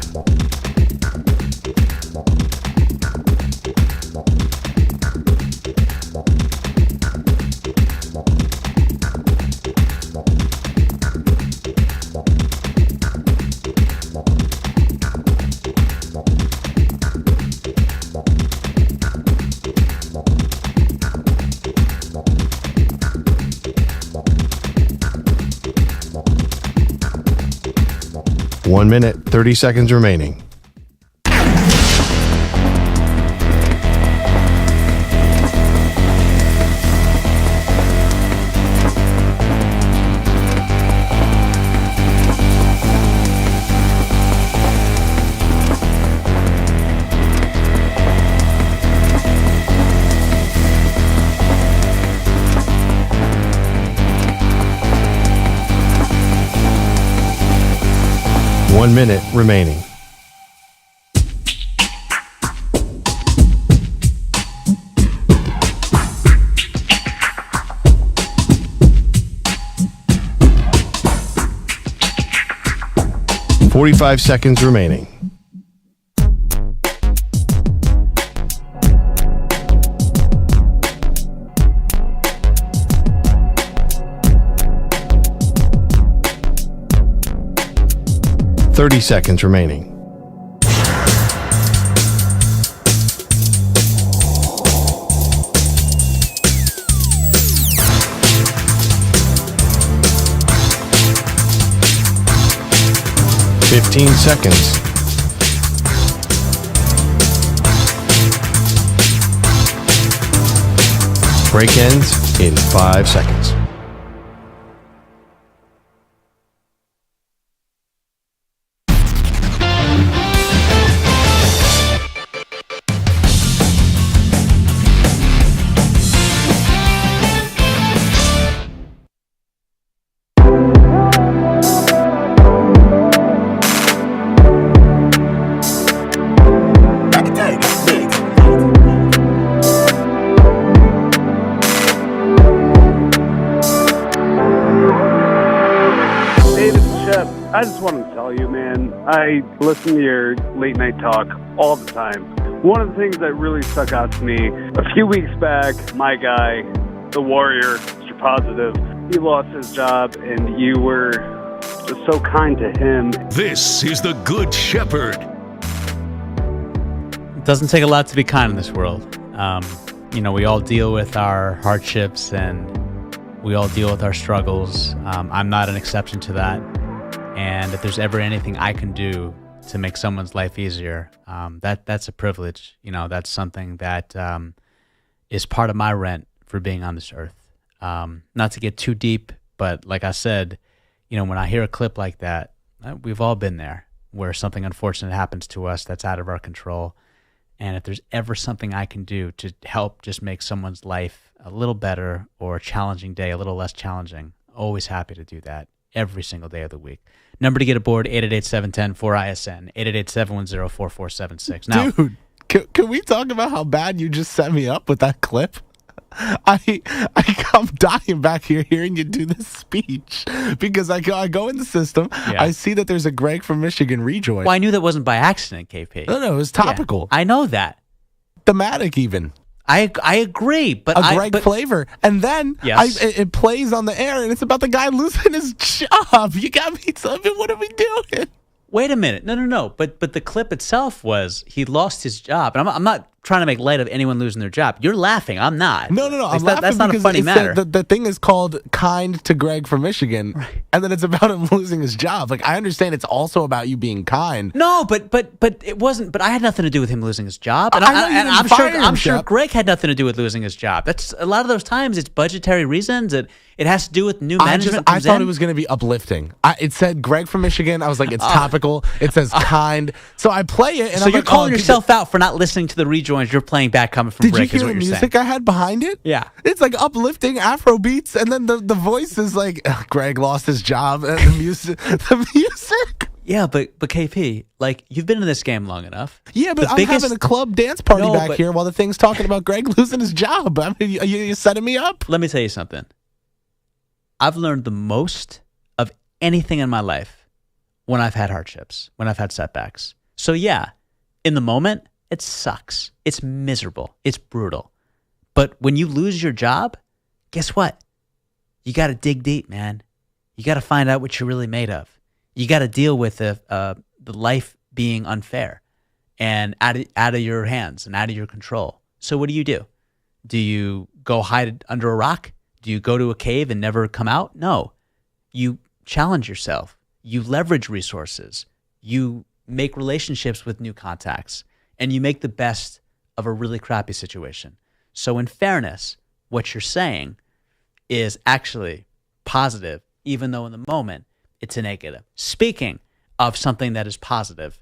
1 minute, 30 seconds remaining. One minute remaining. "45 seconds remaining. "30 seconds remaining. "15 seconds. Break ends in 5 seconds. I just wanted to tell you, man, I listen to your late night talk all the time. One of the things that really stuck out to me, a few weeks back, my guy, the Warrior, Mr. Positive, he lost his job, and you were just so kind to him. This is the Good Shepherd. It doesn't take a lot to be kind in this world. We all deal with our hardships and we all deal with our struggles. I'm not an exception to that. And if there's ever anything I can do to make someone's life easier, that's a privilege. That's something that is part of my rent for being on this earth. Not to get too deep, but like I said, when I hear a clip like that, we've all been there where something unfortunate happens to us that's out of our control. And if there's ever something I can do to help just make someone's life a little better or a challenging day a little less challenging, always happy to do that every single day of the week. Number to get aboard, 888-710-4ISN, 888-710-4476. Now, dude, can we talk about how bad you just set me up with that clip? I'm dying back here hearing you do this speech because I go in the system. Yeah. I see that there's a Greg from Michigan rejoin. Well, I knew that wasn't by accident, KP. No, it was topical. Yeah, I know that. Thematic even. I agree, but Greg flavor, and then it plays on the air, and it's about the guy losing his job. You got me. What are we doing? Wait a minute, no. But the clip itself was he lost his job, and I'm not trying to make light of anyone losing their job. You're laughing. I'm not. No. I'm laughing that's not a funny matter. The thing is called "Kind to Greg from Michigan," right. And then it's about him losing his job. Like I understand it's also about you being kind. No, but it wasn't. But I had nothing to do with him losing his job, and I'm sure Greg had nothing to do with losing his job. That's a lot of those times it's budgetary reasons. It has to do with new management. I thought it was going to be uplifting. It said Greg from Michigan. I was like, it's topical. It says kind. So I play it, and so you're calling yourself out for not listening to the rejoins you're playing back coming from Greg. Did you hear the music I had behind it? Yeah, it's like uplifting Afro beats, and then the voice is like Greg lost his job, and the music. Yeah, but KP, like you've been in this game long enough. Yeah, but I'm having a club dance party back here while the thing's talking about Greg losing his job. I mean, you're setting me up. Let me tell you something. I've learned the most of anything in my life when I've had hardships, when I've had setbacks. So yeah, in the moment, it sucks. It's miserable. It's brutal. But when you lose your job, guess what? You got to dig deep, man. You got to find out what you're really made of. You got to deal with the life being unfair and out of your hands and out of your control. So what do? Do you go hide under a rock? Do you go to a cave and never come out? No. You challenge yourself. You leverage resources. You make relationships with new contacts, and you make the best of a really crappy situation. So in fairness, what you're saying is actually positive, even though in the moment it's a negative. Speaking of something that is positive,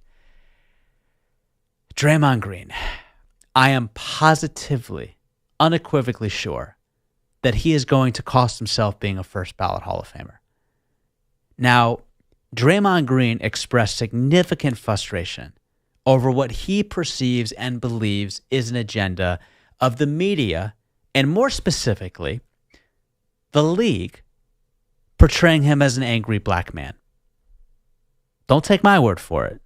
Draymond Green, I am positively, unequivocally sure that he is going to cost himself being a first ballot Hall of Famer. Now, Draymond Green expressed significant frustration over what he perceives and believes is an agenda of the media, and more specifically, the league portraying him as an angry black man. Don't take my word for it.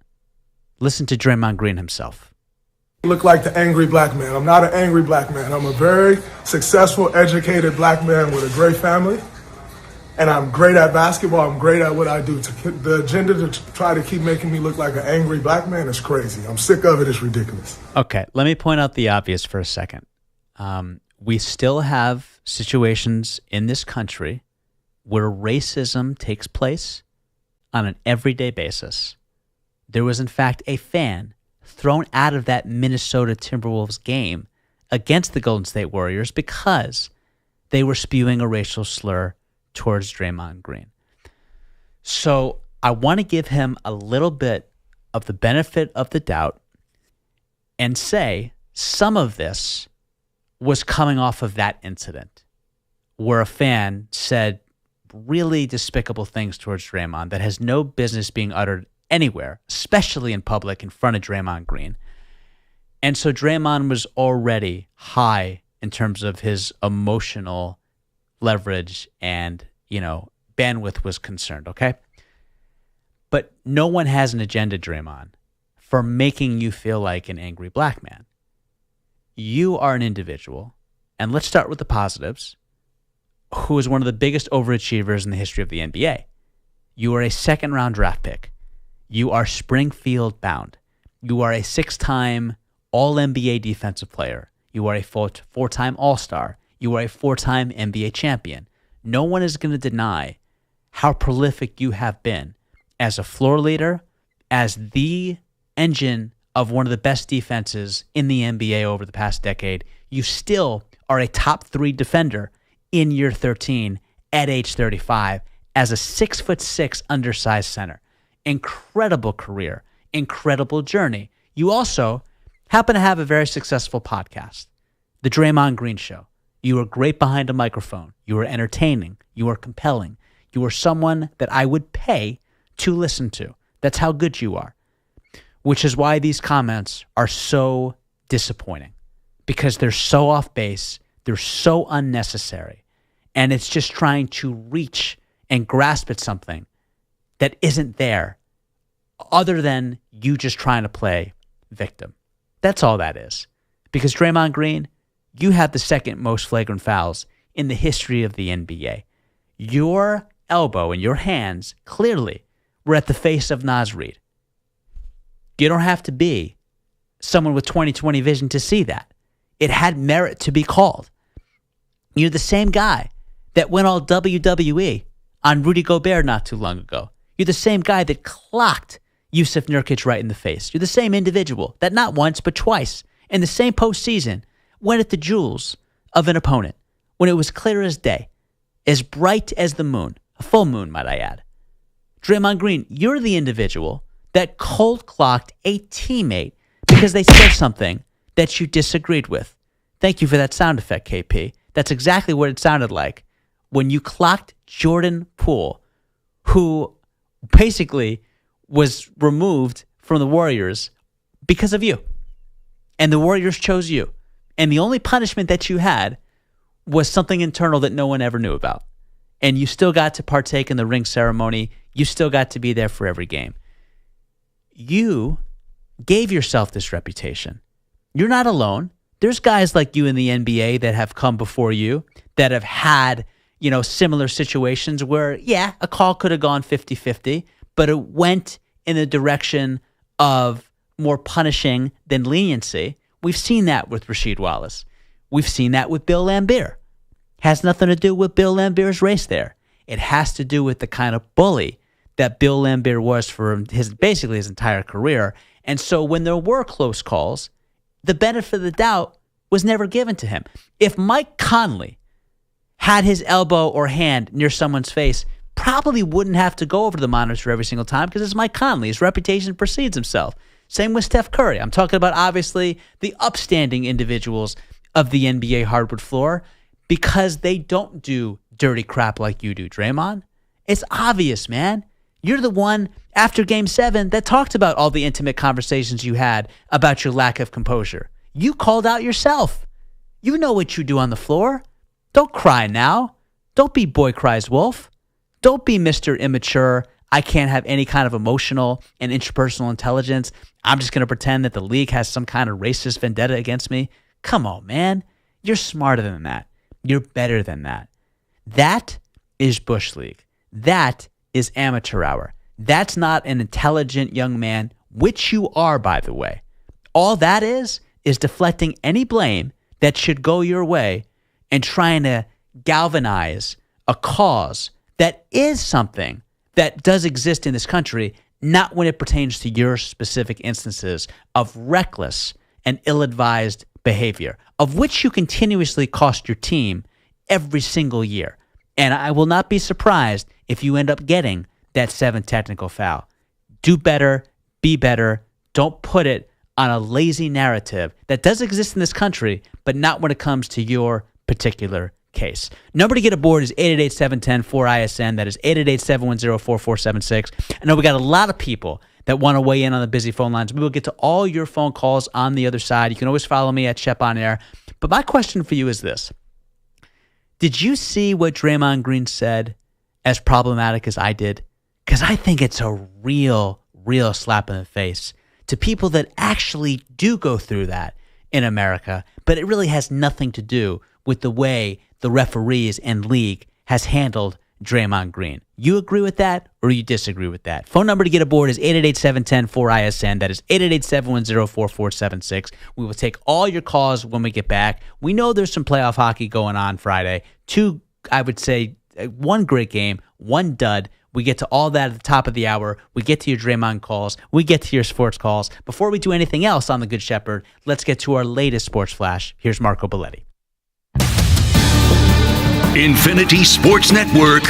Listen to Draymond Green himself. Look like the angry black man. I'm not an angry black man. I'm a very successful, educated black man with a great family. And I'm great at basketball. I'm great at what I do. The agenda to try to keep making me look like an angry black man is crazy. I'm sick of it. It's ridiculous. Okay, let me point out the obvious for a second. We still have situations in this country where racism takes place on an everyday basis. There was, in fact, a fan thrown out of that Minnesota Timberwolves game against the Golden State Warriors because they were spewing a racial slur towards Draymond Green. So I want to give him a little bit of the benefit of the doubt and say some of this was coming off of that incident where a fan said really despicable things towards Draymond that has no business being uttered anywhere, especially in public in front of Draymond Green. And so Draymond was already high in terms of his emotional leverage and, bandwidth was concerned, okay? But no one has an agenda, Draymond, for making you feel like an angry black man. You are an individual, and let's start with the positives, who is one of the biggest overachievers in the history of the NBA. You are a second-round draft pick. You are Springfield bound. You are a 6-time All-NBA defensive player. You are a 4-time All-Star. You are a 4-time NBA champion. No one is going to deny how prolific you have been as a floor leader, as the engine of one of the best defenses in the NBA over the past decade. You still are a top 3 defender in year 13 at age 35 as a 6'6" undersized center. Incredible career, incredible journey. You also happen to have a very successful podcast, The Draymond Green Show. You are great behind a microphone. You are entertaining. You are compelling. You are someone that I would pay to listen to. That's how good you are. Which is why these comments are so disappointing, because they're so off base. They're so unnecessary. And it's just trying to reach and grasp at something that isn't there, other than you just trying to play victim. That's all that is. Because Draymond Green, you have the second most flagrant fouls in the history of the NBA. Your elbow and your hands clearly were at the face of Naz Reid. You don't have to be someone with 20/20 vision to see that. It had merit to be called. You're the same guy that went all WWE on Rudy Gobert not too long ago. You're the same guy that clocked Yusuf Nurkic right in the face. You're the same individual that not once but twice in the same postseason went at the jewels of an opponent when it was clear as day, as bright as the moon, a full moon, might I add. Draymond Green, you're the individual that cold-clocked a teammate because they said something that you disagreed with. Thank you for that sound effect, KP. That's exactly what it sounded like when you clocked Jordan Poole, who basically was removed from the Warriors because of you. And the Warriors chose you. And the only punishment that you had was something internal that no one ever knew about. And you still got to partake in the ring ceremony. You still got to be there for every game. You gave yourself this reputation. You're not alone. There's guys like you in the NBA that have come before you that have had, similar situations where, yeah, a call could have gone 50-50, but it went in the direction of more punishing than leniency. We've seen that with Rasheed Wallace. We've seen that with Bill Laimbeer. Has nothing to do with Bill Laimbeer's race there. It has to do with the kind of bully that Bill Laimbeer was for basically his entire career. And so when there were close calls, the benefit of the doubt was never given to him. If Mike Conley had his elbow or hand near someone's face, probably wouldn't have to go over to the monitor every single time because it's Mike Conley. His reputation precedes himself. Same with Steph Curry. I'm talking about, obviously, the upstanding individuals of the NBA hardwood floor because they don't do dirty crap like you do, Draymond. It's obvious, man. You're the one, after Game 7, that talked about all the intimate conversations you had about your lack of composure. You called out yourself. You know what you do on the floor. Don't cry now. Don't be boy cries wolf. Don't be Mr. Immature. I can't have any kind of emotional and interpersonal intelligence. I'm just going to pretend that the league has some kind of racist vendetta against me. Come on, man. You're smarter than that. You're better than that. That is Bush League. That is amateur hour. That's not an intelligent young man, which you are, by the way. All that is deflecting any blame that should go your way and trying to galvanize a cause that is something that does exist in this country, not when it pertains to your specific instances of reckless and ill-advised behavior, of which you continuously cost your team every single year. And I will not be surprised if you end up getting that 7th technical foul. Do better, be better. Don't put it on a lazy narrative that does exist in this country, but not when it comes to your particular case. Number to get aboard is 888-710-4ISN. That is 888-710-4476. I know we got a lot of people that want to weigh in on the busy phone lines. We will get to all your phone calls on the other side. You can always follow me at Shep on Air. But my question for you is this. Did you see what Draymond Green said as problematic as I did? Because I think it's a real slap in the face to people that actually do go through that in America, but it really has nothing to do with the way the referees and league has handled Draymond Green. You agree with that or you disagree with that? Phone number to get aboard is 888-710-4ISN. That is 888-710-4476. We will take all your calls when we get back. We know there's some playoff hockey going on Friday. One great game, one dud. We get to all that at the top of the hour. We get to your Draymond calls. We get to your sports calls. Before we do anything else on The Good Shepherd, let's get to our latest sports flash. Here's Marco Belletti. Infinity Sports Network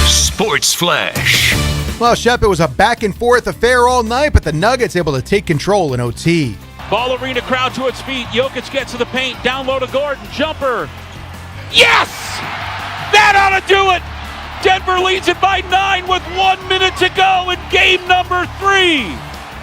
Sports Flash. Well, Shep, it was a back-and-forth affair all night, but the Nuggets able to take control in OT. Ball arena crowd to its feet. Jokic gets to the paint. Down low to Gordon. Jumper. Yes! That ought to do it! Denver leads it by 9 with 1 minute to go in game number 3.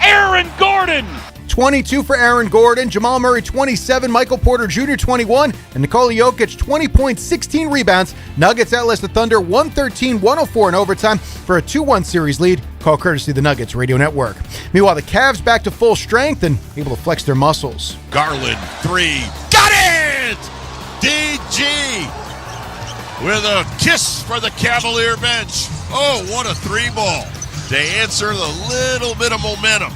Aaron Gordon. 22 for Aaron Gordon, Jamal Murray 27, Michael Porter Jr. 21, and Nikola Jokic 20 points, 16 rebounds. Nuggets outlast the Thunder 113-104 in overtime for a 2-1 series lead. Call courtesy of the Nuggets Radio Network. Meanwhile, the Cavs back to full strength and able to flex their muscles. Garland, 3. Got it! DG with a kiss for the Cavalier bench. Oh, what a 3-ball to answer the little bit of momentum.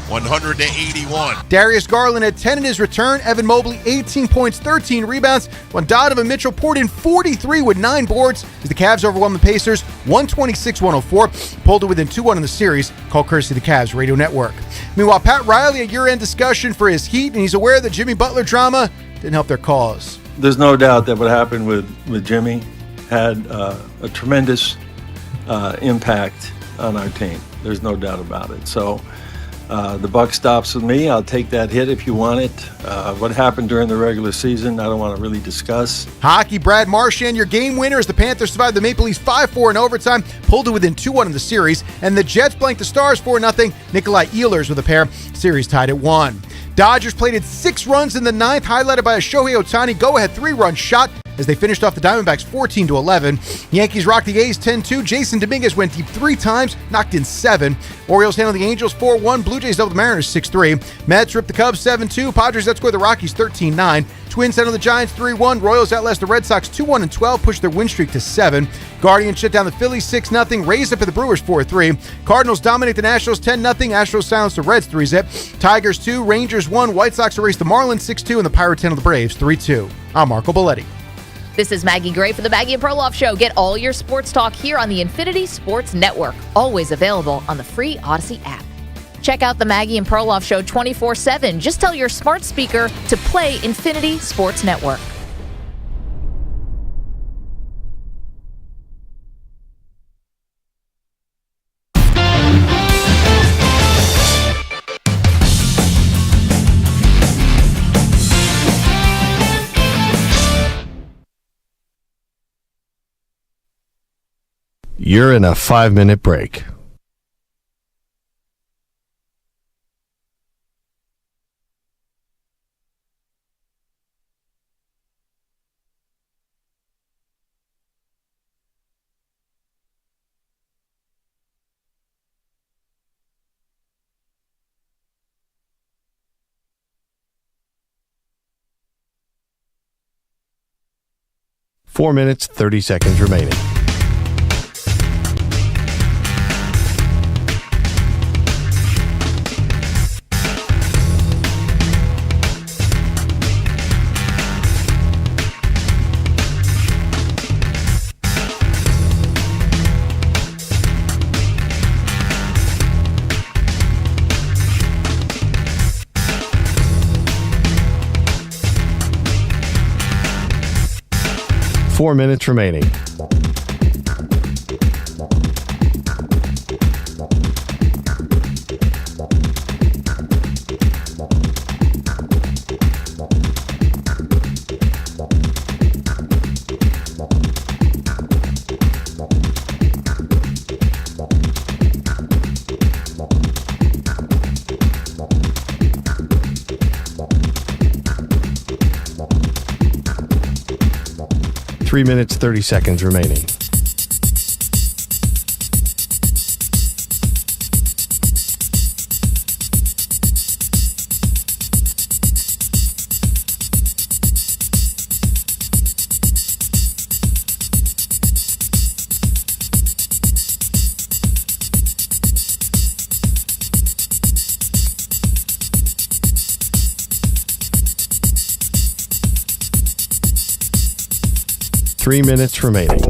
100-81. Darius Garland had 10 in his return. Evan Mobley, 18 points, 13 rebounds. When Donovan Mitchell poured in 43 with 9 boards as the Cavs overwhelmed the Pacers 126-104. Pulled to within 2-1 in the series. Call courtesy of the Cavs Radio Network. Meanwhile, Pat Riley, a year-end discussion for his Heat, and he's aware that Jimmy Butler drama didn't help their cause. There's no doubt that what happened with Jimmy had a tremendous impact on our team. There's no doubt about it. So the buck stops with me. I'll take that hit if you want it. What happened during the regular season, I don't want to really discuss. Hockey, Brad Marchand, your game winner as the Panthers survived the Maple Leafs 5-4 in overtime, pulled to within 2-1 in the series, and the Jets blanked the Stars 4-0. Nikolai Ehlers with a pair. Series tied at 1. Dodgers plated 6 runs in the 9th, highlighted by a Shohei Ohtani go-ahead 3-run shot as they finished off the Diamondbacks 14-11. Yankees rocked the A's 10-2. Jason Dominguez went deep 3 times, knocked in 7. Orioles handled the Angels 4-1. Blue Jays doubled the Mariners 6-3. Mets ripped the Cubs 7-2. Padres outscored the Rockies 13-9. Twins handled the Giants 3-1. Royals outlast the Red Sox 2-1-12, pushed their win streak to 7. Guardians shut down the Phillies 6-0. Rays up at the Brewers 4-3. Cardinals dominate the Nationals 10-0. Astros silenced the Reds 3-0. Tigers 2, Rangers 1. White Sox erased the Marlins 6-2, and the Pirates handled the Braves 3-2. I'm Marco Belletti. This is Maggie Gray for the Maggie and Perloff Show. Get all your sports talk here on the Infinity Sports Network, always available on the free Odyssey app. Check out the Maggie and Perloff Show 24/7. Just tell your smart speaker to play Infinity Sports Network. You're in a 5-minute break. Four minutes, 30 seconds remaining. Four minutes remaining. Three minutes, 30 seconds remaining. Three minutes remaining.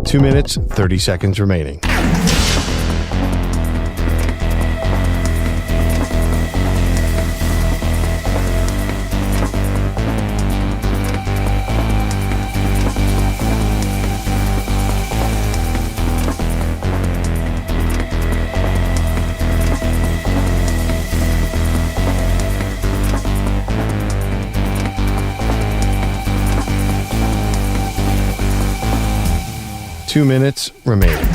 Two minutes, 30 seconds remaining. Two minutes remaining.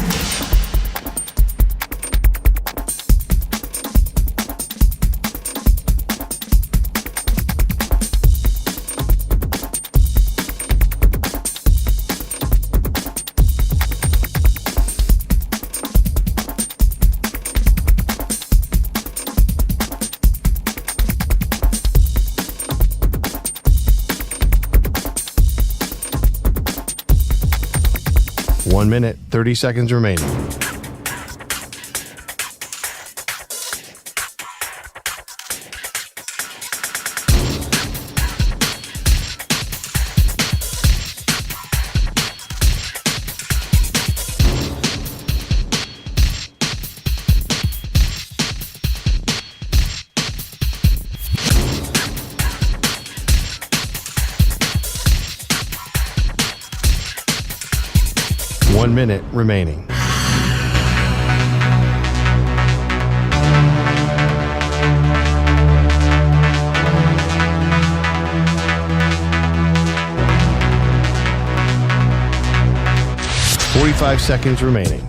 One minute, 30 seconds remaining. One minute remaining. Forty-five seconds remaining.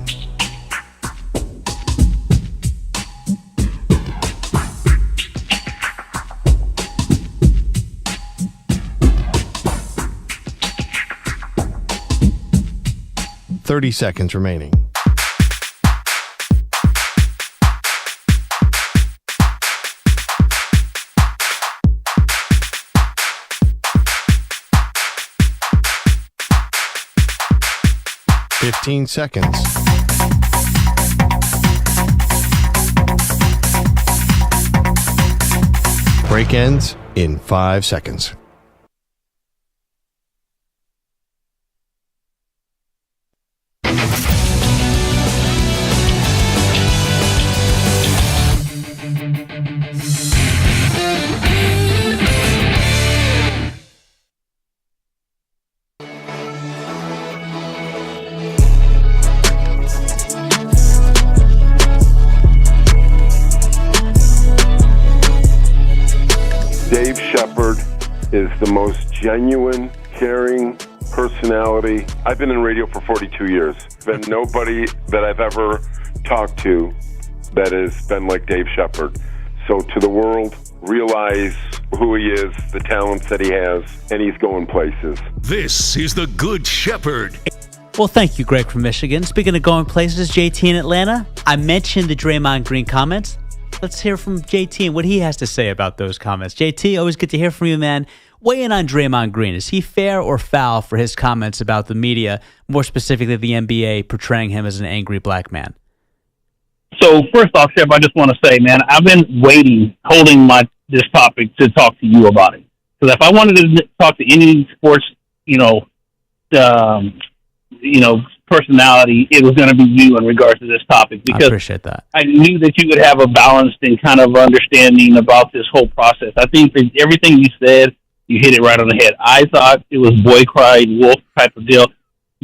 30 seconds remaining. Fifteen seconds. Break ends in 5 seconds. Dave Shepard is the most genuine, caring personality. I've been in radio for 42 years. Been nobody that I've ever talked to that has been like Dave Shepard. So to the world, realize who he is, the talents that he has, and he's going places. This is the Good Shepherd. Well, thank you, Greg from Michigan. Speaking of going places, JT in Atlanta, I mentioned the Draymond Green comments. Let's hear from JT and what he has to say about those comments. JT, always good to hear from you, man. Weigh in on Draymond Green. Is he fair or foul for his comments about the media, more specifically the NBA, portraying him as an angry black man? So first off, Shep, I just want to say, man, I've been waiting, holding this topic to talk to you about it. Because if I wanted to talk to any sports, personality, it was going to be you in regards to this topic. Because I appreciate that. I knew that you would have a balanced and kind of understanding about this whole process. I think that everything you said, you hit it right on the head. I thought it was boy cried wolf type of deal.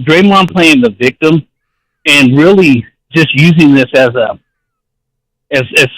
Draymond playing the victim and really just using this as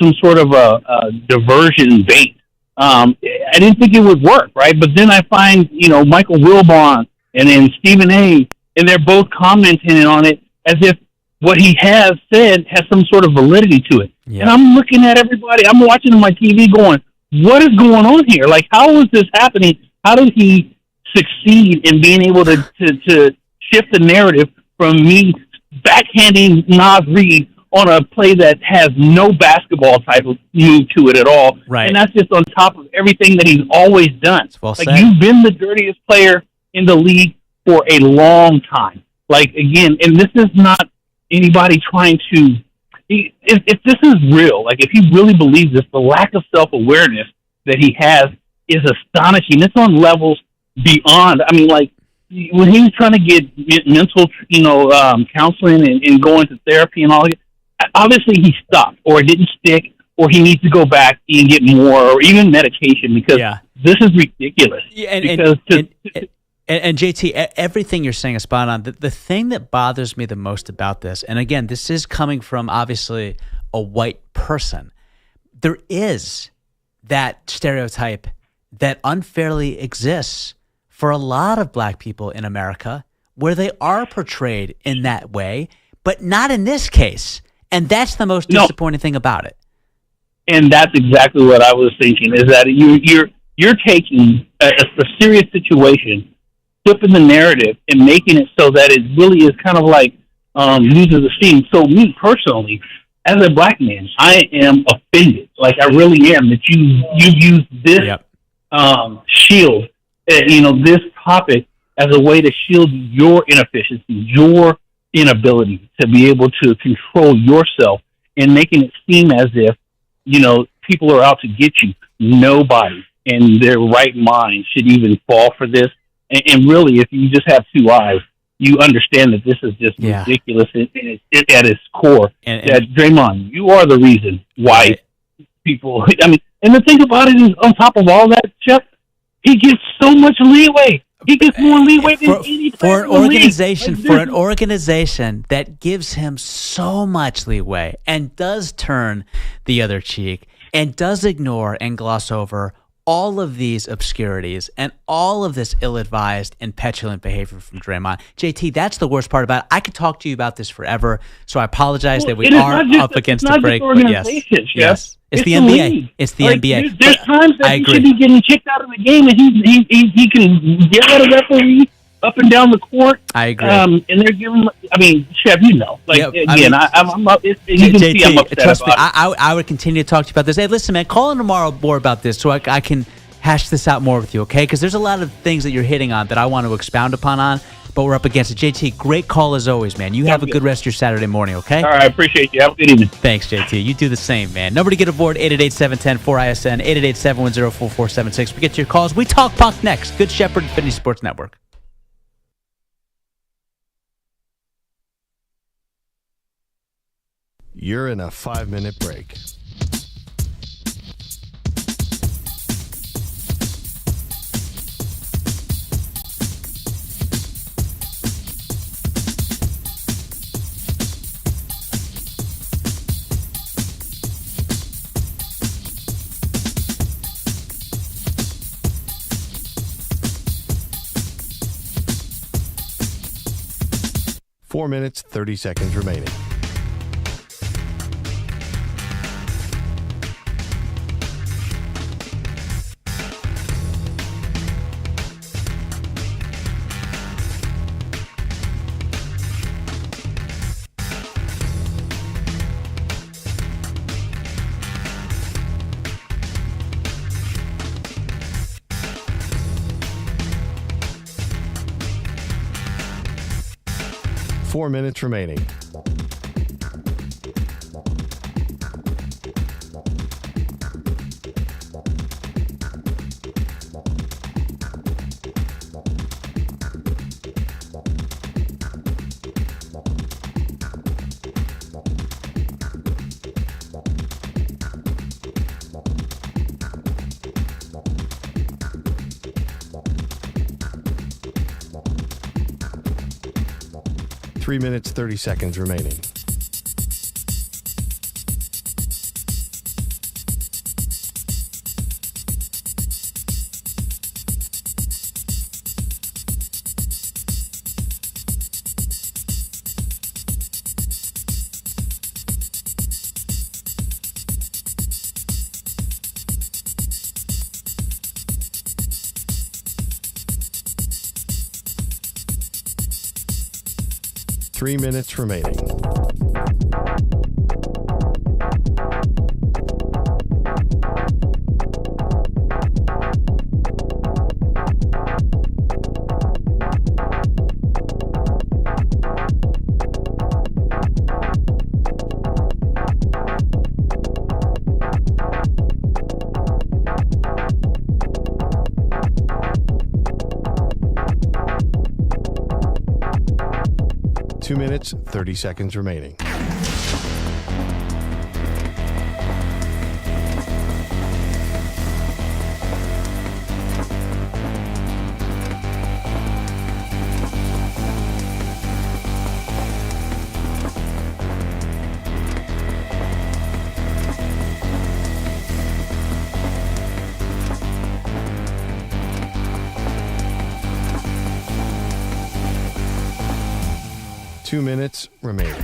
some sort of a diversion bait. I didn't think it would work, right? But then I find, Michael Wilbon and then Stephen A., and they're both commenting on it as if what he has said has some sort of validity to it. Yeah. And I'm looking at everybody, I'm watching on my TV going, what is going on here? Like, how is this happening? How did he succeed in being able to shift the narrative from me backhanding Nas Reed on a play that has no basketball type of move to it at all? Right. And that's just on top of everything that he's always done. Well like, said. You've been the dirtiest player in the league for a long time. Like, again, and this is not anybody trying to, if this is real, like if he really believes this, the lack of self-awareness that he has is astonishing. It's on levels beyond, like when he was trying to get mental, counseling and going to therapy and all that, obviously he stopped or it didn't stick or he needs to go back and get more or even medication because this is ridiculous. Yeah, And JT, everything you're saying is spot on. The thing that bothers me the most about this, and again, this is coming from obviously a white person, there is that stereotype that unfairly exists for a lot of black people in America where they are portrayed in that way, but not in this case. And that's the most disappointing thing about it. And that's exactly what I was thinking, is that you're taking a serious situation, flipping the narrative and making it so that it really is kind of like loses steam. So me personally, as a black man, I am offended. Like I really am that you use this shield, this topic as a way to shield your inefficiency, your inability to be able to control yourself and making it seem as if, people are out to get you. Nobody in their right mind should even fall for this. And really, if you just have two eyes, you understand that this is just ridiculous at its core. And Draymond, you are the reason why people. And the thing about it is, on top of all that, Chef, he gets so much leeway. He gets more leeway than any player in the league. For an organization that gives him so much leeway and does turn the other cheek and does ignore and gloss over all of these obscurities and all of this ill-advised and petulant behavior from Draymond. JT, that's the worst part about it. I could talk to you about this forever, so I apologize that we are up against the break. But yes. It's the NBA. It's the NBA. There's times that he should be getting kicked out of the game, and he can yell at a referee up and down the court. I agree. And they're giving. I mean, Chef, you know, like again, I'm up. You can see I'm upset trust me, about it. I would continue to talk to you about this. Hey, listen, man, call in tomorrow more about this so I can hash this out more with you, okay? Because there's a lot of things that you're hitting on that I want to expound upon but we're up against it. JT, great call as always, man. You have a good rest of your Saturday morning, okay? All right, I appreciate you. Have a good evening. Thanks, JT. You do the same, man. Number to get aboard, 888-710-4ISN, 888-710-4476. We get to your calls. We talk puck next. Good Shepard, Infinity Sports Network. You're in a 5-minute break. Four minutes, 30 seconds remaining. Four minutes remaining. Three minutes, 30 seconds remaining. Three minutes remaining. Two minutes, 30 seconds remaining. Two minutes remaining.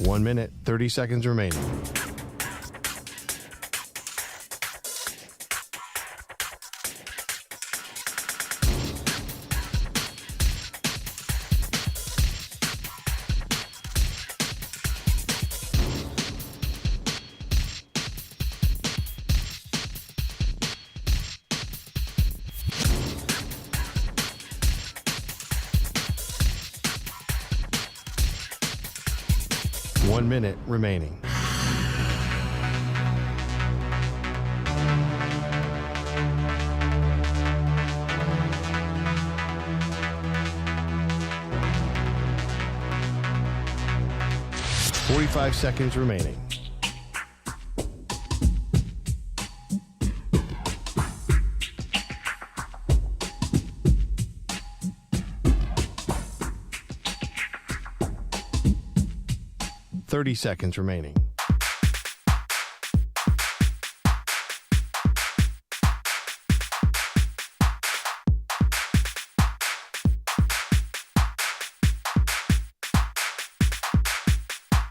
One minute, 30 seconds remaining. One minute remaining. Forty-five seconds remaining. 30 seconds remaining.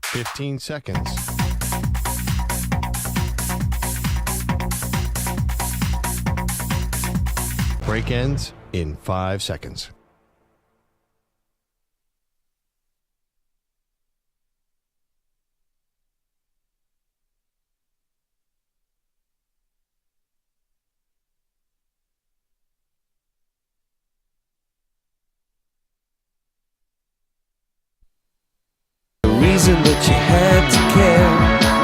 Fifteen seconds. Break ends in 5 seconds. Reason that you had to care,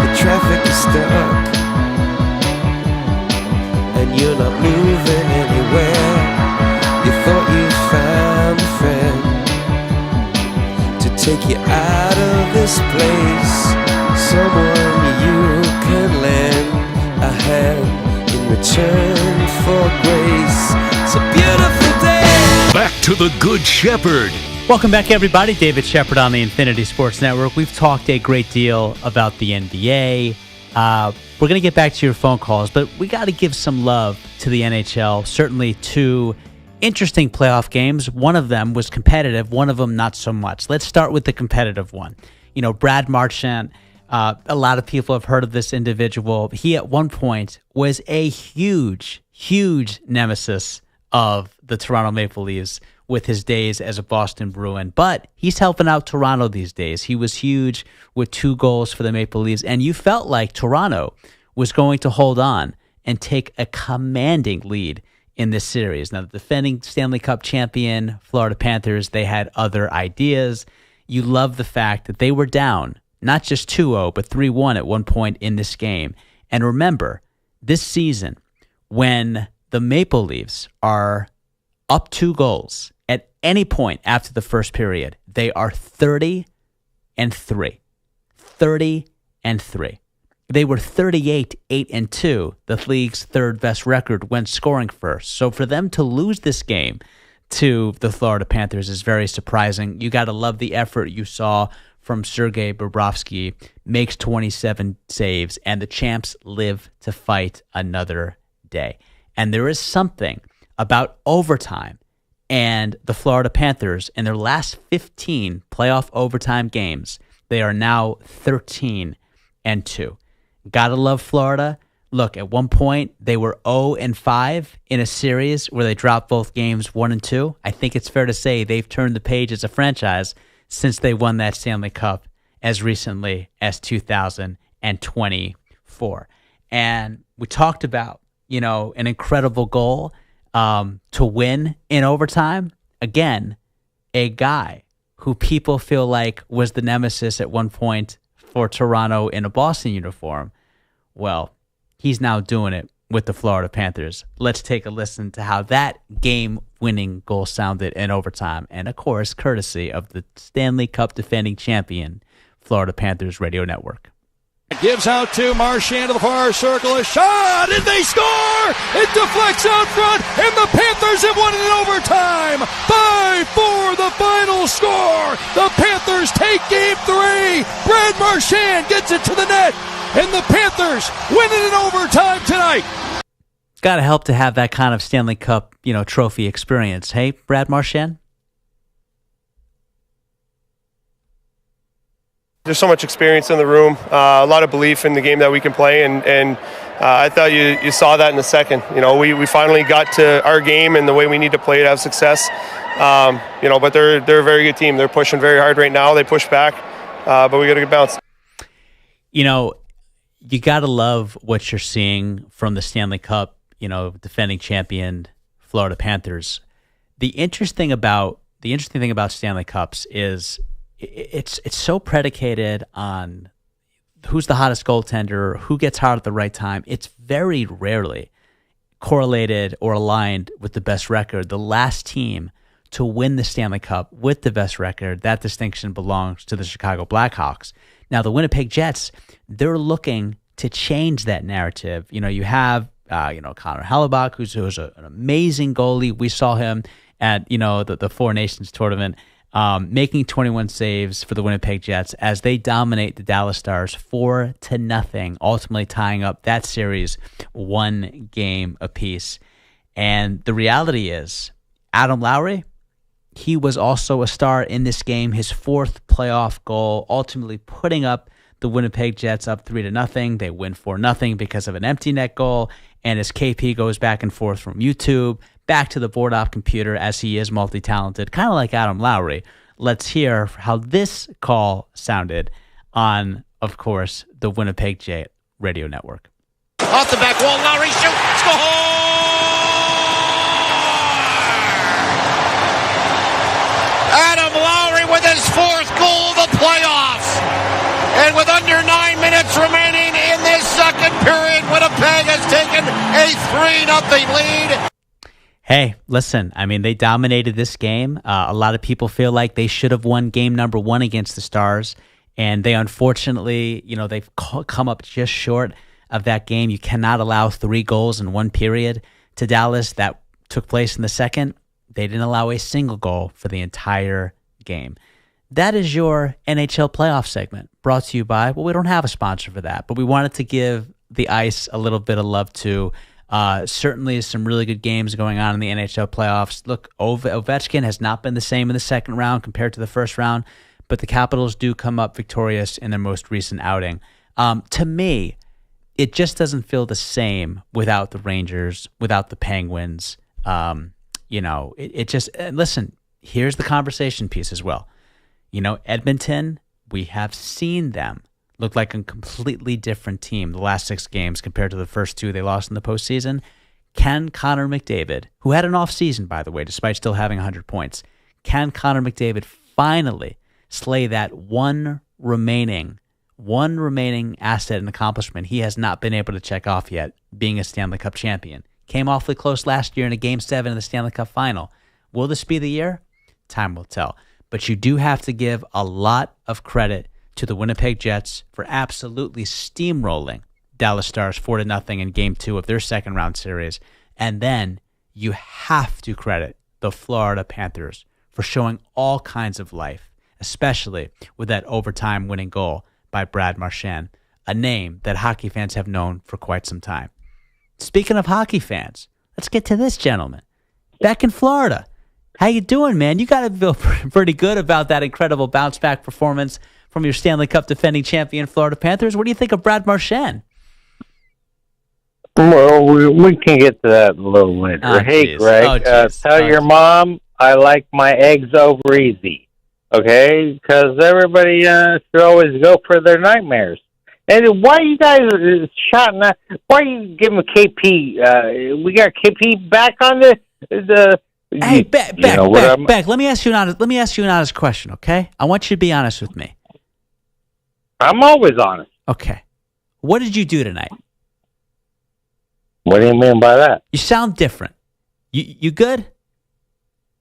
the traffic is stuck, and you're not moving anywhere. You thought you found a friend to take you out of this place, someone you can lend a hand in return for grace. It's a beautiful day. Back to the Good Shepherd. Welcome back, everybody. David Shepard on the Infinity Sports Network. We've talked a great deal about the NBA. We're going to get back to your phone calls, but we got to give some love to the NHL. Certainly two interesting playoff games. One of them was competitive, one of them not so much. Let's start with the competitive one. You know, Brad Marchand, a lot of people have heard of this individual. He at one point was a huge nemesis of the Toronto Maple Leafs with his days as a Boston Bruin, but he's helping out Toronto these days. He was huge with 2 goals for the Maple Leafs, and you felt like Toronto was going to hold on and take a commanding lead in this series. Now, the defending Stanley Cup champion Florida Panthers, they had other ideas. You love the fact that they were down, not just 2-0, but 3-1 at one point in this game. And remember, this season, when the Maple Leafs are up 2 goals at any point after the first period, they are 30-3. 30-3. They were 38-8-2, the league's third best record when scoring first. So for them to lose this game to the Florida Panthers is very surprising. You got to love the effort you saw from Sergei Bobrovsky, makes 27 saves, and the champs live to fight another day. And there is something about overtime and the Florida Panthers in their last 15 playoff overtime games. They are now 13-2. Gotta love Florida. Look, at one point they were 0-5 in a series where they dropped both games 1-2. I think it's fair to say they've turned the page as a franchise since they won that Stanley Cup as recently as 2024. And we talked about, you know, an incredible goal to win in overtime. Again, a guy who people feel like was the nemesis at one point for Toronto in a Boston uniform. Well, he's now doing it with the Florida Panthers. Let's take a listen to how that game-winning goal sounded in overtime. And, of course, courtesy of the Stanley Cup defending champion, Florida Panthers Radio Network. Gives out to Marchand to the far circle. A shot, and they score! It deflects out front, and the Panthers have won it in overtime. 5-4, the final score. The Panthers take Game 3. Brad Marchand gets it to the net, and the Panthers win it in overtime tonight. Got to help to have that kind of Stanley Cup, you know, trophy experience. Hey, Brad Marchand? There's so much experience in the room, a lot of belief in the game that we can play, and I thought you saw that in the second. You know, we finally got to our game and the way we need to play to have success. You know, but they're a very good team. They're pushing very hard right now. They push back, but we got a good bounce. You know, you got to love what you're seeing from the Stanley Cup, you know, defending champion Florida Panthers. The interesting thing about Stanley Cups is it's so predicated on who's the hottest goaltender, who gets hot at the right time. It's very rarely correlated or aligned with the best record. The last team to win the Stanley Cup with the best record, that distinction belongs to the Chicago Blackhawks. Now, the Winnipeg Jets, they're looking to change that narrative. You know, you have Connor Hellebuck, who's an amazing goalie. We saw him at, you know, the Four Nations tournament. making 21 saves for the Winnipeg Jets as they dominate the Dallas Stars 4-0, ultimately tying up that series 1 game apiece. And the reality is, Adam Lowry, he was also a star in this game, his 4th playoff goal, ultimately putting up the Winnipeg Jets up 3-0. They win 4-0 because of an empty net goal. And as KP goes back and forth from YouTube back to the board-op computer, as he is multi-talented, kind of like Adam Lowry, let's hear how this call sounded on, of course, the Winnipeg Jet radio network. Off the back wall, Lowry shoots, score! Adam Lowry with his 4th goal of the playoffs. And with under 9 minutes remaining in this second period, Winnipeg has taken a 3-0 lead. Hey, listen, I mean, they dominated this game. A lot of people feel like they should have won game number 1 against the Stars. And they unfortunately, they've come up just short of that game. You cannot allow 3 goals in 1 period to Dallas. That took place in the second. They didn't allow a single goal for the entire game. That is your NHL playoff segment, brought to you by, well, we don't have a sponsor for that, but we wanted to give the Ice a little bit of love too. Certainly some really good games going on in the NHL playoffs. Look, Ovechkin has not been the same in the second round compared to the first round, but the Capitals do come up victorious in their most recent outing. To me, it just doesn't feel the same without the Rangers, without the Penguins. It just, listen, here's the conversation piece as well. Edmonton, we have seen them look like a completely different team the last 6 games compared to the first 2 they lost in the postseason. Can Connor McDavid, who had an off season, by the way, despite still having 100 points, can Connor McDavid finally slay that one remaining asset and accomplishment he has not been able to check off yet, being a Stanley Cup champion? Came awfully close last year in a Game 7 in the Stanley Cup final. Will this be the year? Time will tell. But you do have to give a lot of credit to the Winnipeg Jets for absolutely steamrolling Dallas Stars 4-0 in Game 2 of their second round series. And then you have to credit the Florida Panthers for showing all kinds of life, especially with that overtime winning goal by Brad Marchand, a name that hockey fans have known for quite some time. Speaking of hockey fans, let's get to this gentleman. Back in Florida. How you doing, man? You got to feel pretty good about that incredible bounce-back performance from your Stanley Cup defending champion Florida Panthers. What do you think of Brad Marchand? Well, we can get to that a little later. Oh, hey, geez. Greg, tell your mom I like my eggs over easy, okay? Because everybody should always go for their nightmares. And why you guys shouting that? Why are you giving KP? We got KP back on the. Hey, Beck, let me ask you an honest question, okay? I want you to be honest with me. I'm always honest. Okay. What did you do tonight? What do you mean by that? You sound different. You good?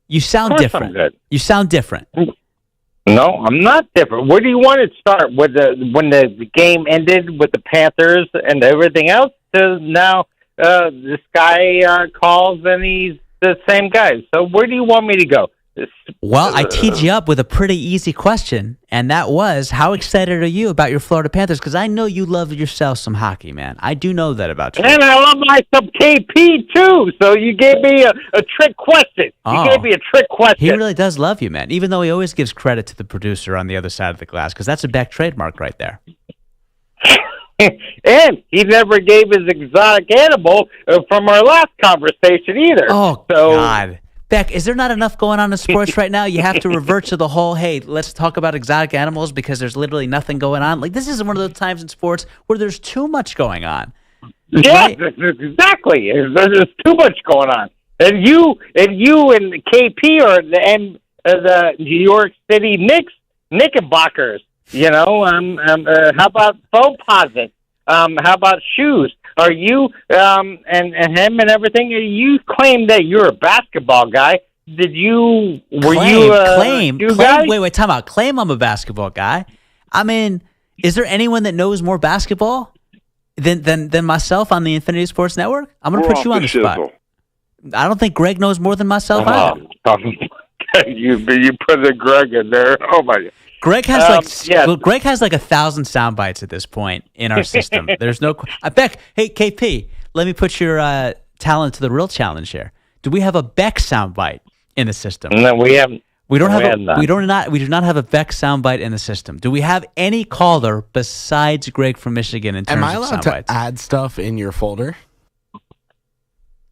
You sound different. I'm good. You sound different. No, I'm not different. Where do you want to start? With when the game ended with the Panthers and everything else to now this guy calls and he's the same guy. So where do you want me to go? Well, I teed you up with a pretty easy question, and that was, how excited are you about your Florida Panthers? Because I know you love yourself some hockey, man. I do know that about you. And I love myself KP, too. So you gave me a trick question. You gave me a trick question. He really does love you, man, even though he always gives credit to the producer on the other side of the glass, because that's a Beck trademark right there. And he never gave his exotic animal from our last conversation either. Oh, God. Beck, is there not enough going on in sports right now? You have to revert to the whole, hey, let's talk about exotic animals because there's literally nothing going on. Like, this is one of those times in sports where there's too much going on. Yeah, right? Exactly. There's too much going on. And you and KP are the New York City Knickerbockers. You know, how about phone posits? How about shoes? Are you and him and everything? You claim that you're a basketball guy. Did you? Claim? Wait, time out. Claim I'm a basketball guy. I mean, is there anyone that knows more basketball than myself on the Infinity Sports Network? I'm going to put you on the spot. I don't think Greg knows more than myself either. you put a Greg in there. Oh my! Greg has Greg has like 1,000 sound bites at this point in our system. There's no. Beck, hey KP, let me put your talent to the real challenge here. Do we have a Beck sound bite in the system? No, we haven't. We do not have a Beck soundbite in the system. Do we have any caller besides Greg from Michigan in terms Am I of allowed soundbites? to add stuff in your folder?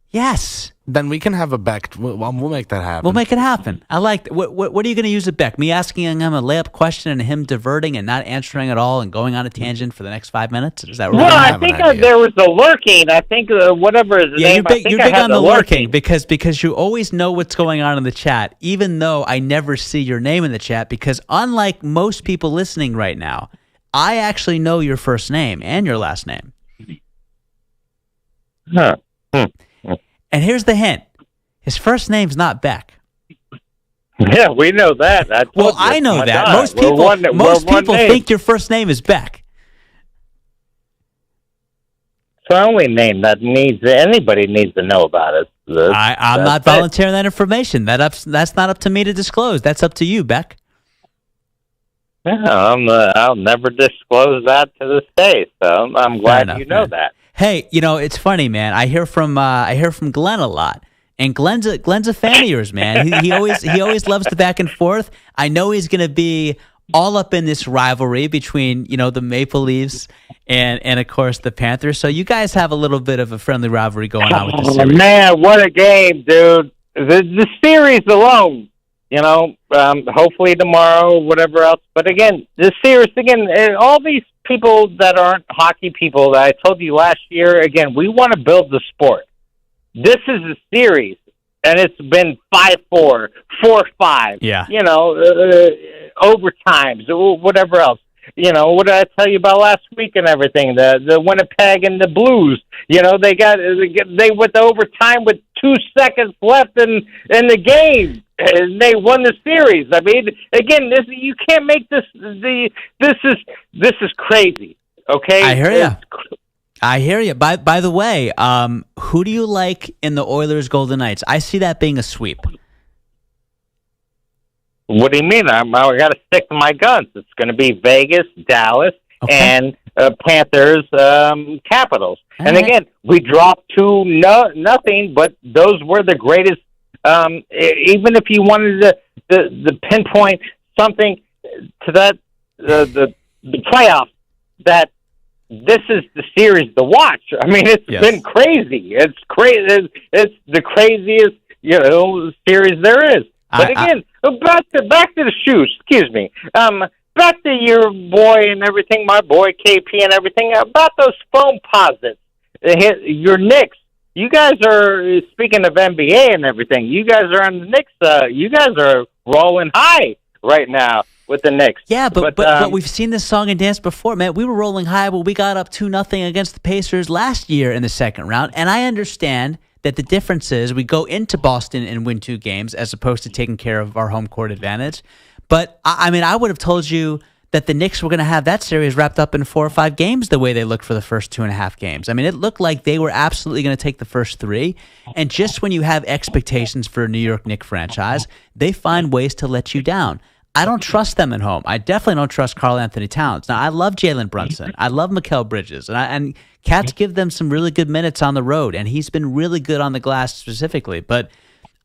Yes. Then we can have a Beck. We'll make that happen. We'll make it happen. I like. What are you going to use a Beck? Me asking him a layup question and him diverting and not answering at all and going on a tangent for the next 5 minutes? Is that right? Well, I think there was the lurking. I think whatever his name. You're big on the lurking because you always know what's going on in the chat, even though I never see your name in the chat. Because unlike most people listening right now, I actually know your first name and your last name. Huh. And here's the hint. His first name's not Beck. Yeah, we know that. I know that. Most people think your first name is Beck. It's the only name that anybody needs to know about it. I'm not volunteering that information. That's not up to me to disclose. That's up to you, Beck. Yeah, I'll never disclose that to this day. So I'm glad you know that. Hey, it's funny, man. I hear from Glenn a lot, and Glenn's a fan of yours, man. He always loves the back and forth. I know he's going to be all up in this rivalry between the Maple Leafs and of course the Panthers. So you guys have a little bit of a friendly rivalry going on with this series. Man, what a game, dude! The series alone, hopefully tomorrow, whatever else. But again, the series all these people that aren't hockey people that I told you last year, again, we want to build the sport. This is a series, and it's been 5-4, 4-5. Yeah. Overtimes, whatever else. What did I tell you about last week and everything? The Winnipeg and the Blues. They went to overtime with 2 seconds left in the game. And they won the series. I mean, again, you can't make this. This is crazy. Okay, I hear you. By the way, who do you like in the Oilers Golden Knights? I see that being a sweep. What do you mean? I got to stick to my guns. It's going to be Vegas, Dallas, and Panthers, Capitals. And again, we dropped 2-0, but those were the greatest. Even if you wanted to pinpoint something to that, the playoffs, that this is the series to watch. I mean, it's been crazy. It's crazy. It's the craziest, series there is. But again, back to the shoes. Excuse me. Back to your boy and everything, my boy KP and everything. About those foam posits. Your Knicks. You guys are, speaking of NBA and everything, you guys are on the Knicks. You guys are rolling high right now with the Knicks. Yeah, but we've seen this song and dance before, man. We were rolling high when we got up 2-0 against the Pacers last year in the second round, and I understand that the difference is we go into Boston and win 2 games as opposed to taking care of our home court advantage. But, I would have told you that the Knicks were going to have that series wrapped up in 4 or 5 games the way they looked for the first 2.5 games. I mean, it looked like they were absolutely going to take the first 3. And just when you have expectations for a New York Knicks franchise, they find ways to let you down. I don't trust them at home. I definitely don't trust Karl Anthony Towns. Now, I love Jalen Brunson. I love Mikal Bridges. And Cats give them some really good minutes on the road, and he's been really good on the glass specifically. But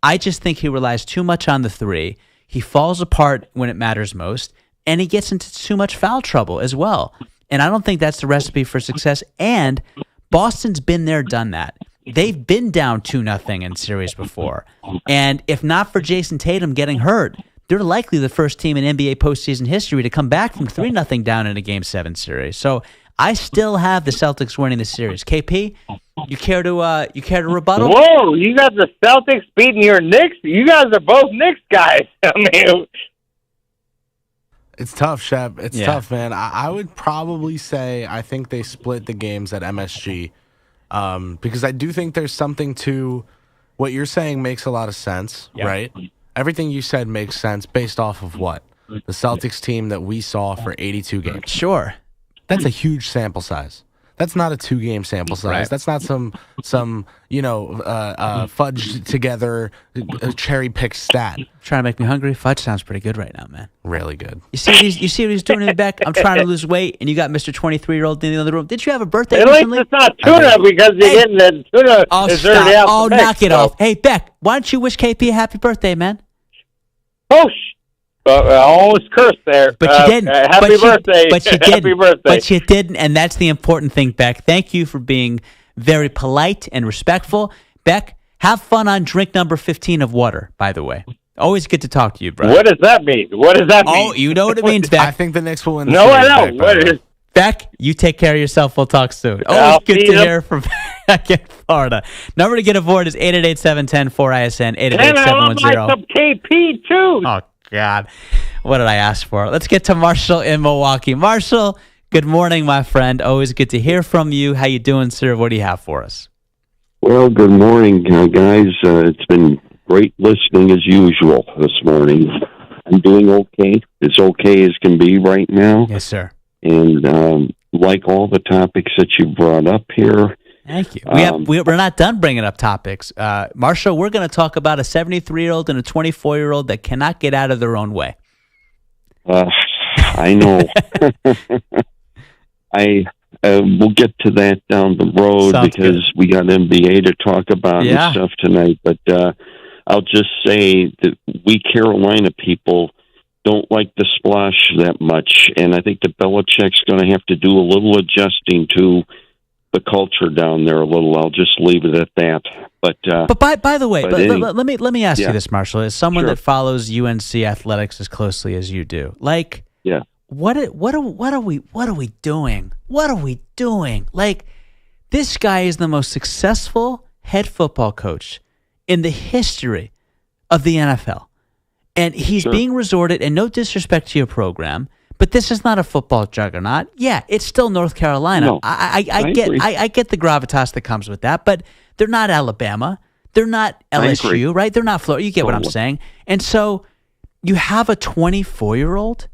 I just think he relies too much on the 3. He falls apart when it matters most. And he gets into too much foul trouble as well. And I don't think that's the recipe for success. And Boston's been there, done that. They've been down 2-0 in series before. And if not for Jason Tatum getting hurt, they're likely the first team in NBA postseason history to come back from 3-0 down in a Game 7 series. So I still have the Celtics winning the series. KP, you care to rebuttal? Whoa, you got the Celtics beating your Knicks? You guys are both Knicks guys. I mean... It's tough, Shep. It's tough, man. I would probably say I think they split the games at MSG because I do think there's something to what you're saying makes a lot of sense, right? Everything you said makes sense based off of what? The Celtics team that we saw for 82 games. Sure. That's a huge sample size. That's not a 2-game sample size. Right. That's not some fudged together cherry picked stat. Trying to make me hungry. Fudge sounds pretty good right now, man. Really good. You see what he's doing in the back? I'm trying to lose weight, and you got Mr. 23-year-old in the other room. Did you have a birthday At least recently? it's not tuna because you're getting the tuna is already out. Oh, the mix, knock it so. off. Hey, Beck, why don't you wish KP a happy birthday, man? Oh, almost cursed there. But you didn't. Happy birthday. But you Happy didn't. birthday. But you didn't, and that's the important thing, Beck. Thank you for being very polite and respectful. Beck, have fun on drink number 15 of water, by the way. Always good to talk to you, bro. What does that mean? What does that mean? Oh, you know what it means, Beck. I think the Knicks will win. No, I know. What is? Beck, you take care of yourself. We'll talk soon. I'll Always good see to you. hear from Beck in Florida. Number to get aboard is 888-710-4ISN, And I love 888-710. some KP too. Oh, God. What did I ask for? Let's get to Marshall in Milwaukee. Marshall, good morning, my friend. Always good to hear from you. How you doing, sir? What do you have for us? Well, good morning, guys. It's been great listening as usual this morning. I'm doing okay, as okay as can be right now. Yes, sir. And like all the topics that you brought up here. Thank you. We're not done bringing up topics. Marshall, we're going to talk about a 73-year-old and a 24-year-old that cannot get out of their own way. I know. We'll get to that down the road. Sounds because good. we got NBA to talk about Yeah. and stuff tonight. But I'll just say that we Carolina people don't like the splash that much, and I think that Belichick's going to have to do a little adjusting to the culture down there a little. I'll just leave it at that. But by the way, let me ask you Yeah. this, Marshall, as someone Sure. that follows UNC athletics as closely as you do, like, yeah. What are we doing? What are we doing? Like, this guy is the most successful head football coach in the history of the NFL. And he's being resorted, and no disrespect to your program, but this is not a football juggernaut. Yeah, it's still North Carolina. No, I agree. get the gravitas that comes with that, but they're not Alabama. They're not I LSU, agree. right? They're not Florida. You get what I'm Totally. saying? And so you have a 24-year-old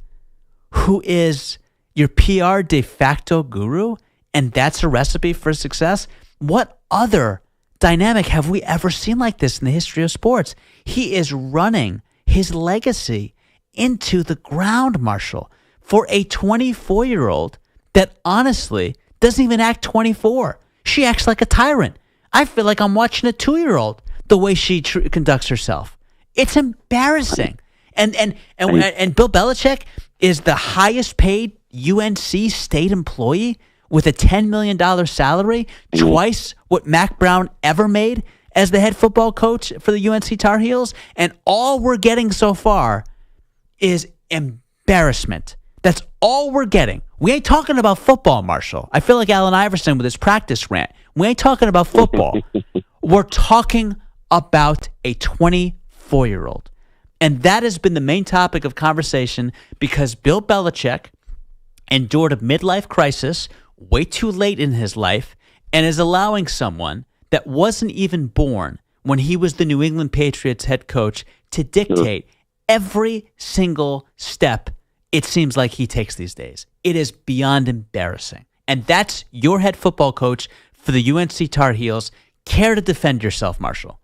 who is your PR de facto guru, and that's a recipe for success. What other dynamic have we ever seen like this in the history of sports? He is running his legacy into the ground, Marshall, for a 24-year-old that honestly doesn't even act 24. She acts like a tyrant. I feel like I'm watching a 2-year-old the way she conducts herself. It's embarrassing. And Bill Belichick is the highest paid UNC state employee with a $10 million salary, twice what Mac Brown ever made as the head football coach for the UNC Tar Heels. And all we're getting so far is embarrassment. That's all we're getting. We ain't talking about football, Marshall. I feel like Allen Iverson with his practice rant. We ain't talking about football. We're talking about a 24-year-old. And that has been the main topic of conversation because Bill Belichick endured a midlife crisis way too late in his life and is allowing someone that wasn't even born when he was the New England Patriots head coach to dictate every single step it seems like he takes these days. It is beyond embarrassing. And that's your head football coach for the UNC Tar Heels. Care to defend yourself, Marshall?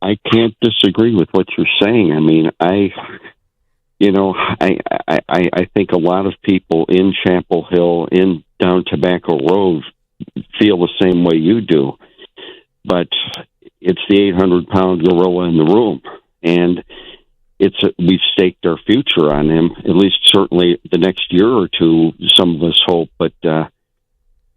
I can't disagree with what you're saying. I mean, I think a lot of people in Chapel Hill, in down Tobacco Road, feel the same way you do. But it's the 800-pound gorilla in the room, and we've staked our future on him. At least, certainly, the next year or two, some of us hope. But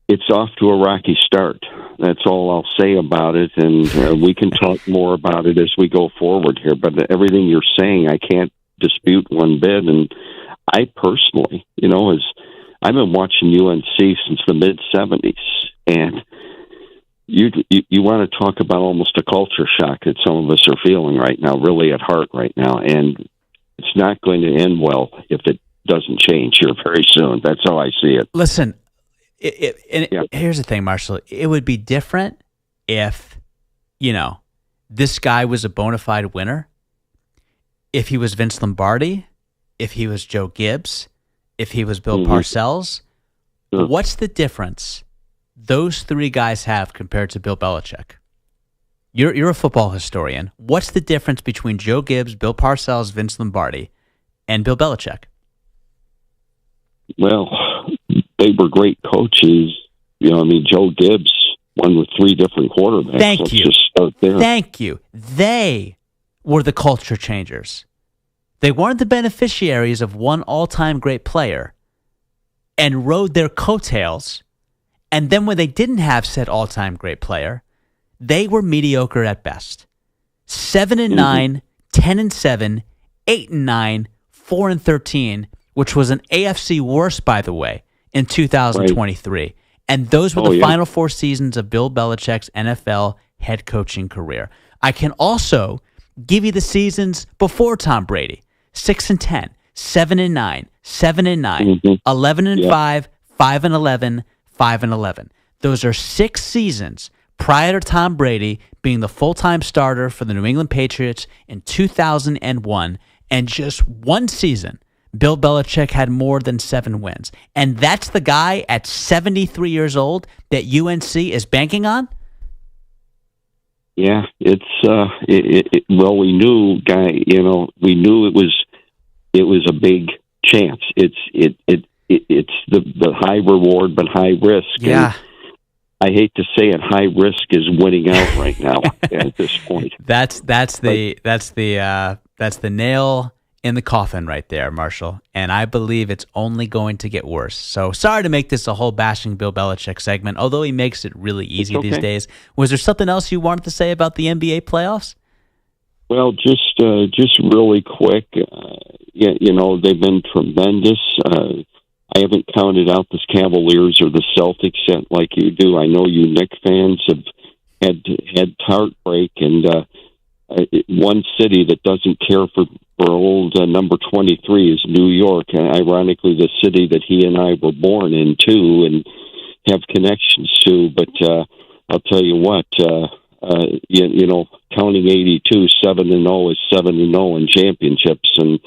it's off to a rocky start. That's all I'll say about it, and we can talk more about it as we go forward here. But everything you're saying, I can't dispute one bit. And I personally, I've been watching UNC since the mid-'70s, and you want to talk about almost a culture shock that some of us are feeling right now, really at heart right now, and it's not going to end well if it doesn't change here very soon. That's how I see it. Listen, here's the thing, Marshall. It would be different if, this guy was a bona fide winner, if he was Vince Lombardi, if he was Joe Gibbs, if he was Bill Parcells, Sure. What's the difference those three guys have compared to Bill Belichick? You're a football historian. What's the difference between Joe Gibbs, Bill Parcells, Vince Lombardi, and Bill Belichick? Well, they were great coaches. Joe Gibbs won with 3 different quarterbacks. Thank you. Just start there. Thank you. They were the culture changers. They weren't the beneficiaries of one all-time great player and rode their coattails. And then when they didn't have said all-time great player, they were mediocre at best. 7-9, 10-7, 8-9, 4-13, which was an AFC worst, by the way, in 2023. Right. And those were the final 4 seasons of Bill Belichick's NFL head coaching career. I can also give you the seasons before Tom Brady: 6-10, 7-9, 7-9, 11-5, 5-11, 5-11. Those are 6 seasons prior to Tom Brady being the full-time starter for the New England Patriots in 2001, and just 1 season, Bill Belichick had more than 7 wins. And that's the guy at 73 years old that UNC is banking on? Yeah, well, we knew, we knew it was a big chance. It's the high reward but high risk. Yeah. And I hate to say it, high risk is winning out right now at this point. That's the nail in the coffin right there, Marshall. And I believe it's only going to get worse. So sorry to make this a whole bashing Bill Belichick segment, although he makes it really easy these days. Was there something else you wanted to say about the NBA playoffs? Well, just really quick, they've been tremendous. I haven't counted out the Cavaliers or the Celtics yet like you do. I know you Knicks fans have had heartbreak, and one city that doesn't care for old number 23 is New York, and ironically the city that he and I were born in too and have connections to. But I'll tell you what, counting 82, 7-0 is 7-0 in championships, and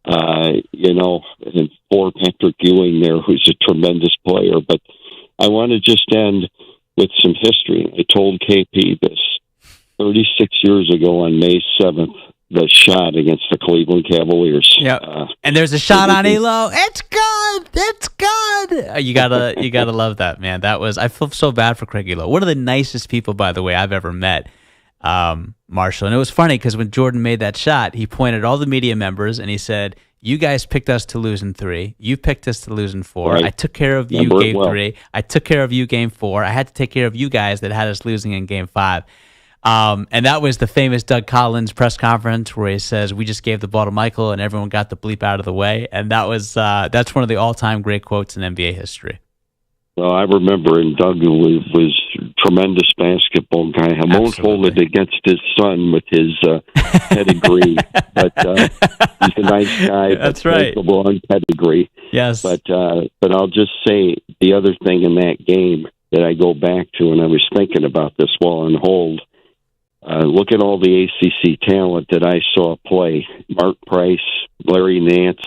and for Patrick Ewing there, who's a tremendous player. But I want to just end with some history. I told KP this 36 years ago on May 7th, the shot against the Cleveland Cavaliers. Yeah, and there's a shot on Elo. It's good. It's good. You gotta love that, man. I feel so bad for Craig Elo. One of the nicest people, by the way, I've ever met, Marshall. And it was funny because when Jordan made that shot, he pointed at all the media members and he said, "You guys picked us to lose in 3. You picked us to lose in 4. Right. I took care of you game 3. I took care of you game 4. I had to take care of you guys that had us losing in game 5." And that was the famous Doug Collins press conference where he says, "We just gave the ball to Michael and everyone got the bleep out of the way." And that's one of the all-time great quotes in NBA history. Well, I remember, and Doug was a tremendous basketball guy. I won't hold it against his son with his pedigree, but he's a nice guy. That's right. On pedigree. Yes. But I'll just say the other thing in that game that I go back to, and I was thinking about this while on hold. Look at all the ACC talent that I saw play. Mark Price, Larry Nance,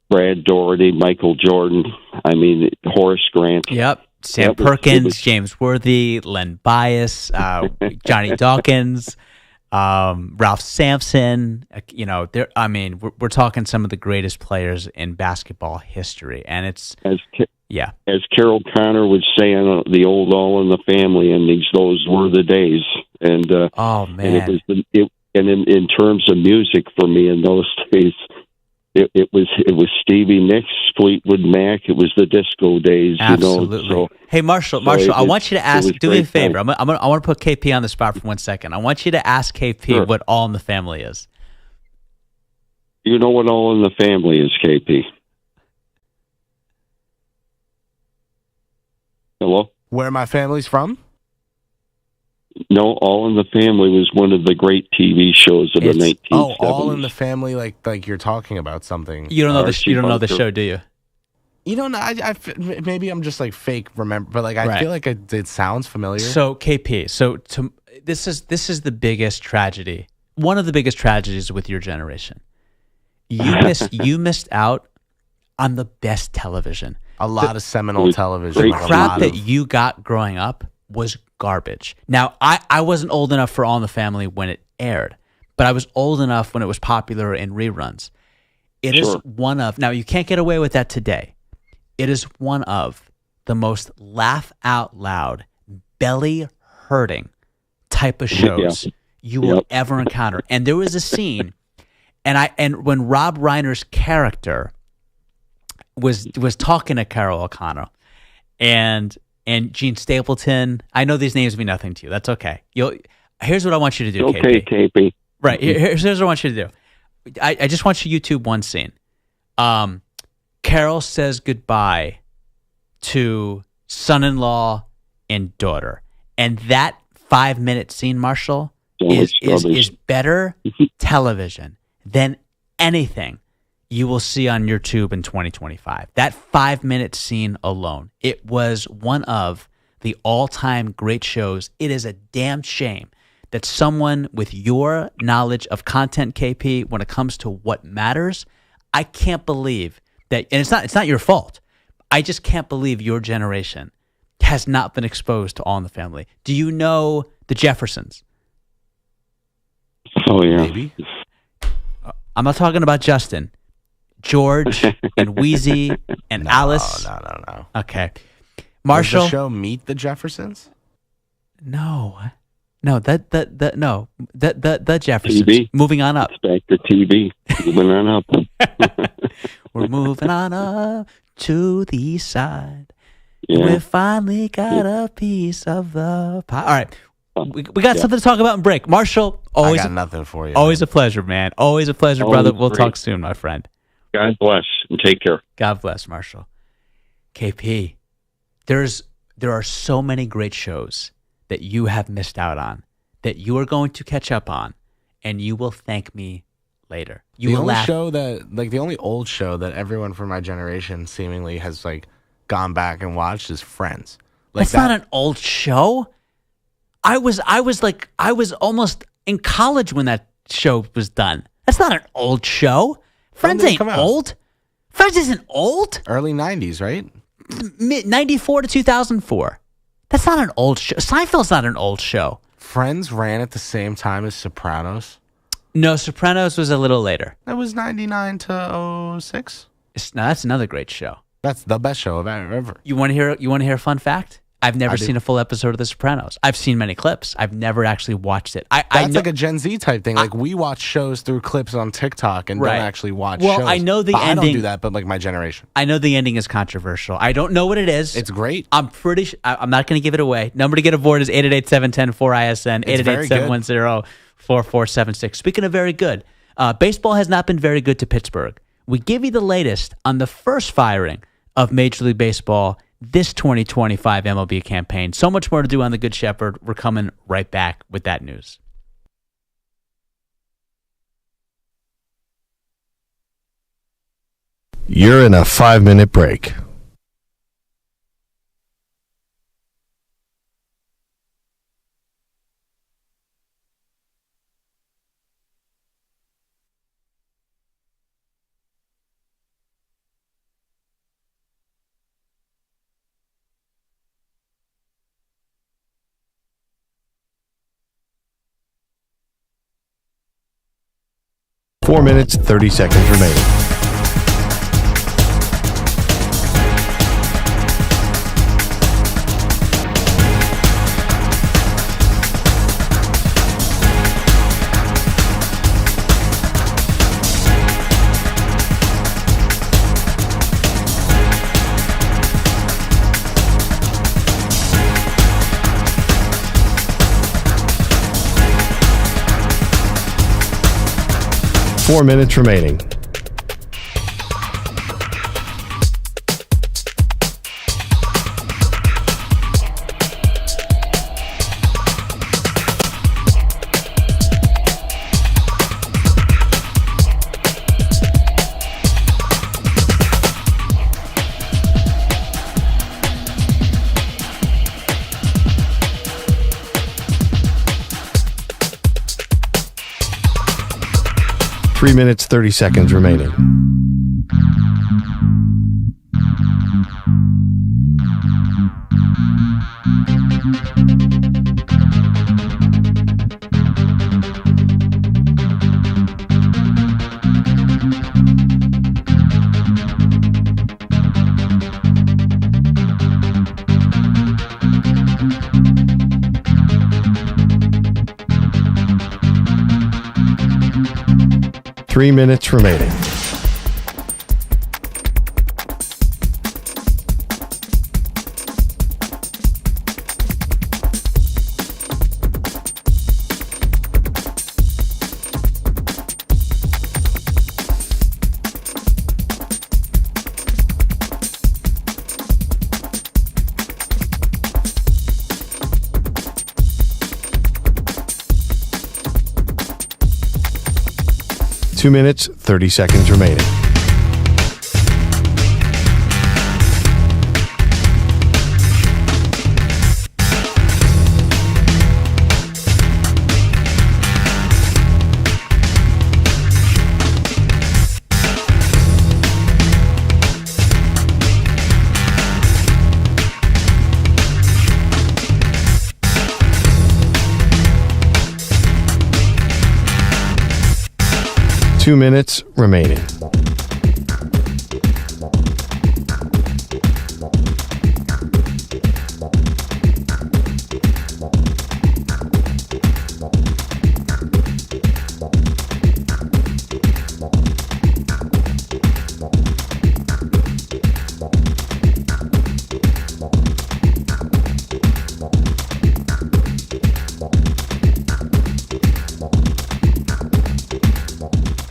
Brad Doherty, Michael Jordan. I mean, Horace Grant. Yep. Sam Perkins, James Worthy, Len Bias, Johnny Dawkins, Ralph Sampson. We're talking some of the greatest players in basketball history, and it's as Carol Connor would say on the old All in the Family, and those were the days. And oh man, and in terms of music for me in those days. It was Stevie Nicks, Fleetwood Mac. It was the disco days, Absolutely. So, hey, Marshall, I want you to ask. Do me a favor. I want to put KP on the spot for 1 second. I want you to ask KP what All in the Family is. You know what All in the Family is, KP? Hello? Where my family's from? No, All in the Family was one of the great TV shows of the 1970s. Oh, All in the Family, like you're talking about something. You don't know the show, do you? You don't know. Maybe I'm just like fake remember, but like I feel like it sounds familiar. So KP, this is the biggest tragedy. One of the biggest tragedies with your generation. You missed out on the best television. A lot of seminal television. The like a crap lot that of- you got growing up was garbage. Now, I wasn't old enough for All in the Family when it aired, but I was old enough when it was popular in reruns. It is one of, now you can't get away with that today. It is one of the most laugh out loud, belly hurting type of shows you will ever encounter. And there was a scene, and when Rob Reiner's character was talking to Carol O'Connor and Gene Stapleton, I know these names mean nothing to you. That's okay. Here's what I want you to do, Okay, KP. Right. Here's what I want you to do. I just want you to YouTube one scene. Carol says goodbye to son-in-law and daughter. And that 5-minute scene, Marshall, is better television than anything you will see on YouTube in 2025. That 5-minute scene alone, it was one of the all-time great shows. It is a damn shame that someone with your knowledge of content, KP, when it comes to what matters, I can't believe that, and it's not your fault. I just can't believe your generation has not been exposed to All in the Family. Do you know the Jeffersons? Oh, yeah. Maybe. I'm not talking about Justin. George and Wheezy and Alice. No. Okay. Marshall. Was the show Meet the Jeffersons? No, the Jeffersons. TV. Moving on up. It's back to TV. Moving on up. We're moving on up to the east side. Yeah. We finally got a piece of the pie. All right. We got something to talk about in break. Marshall, always I got nothing for you. Always a pleasure, man. Always a pleasure, Always brother. We'll great. talk soon, my friend. God bless and take care. God bless, Marshall. KP, there are so many great shows that you have missed out on, that you are going to catch up on, and you will thank me later. You The will only laugh. show that, like the only old show that everyone from my generation seemingly has like gone back and watched is Friends. Like That's not an old show. I was almost in college when that show was done. That's not an old show. Friends did it ain't come out? old. Friends isn't old. Early 90s, right? 94 to 2004. That's not an old show. Seinfeld's not an old show. Friends ran at the same time as Sopranos. No, Sopranos was a little later. That was 99 to 06. No, that's another great show. That's the best show I've ever. You want to hear a fun fact? I've never seen a full episode of The Sopranos. I've seen many clips. I've never actually watched it. That's like a Gen Z type thing. Like we watch shows through clips on TikTok and Right. don't actually watch Well, shows. I know the But ending. I don't do that, but like my generation. I know the ending is controversial. I don't know what it is. It's great. I'm pretty sure. I'm not going to give it away. Number to get aboard is 888-710-4ISN, It's very good. 888-710-4476. Speaking of very good, baseball has not been very good to Pittsburgh. We give you the latest on the first firing of Major League Baseball this 2025 MLB campaign. So much more to do on The Good Shepherd. We're coming right back with that news. You're in a 5-minute break. Four minutes, 30 seconds remaining. Four minutes remaining. Three minutes, 30 seconds remaining. 3 minutes remaining. Two minutes, 30 seconds remaining. Two minutes remaining.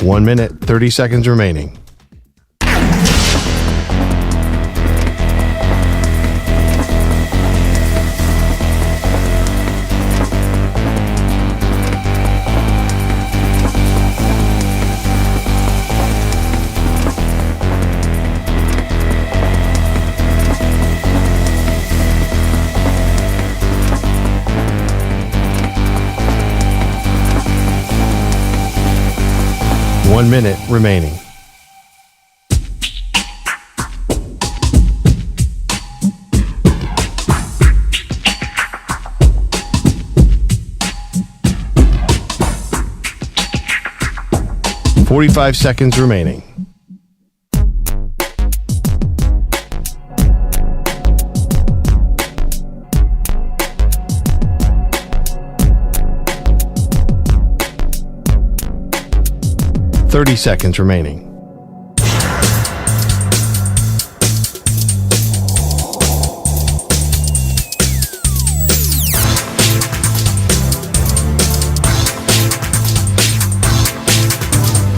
One minute, 30 seconds remaining. One minute remaining. Forty-five seconds remaining. Thirty seconds remaining.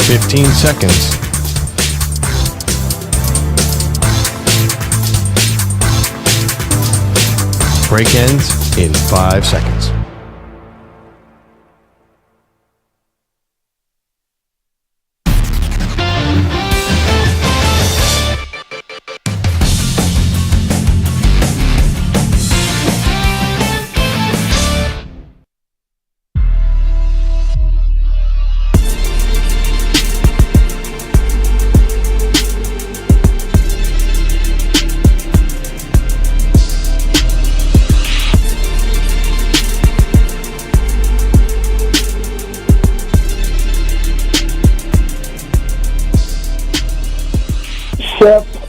Fifteen seconds. Break ends in 5 seconds.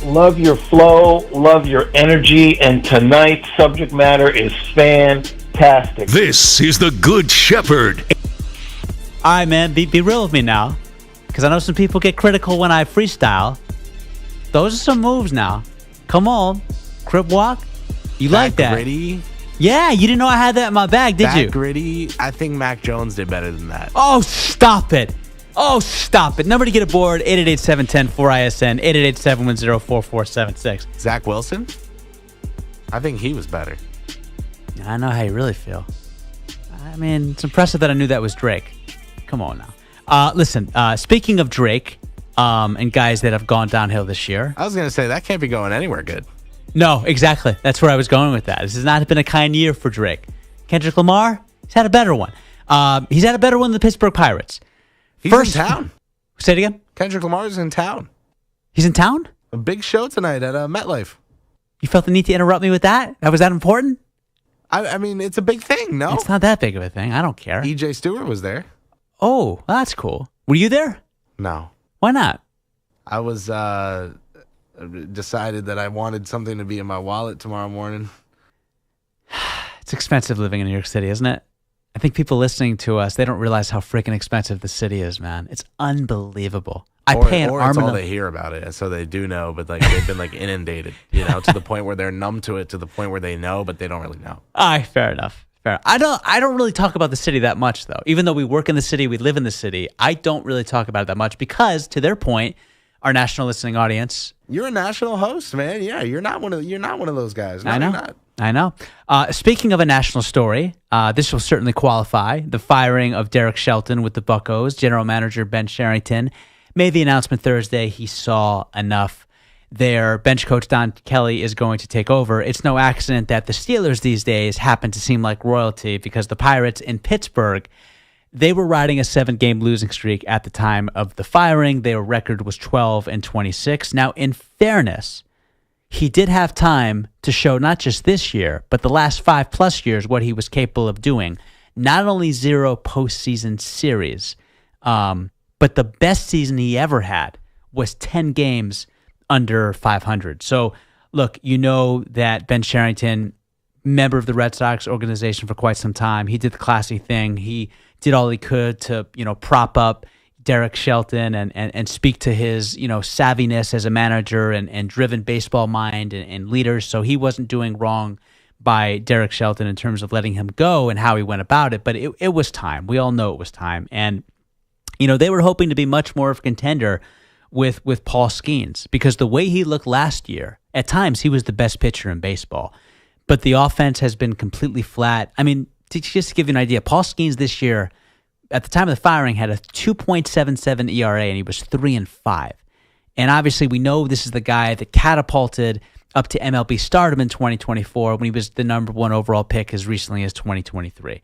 Love your flow, love your energy, and tonight's subject matter is fantastic. This is the Good Shepherd. All right, man, be real with me now, because I know some people get critical when I freestyle. Those are some moves now. Come on, crip walk. You like that? Gritty. Yeah, you didn't know I had that in my bag, did you? Gritty. I think Mac Jones did better than that. Oh, stop it. Oh, stop it. Number to get aboard, 888-710-4ISN, 888-710-4476. Zach Wilson? I think he was better. I know how you really feel. I mean, it's impressive that I knew that was Drake. Come on now. Listen, speaking of Drake and guys that have gone downhill this year. I was going to say, that can't be going anywhere good. No, exactly. That's where I was going with that. This has not been a kind year for Drake. Kendrick Lamar, he's had a better one. He's had a better one than the Pittsburgh Pirates. He's in town. Say it again. Kendrick Lamar's in town. He's in town? A big show tonight at MetLife. You felt the need to interrupt me with that? Was that important? I mean, it's a big thing, no? It's not that big of a thing. I don't care. EJ Stewart was there. Oh, well, that's cool. Were you there? No. Why not? I was decided that I wanted something to be in my wallet tomorrow morning. It's expensive living in New York City, isn't it? I think people listening to us, they don't realize how freaking expensive the city is, man. It's unbelievable. I pay an or arm it's and all a- they hear about it, and so they do know, but like they've been like inundated, to the point where they're numb to it, to the point where they know, but they don't really know. Fair enough. Fair. I don't really talk about the city that much, though. Even though we work in the city, we live in the city, I don't really talk about it that much because, to their point, our national listening audience. You're a national host, man. Yeah, you're not one of those guys. No, I know. You're not. I know. Speaking of a national story, this will certainly qualify. The firing of Derek Shelton with the Buccos. General manager Ben Sherrington made the announcement Thursday he saw enough. Their bench coach Don Kelly is going to take over. It's no accident that the Steelers these days happen to seem like royalty because the Pirates in Pittsburgh, they were riding a 7-game losing streak at the time of the firing. Their record was 12-26. Now, in fairness, he did have time to show not just this year, but the last 5+ years what he was capable of doing. Not only 0 postseason series, but the best season he ever had was 10 games under 500. So, look, you know that Ben Sherrington, member of the Red Sox organization for quite some time, he did the classy thing. He did all he could to, prop up Derek Shelton and speak to his, savviness as a manager and driven baseball mind and leaders. So he wasn't doing wrong by Derek Shelton in terms of letting him go and how he went about it. But it was time. We all know it was time. And, they were hoping to be much more of a contender with Paul Skeens because the way he looked last year, at times he was the best pitcher in baseball. But the offense has been completely flat. I mean, just to give you an idea, Paul Skeens this year, at the time of the firing, had a 2.77 ERA, and he was 3-5. And obviously, we know this is the guy that catapulted up to MLB stardom in 2024 when he was the number 1 overall pick as recently as 2023.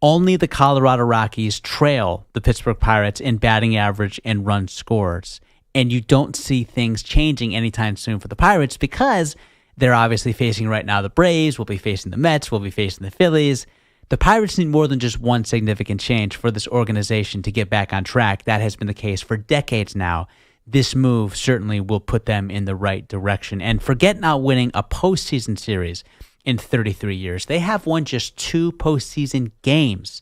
Only the Colorado Rockies trail the Pittsburgh Pirates in batting average and runs scored. And you don't see things changing anytime soon for the Pirates because they're obviously facing right now the Braves, we'll be facing the Mets, we'll be facing the Phillies. The Pirates need more than just one significant change for this organization to get back on track. That has been the case for decades now. This move certainly will put them in the right direction. And forget not winning a postseason series in 33 years. They have won just 2 postseason games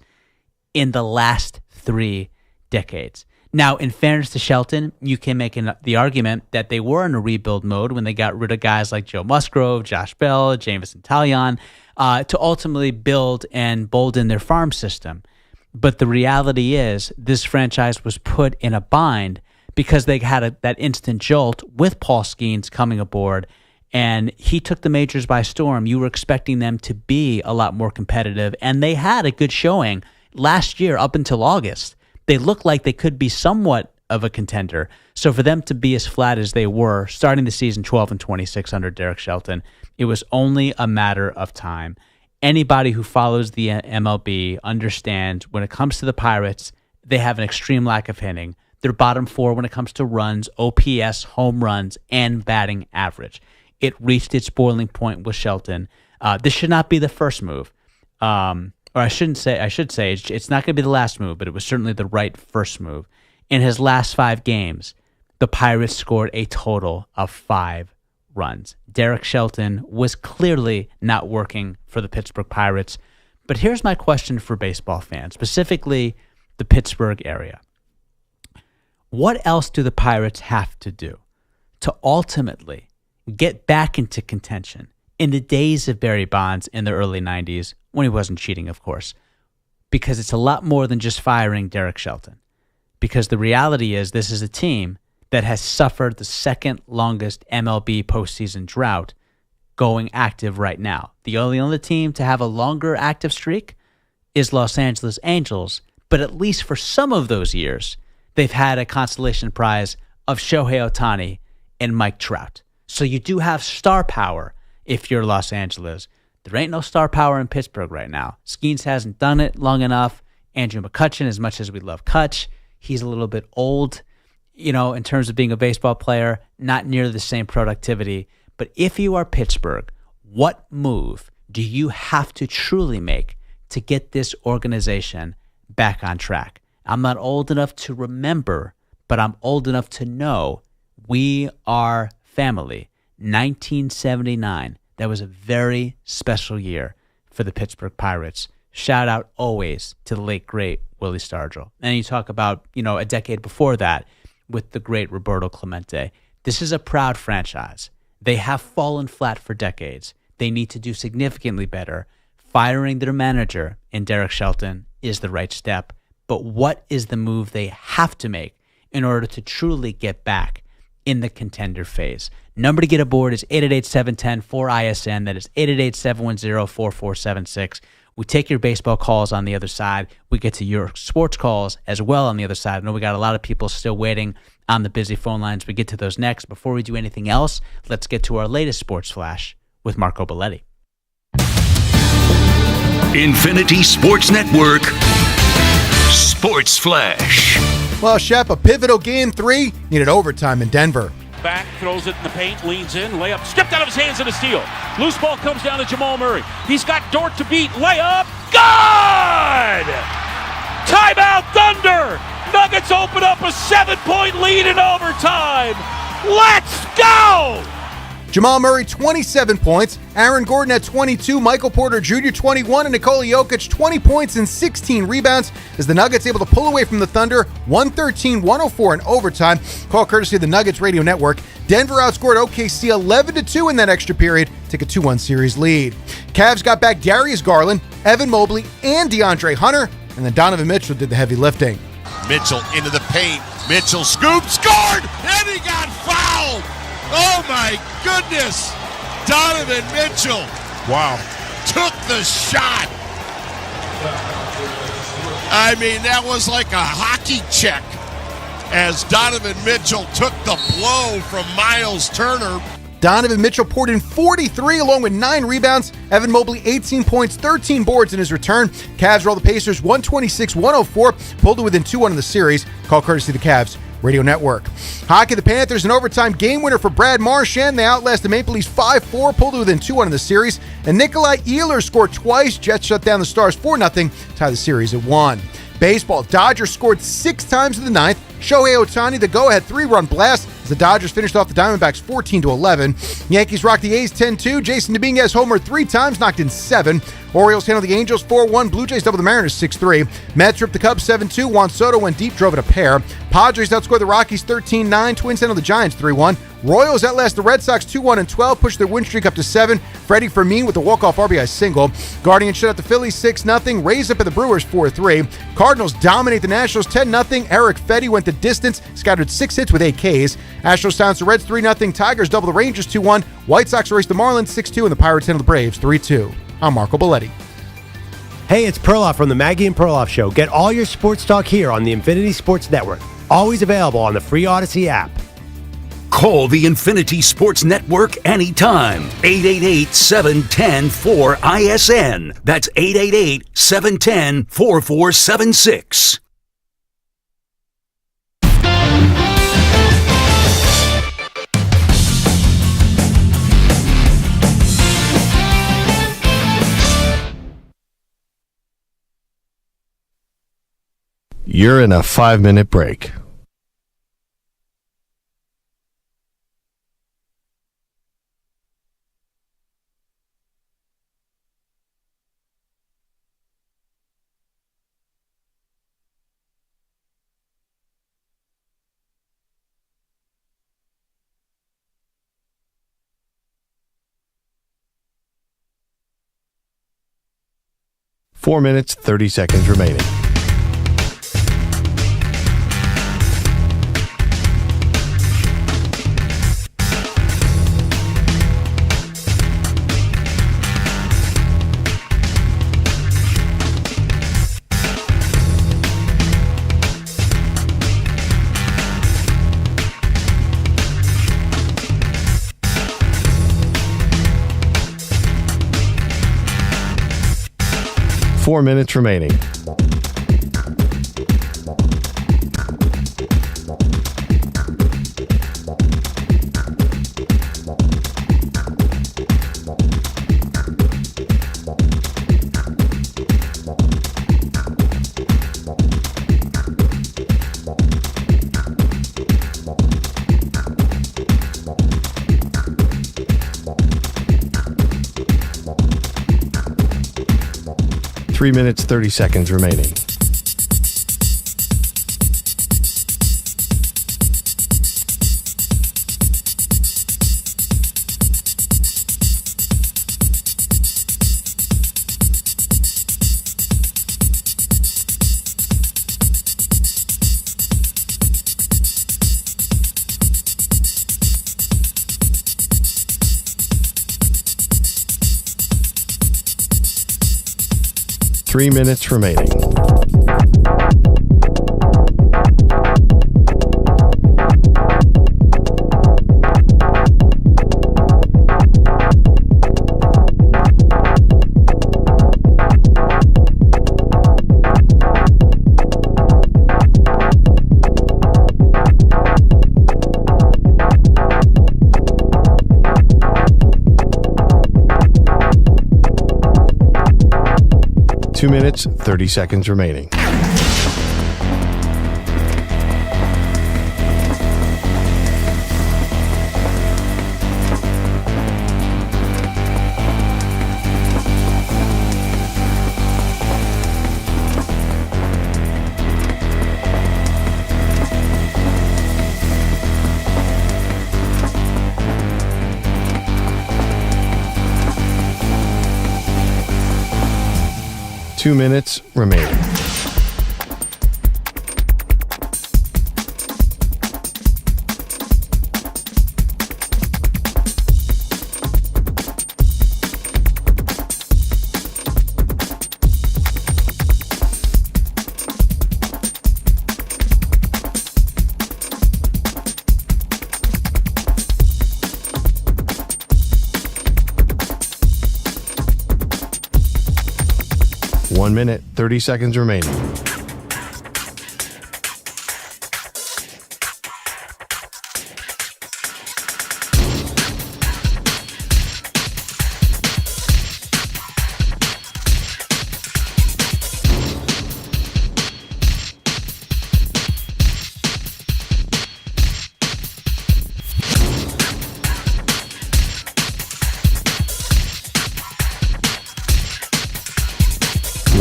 in the last 3 decades. Now, in fairness to Shelton, you can make the argument that they were in a rebuild mode when they got rid of guys like Joe Musgrove, Josh Bell, Jamison Talion, to ultimately build and bolden their farm system. But the reality is this franchise was put in a bind because they had that instant jolt with Paul Skeens coming aboard, and he took the majors by storm. You were expecting them to be a lot more competitive, and they had a good showing last year up until August. They looked like they could be somewhat of a contender. So for them to be as flat as they were, starting the season 12-26 under Derek Shelton, it was only a matter of time. Anybody who follows the MLB understands when it comes to the Pirates, they have an extreme lack of hitting. They're bottom 4 when it comes to runs, OPS, home runs, and batting average. It reached its boiling point with Shelton. This should not be the first move. Or I should say it's not going to be the last move, but it was certainly the right first move. In his last 5 games, the Pirates scored a total of 5 runs. Derek Shelton was clearly not working for the Pittsburgh Pirates. But here's my question for baseball fans, specifically the Pittsburgh area. What else do the Pirates have to do to ultimately get back into contention in the days of Barry Bonds in the early 90s, when he wasn't cheating, of course? Because it's a lot more than just firing Derek Shelton. Because the reality is this is a team that has suffered the second longest MLB postseason drought going active right now. The only other team to have a longer active streak is Los Angeles Angels, but at least for some of those years, they've had a consolation prize of Shohei Ohtani and Mike Trout. So you do have star power if you're Los Angeles. There ain't no star power in Pittsburgh right now. Skeens hasn't done it long enough. Andrew McCutchen, as much as we love Kutch, he's a little bit old, in terms of being a baseball player, not near the same productivity. But if you are Pittsburgh, what move do you have to truly make to get this organization back on track? I'm not old enough to remember, but I'm old enough to know we are family. 1979. That was a very special year for the Pittsburgh Pirates. shout out always to the late, great Willie Stargell. And you talk about, a decade before that with the great Roberto Clemente. This is a proud franchise. They have fallen flat for decades. They need to do significantly better. Firing their manager in Derek Shelton is the right step. But what is the move they have to make in order to truly get back in the contender phase? Number to get aboard is 888-710-4ISN. That is 888-710-4476. We take your baseball calls on the other side. We get to your sports calls as well on the other side. I know we got a lot of people still waiting on the busy phone lines. We get to those next. Before we do anything else, let's get to our latest sports flash with Marco Belletti. Infinity Sports Network Sports Flash. Well, Shep, a pivotal game 3 needed overtime in Denver. Back, throws it in the paint, leans in, layup, stripped out of his hands and a steal. Loose ball comes down to Jamal Murray. He's got Dort to beat, layup, good! Timeout Thunder! Nuggets open up a 7-point lead in overtime. Let's go! Jamal Murray, 27 points. Aaron Gordon at 22. Michael Porter Jr., 21. And Nikola Jokic, 20 points and 16 rebounds as the Nuggets able to pull away from the Thunder, 113-104 in overtime. Call courtesy of the Nuggets Radio Network. Denver outscored OKC 11-2 in that extra period, take a 2-1 series lead. Cavs got back Darius Garland, Evan Mobley, and DeAndre Hunter, and then Donovan Mitchell did the heavy lifting. Mitchell into the paint. Mitchell scoops, scored, and he got fouled. Oh my goodness! Donovan Mitchell. Wow. Took the shot. I mean, that was like a hockey check as Donovan Mitchell took the blow from Miles Turner. Donovan Mitchell poured in 43 along with 9 rebounds. Evan Mobley, 18 points, 13 boards in his return. Cavs roll the Pacers 126-104, pulled to within 2-1 in the series. Call courtesy of the Cavs Radio Network. Hockey, the Panthers, an overtime game winner for Brad Marchand. They outlast the Maple Leafs 5-4, pulled to within 2-1 in the series. And Nikolai Ehlers scored twice. Jets shut down the Stars 4-0, tie the series at 1. Baseball, Dodgers scored 6 times in the ninth. Shohei Ohtani, the go-ahead 3-run blast as the Dodgers finished off the Diamondbacks 14-11. Yankees rocked the A's 10-2. Jason Dominguez homered 3 times, knocked in 7. Orioles handled the Angels 4-1. Blue Jays doubled the Mariners 6-3. Mets ripped the Cubs 7-2. Juan Soto went deep, drove it a pair. Padres outscored the Rockies 13-9. Twins handled the Giants 3-1. Royals outlast the Red Sox 2-1-12, pushed their win streak up to 7. Freddie Fermin with a walk-off RBI single. Guardians shut out the Phillies 6-0. Rays up at the Brewers 4-3. Cardinals dominate the Nationals 10-0. Eric Fedde went the distance, scattered 6 hits with 8 Ks. Astros silenced the Reds 3-0. Tigers double the Rangers 2-1. White Sox erased the Marlins 6-2, and the Pirates handled the Braves 3-2. I'm Marco Belletti. Hey, it's Perloff from the Maggie and Perloff Show. Get all your sports talk here on the Infinity Sports Network. Always available on the free Odyssey app. Call the Infinity Sports Network anytime. 888-710-4ISN. That's 888-710-4476. You're in a 5-minute break. Four minutes, 30 seconds remaining. Four minutes remaining. 3 minutes, 30 seconds remaining. Three minutes remaining. Two minutes, 30 seconds remaining. Two minutes remaining. One minute, 30 seconds remaining.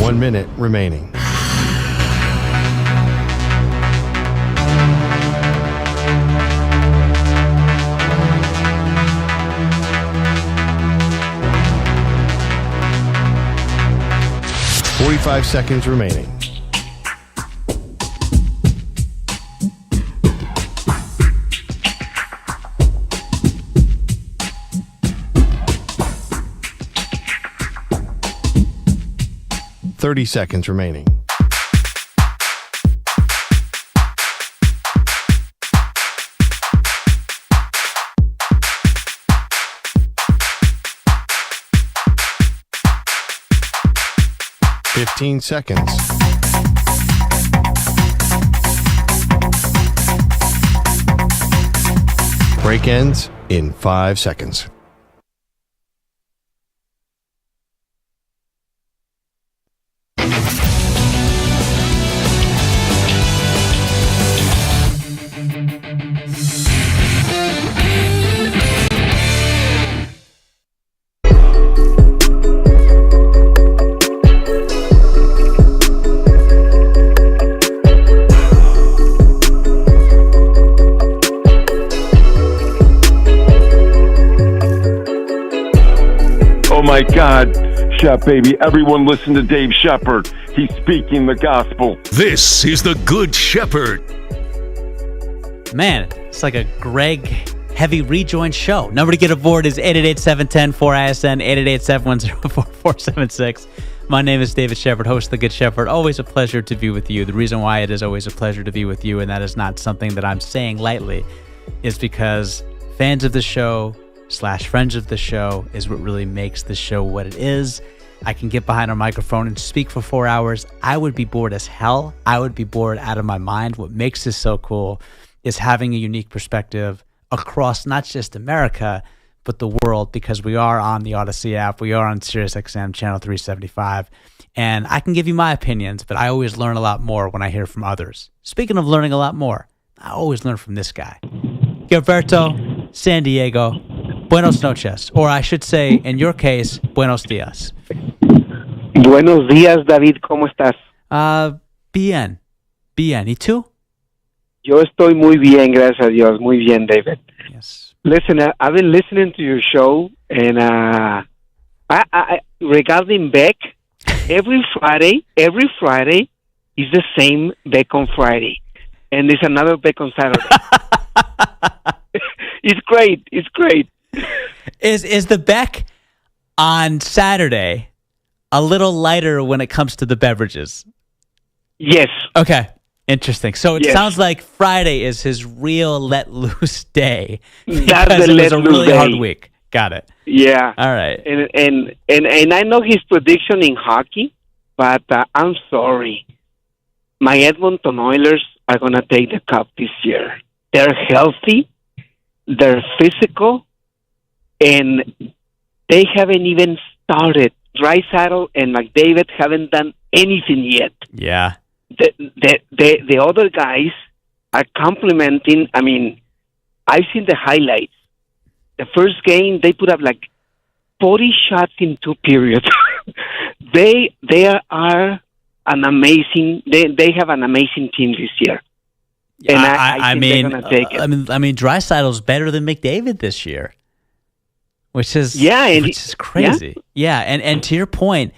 One minute remaining. Forty-five seconds remaining. Thirty seconds remaining. Fifteen seconds. Break ends in 5 seconds. Oh my God, Shep, baby, everyone listen to Dave Shepard. He's speaking the gospel. This is the Good Shepherd. Man, it's like a Greg heavy rejoin show. Number to get aboard is 888-710-4ISN, 888-710-4476. My name is David Shepard, host of The Good Shepherd. Always a pleasure to be with you. The reason why it is always a pleasure to be with you, and that is not something that I'm saying lightly, is because fans of the show / friends of the show is what really makes the show what it is. I can get behind a microphone and speak for 4 hours. I would be bored as hell. I would be bored out of my mind. What makes this so cool is having a unique perspective across not just America, but the world, because we are on the Odyssey app. We are on SiriusXM channel 375. And I can give you my opinions, but I always learn a lot more when I hear from others. Speaking of learning a lot more, I always learn from this guy. Gilberto, San Diego, buenos noches. Or I should say, in your case, buenos dias. Buenos días, David. ¿Cómo estás? Bien. ¿Y tú? Yo estoy muy bien, gracias a Dios. Muy bien, David. Yes. Listen, I've been listening to your show, and I regarding Beck, every Friday is the same Beck on Friday, and there's another Beck on Saturday. It's great. Is the Beck on Saturday a little lighter when it comes to the beverages? Yes. Okay. Interesting. So it Yes. sounds like Friday is his real let loose day. That's Because the it was let a loose really day. hard week. Got it. Yeah. All right. And I know his prediction in hockey, but I'm sorry. My Edmonton Oilers are going to take the cup this year. They're healthy, they're physical, and they haven't even started. Draisaitl and McDavid haven't done anything yet. Yeah. The other guys are complimenting. I mean, I've seen the highlights. The first game, they put up like 40 shots in 2 periods. They are an amazing. They have an amazing team this year. And I think they're gonna take it. I mean, Draisaitl's better than McDavid this year, which is crazy. Yeah, and to your point,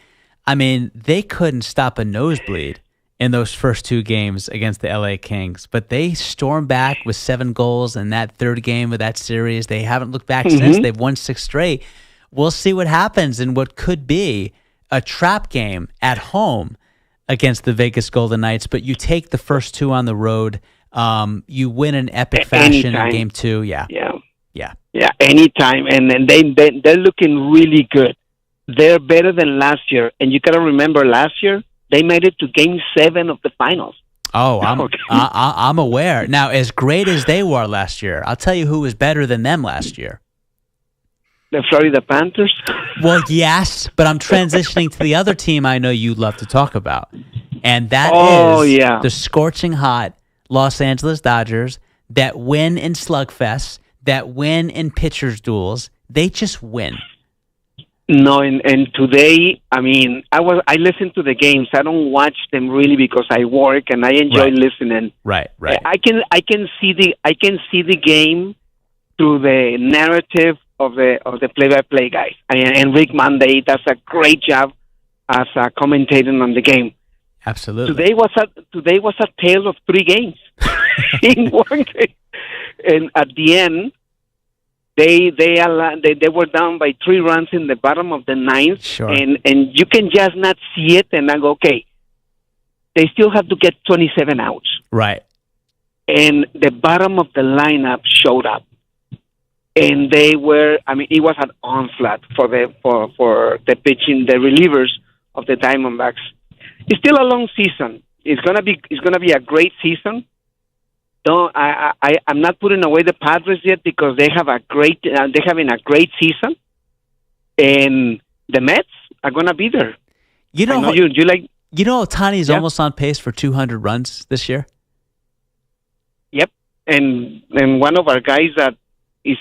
I mean, they couldn't stop a nosebleed in those first 2 games against the LA Kings, but they stormed back with 7 goals in that third game of that series. They haven't looked back since. They've won 6 straight. We'll see what happens in what could be a trap game at home against the Vegas Golden Knights, but you take the first 2 on the road. You win in epic fashion in game 2. Yeah, anytime. And they're looking really good. They're better than last year. And you got to remember, last year they made it to game 7 of the finals. Oh, I'm aware. Now, as great as they were last year, I'll tell you who was better than them last year. The Florida Panthers? Well, yes, but I'm transitioning to the other team I know you love to talk about. And that is the scorching hot Los Angeles Dodgers that win in slugfests, that win in pitchers' duels. They just win. No, and today, I mean, I listen to the games. I don't watch them really because I work and I enjoy listening. Right. I can see the game through the narrative of the play-by-play guys. And Rick Monday does a great job as commentating on the game. Absolutely. Today was a tale of 3 games in one game, and at the end, they were down by 3 runs in the bottom of the 9th, Sure. and you can just not see it, and I go, okay, they still have to get 27 outs, Right. and the bottom of the lineup showed up, and they were, I mean, it was an onslaught for the pitching, the relievers of the Diamondbacks. It's still a long season. It's gonna be a great season. I'm not putting away the Padres yet because they're having a great season, and the Mets are gonna be there. You know, you like. You know, Ohtani's almost on pace for 200 runs this year. Yep, and one of our guys that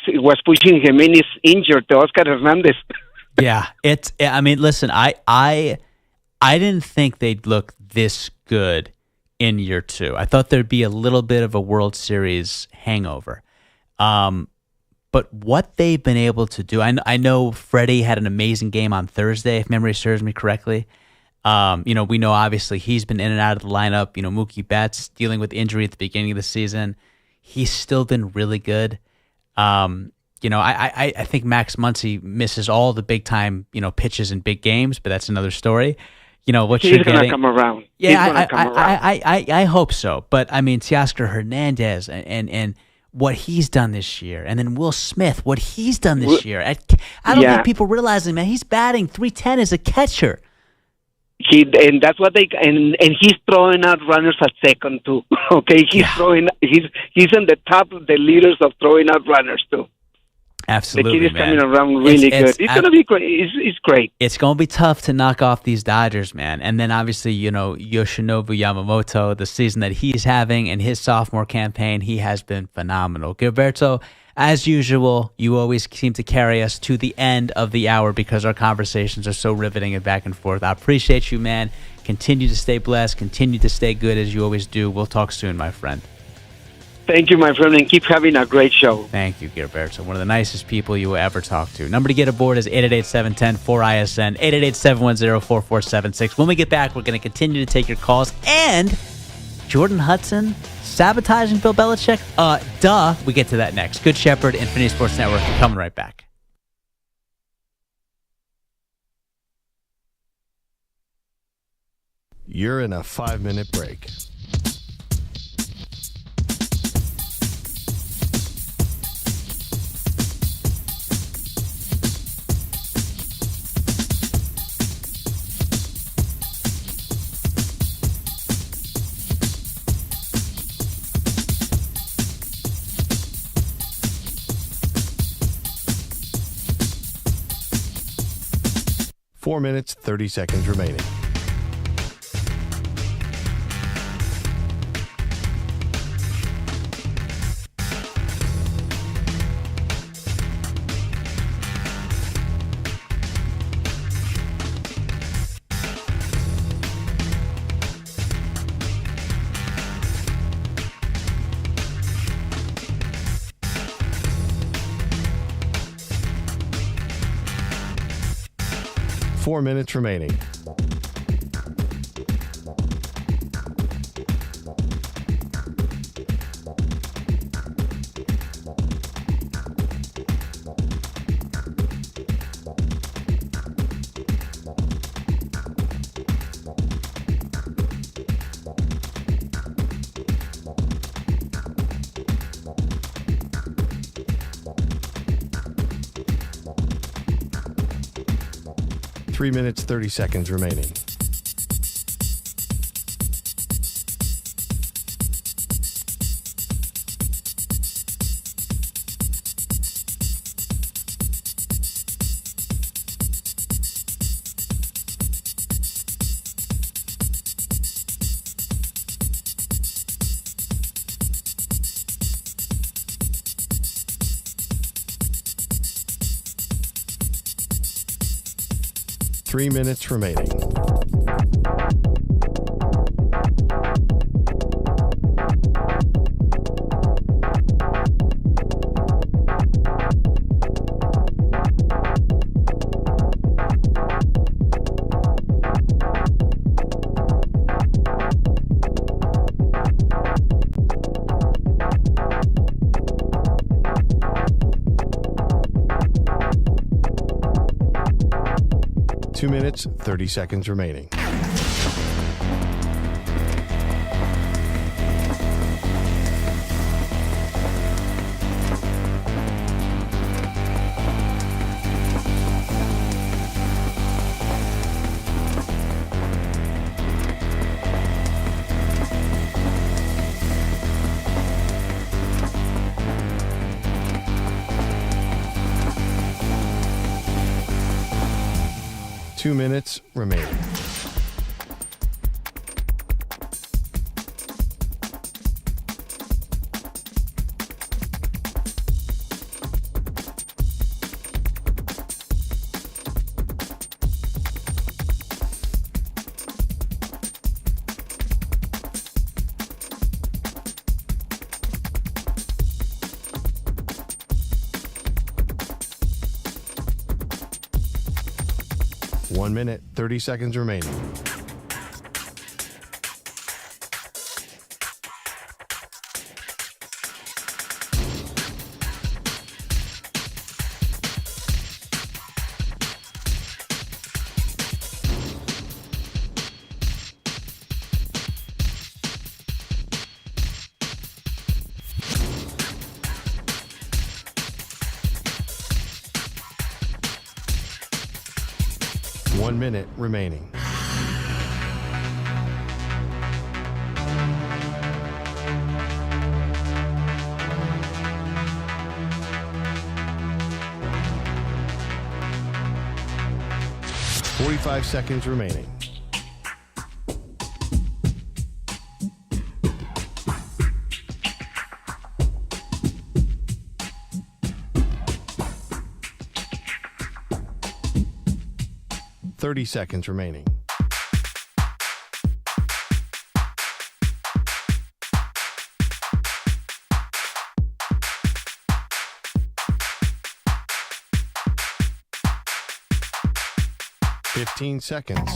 was pushing him in is injured, to Oscar Hernandez. Yeah, I mean, listen, I didn't think they'd look this good in year 2. I thought there'd be a little bit of a World Series hangover. But what they've been able to do, I know Freddie had an amazing game on Thursday, if memory serves me correctly. We know obviously he's been in and out of the lineup. Mookie Betts dealing with injury at the beginning of the season. He's still been really good. I think Max Muncy misses all the big time, pitches in big games, but that's another story. What He's you're getting. He's gonna come around. Yeah, I hope so. But I mean, Teoscar Hernandez and what he's done this year, and then Will Smith, what he's done this year. I don't think people realize, man, he's batting .310 as a catcher. And that's what and he's throwing out runners at second too. Okay, he's in the top of the leaders of throwing out runners too. Absolutely, the kid is man. coming around really good. It's going to be great. It's great. It's going to be tough to knock off these Dodgers, man. And then obviously, Yoshinobu Yamamoto, the season that he's having and his sophomore campaign, he has been phenomenal. Gilberto, As usual, you always seem to carry us to the end of the hour because our conversations are so riveting and back and forth. I appreciate you, man. Continue to stay blessed. Continue to stay good as you always do. We'll talk soon, my friend. Thank you, my friend, and keep having a great show. Thank you, Gilberto. One of the nicest people you will ever talk to. Number to get aboard is 888-710-4ISN, 888-710-4476. When we get back, we're going to continue to take your calls. And Jordan Hudson sabotaging Bill Belichick? We get to that next. Good Shepard, Infinity Sports Network. We're coming right back. You're in a 5-minute break. Four minutes, 30 seconds remaining. Four minutes remaining. Three minutes, 30 seconds remaining. Three minutes remaining. Two minutes, 30 seconds remaining. Two minutes remaining. One minute, 30 seconds remaining. One minute remaining. Forty-five seconds remaining. 30 seconds remaining. Fifteen seconds.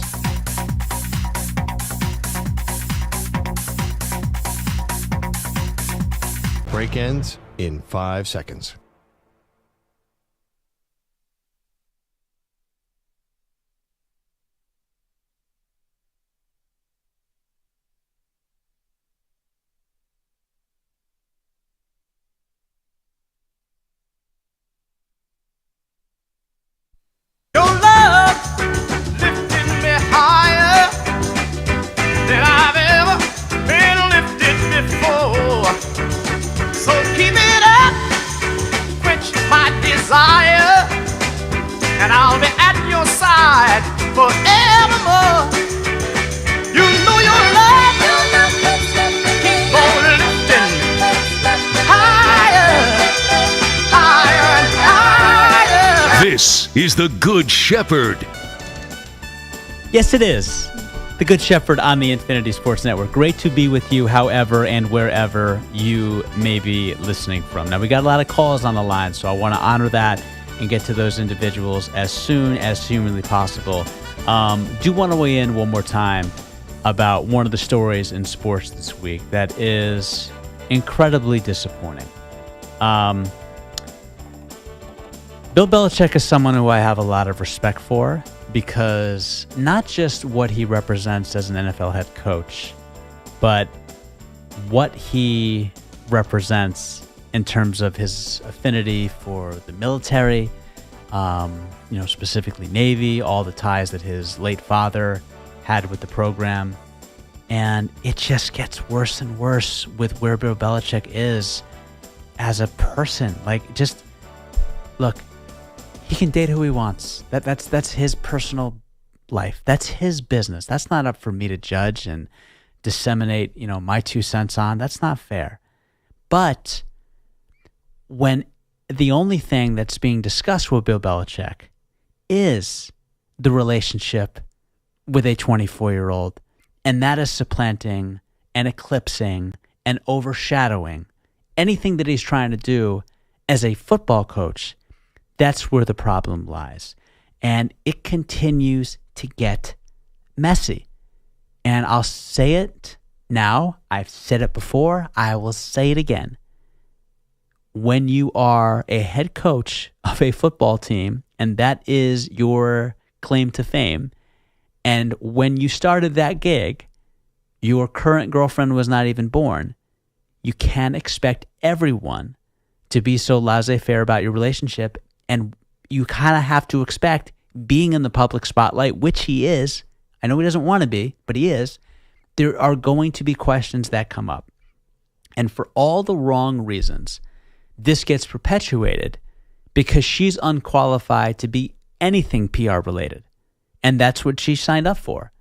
Break ends in 5 seconds. Your love lifted me higher than I've ever been lifted before. So keep it up, quench my desire, and I'll be at your side forevermore. You know your love keep on lifting higher, higher and higher. This is the Good Shepherd. Yes, it is. The Good Shepherd on the Infinity Sports Network. Great to be with you, however and wherever you may be listening from. Now, we got a lot of calls on the line, so I want to honor that and get to those individuals as soon as humanly possible. Do want to weigh in one more time about one of the stories in sports this week that is incredibly disappointing. Bill Belichick is someone who I have a lot of respect for, because not just what he represents as an NFL head coach, but what he represents in terms of his affinity for the military, specifically Navy, all the ties that his late father had with the program. And it just gets worse and worse with where Bill Belichick is as a person. Look, he can date who he wants. That's his personal life. That's his business. That's not up for me to judge and disseminate, my 2 cents on. That's not fair. But when the only thing that's being discussed with Bill Belichick is the relationship with a 24-year-old, and that is supplanting and eclipsing and overshadowing anything that he's trying to do as a football coach, that's where the problem lies. And it continues to get messy. And I'll say it now. I've said it before. I will say it again. When you are a head coach of a football team, and that is your claim to fame, and when you started that gig, your current girlfriend was not even born, you can't expect everyone to be so laissez-faire about your relationship. And you kind of have to expect, being in the public spotlight, which he is, I know he doesn't want to be, but he is, there are going to be questions that come up. And for all the wrong reasons, this gets perpetuated because she's unqualified to be anything PR related. And that's what she signed up for.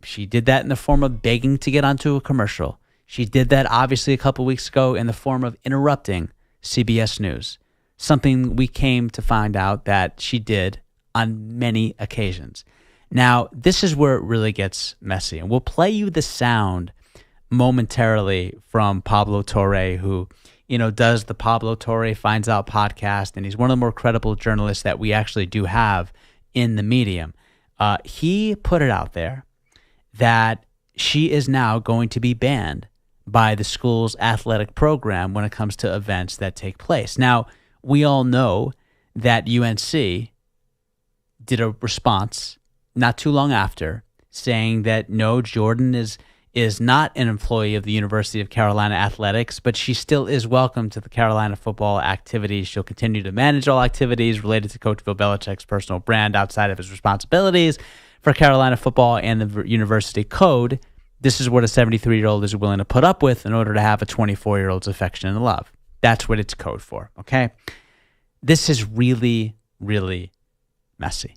She did that in the form of begging to get onto a commercial. She did that obviously a couple weeks ago in the form of interrupting CBS News. Something we came to find out that she did on many occasions. Now, this is where it really gets messy. And we'll play you the sound momentarily from Pablo Torre, who, does the Pablo Torre Finds Out podcast. And he's one of the more credible journalists that we actually do have in the medium. He put it out there that she is now going to be banned by the school's athletic program when it comes to events that take place. Now, we all know that UNC did a response not too long after saying that no, Jordan is not an employee of the University of Carolina Athletics, but she still is welcome to the Carolina football activities. She'll continue to manage all activities related to Coach Bill Belichick's personal brand outside of his responsibilities for Carolina football and the university code. This is what a 73-year-old is willing to put up with in order to have a 24-year-old's affection and love. That's what it's code for, okay? This is really, really messy.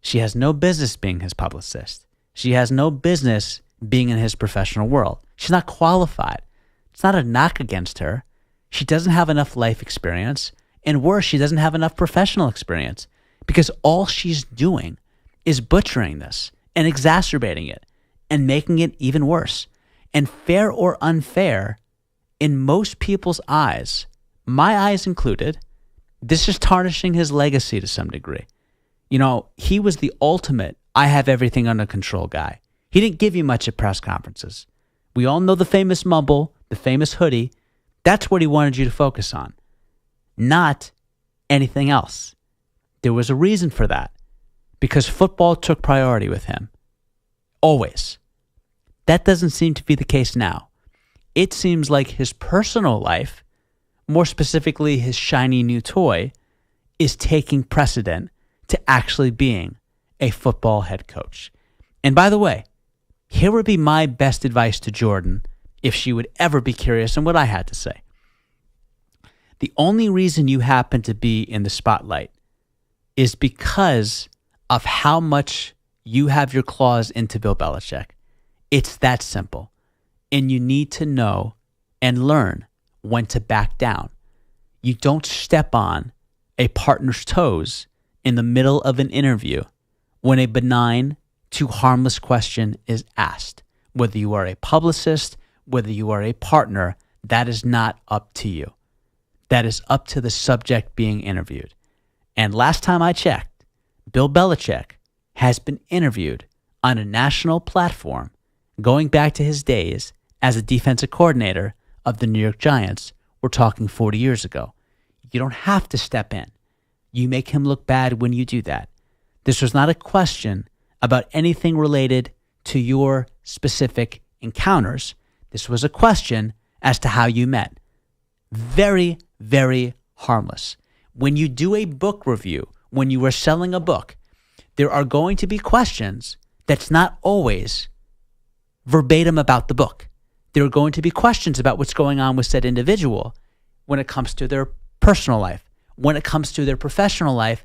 She has no business being his publicist. She has no business being in his professional world. She's not qualified. It's not a knock against her. She doesn't have enough life experience, and worse, she doesn't have enough professional experience, because all she's doing is butchering this and exacerbating it and making it even worse. And fair or unfair, in most people's eyes, my eyes included, this is tarnishing his legacy to some degree. You know, he was the ultimate, I have everything under control guy. He didn't give you much at press conferences. We all know the famous mumble, the famous hoodie. That's what he wanted you to focus on, not anything else. There was a reason for that, because football took priority with him. Always. That doesn't seem to be the case now. It seems like his personal life, more specifically his shiny new toy, is taking precedent to actually being a football head coach. And by the way, here would be my best advice to Jordan if she would ever be curious on what I had to say. The only reason you happen to be in the spotlight is because of how much you have your claws into Bill Belichick. It's that simple. And you need to know and learn when to back down. You don't step on a partner's toes in the middle of an interview when a benign to harmless question is asked. Whether you are a publicist, whether you are a partner, that is not up to you. That is up to the subject being interviewed. And last time I checked, Bill Belichick has been interviewed on a national platform going back to his days as a defensive coordinator of the New York Giants. We're talking 40 years ago. You don't have to step in. You make him look bad when you do that. This was not a question about anything related to your specific encounters. This was a question as to how you met. Very, very harmless. When you do a book review, when you are selling a book, there are going to be questions that's not always verbatim about the book. There are going to be questions about what's going on with said individual when it comes to their personal life, when it comes to their professional life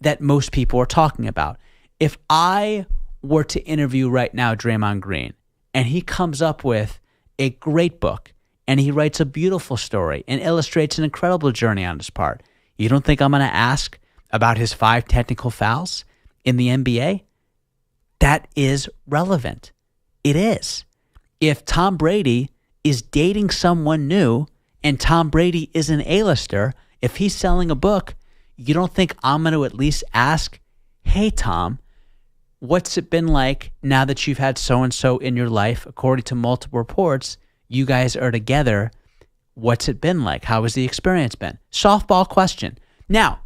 that most people are talking about. If I were to interview right now Draymond Green and he comes up with a great book and he writes a beautiful story and illustrates an incredible journey on his part, you don't think I'm going to ask about his 5 technical fouls in the NBA? That is relevant. It is. If Tom Brady is dating someone new and Tom Brady is an A-lister, if he's selling a book, you don't think I'm going to at least ask, hey, Tom, what's it been like now that you've had so-and-so in your life? According to multiple reports, you guys are together. What's it been like? How has the experience been? Softball question. Now,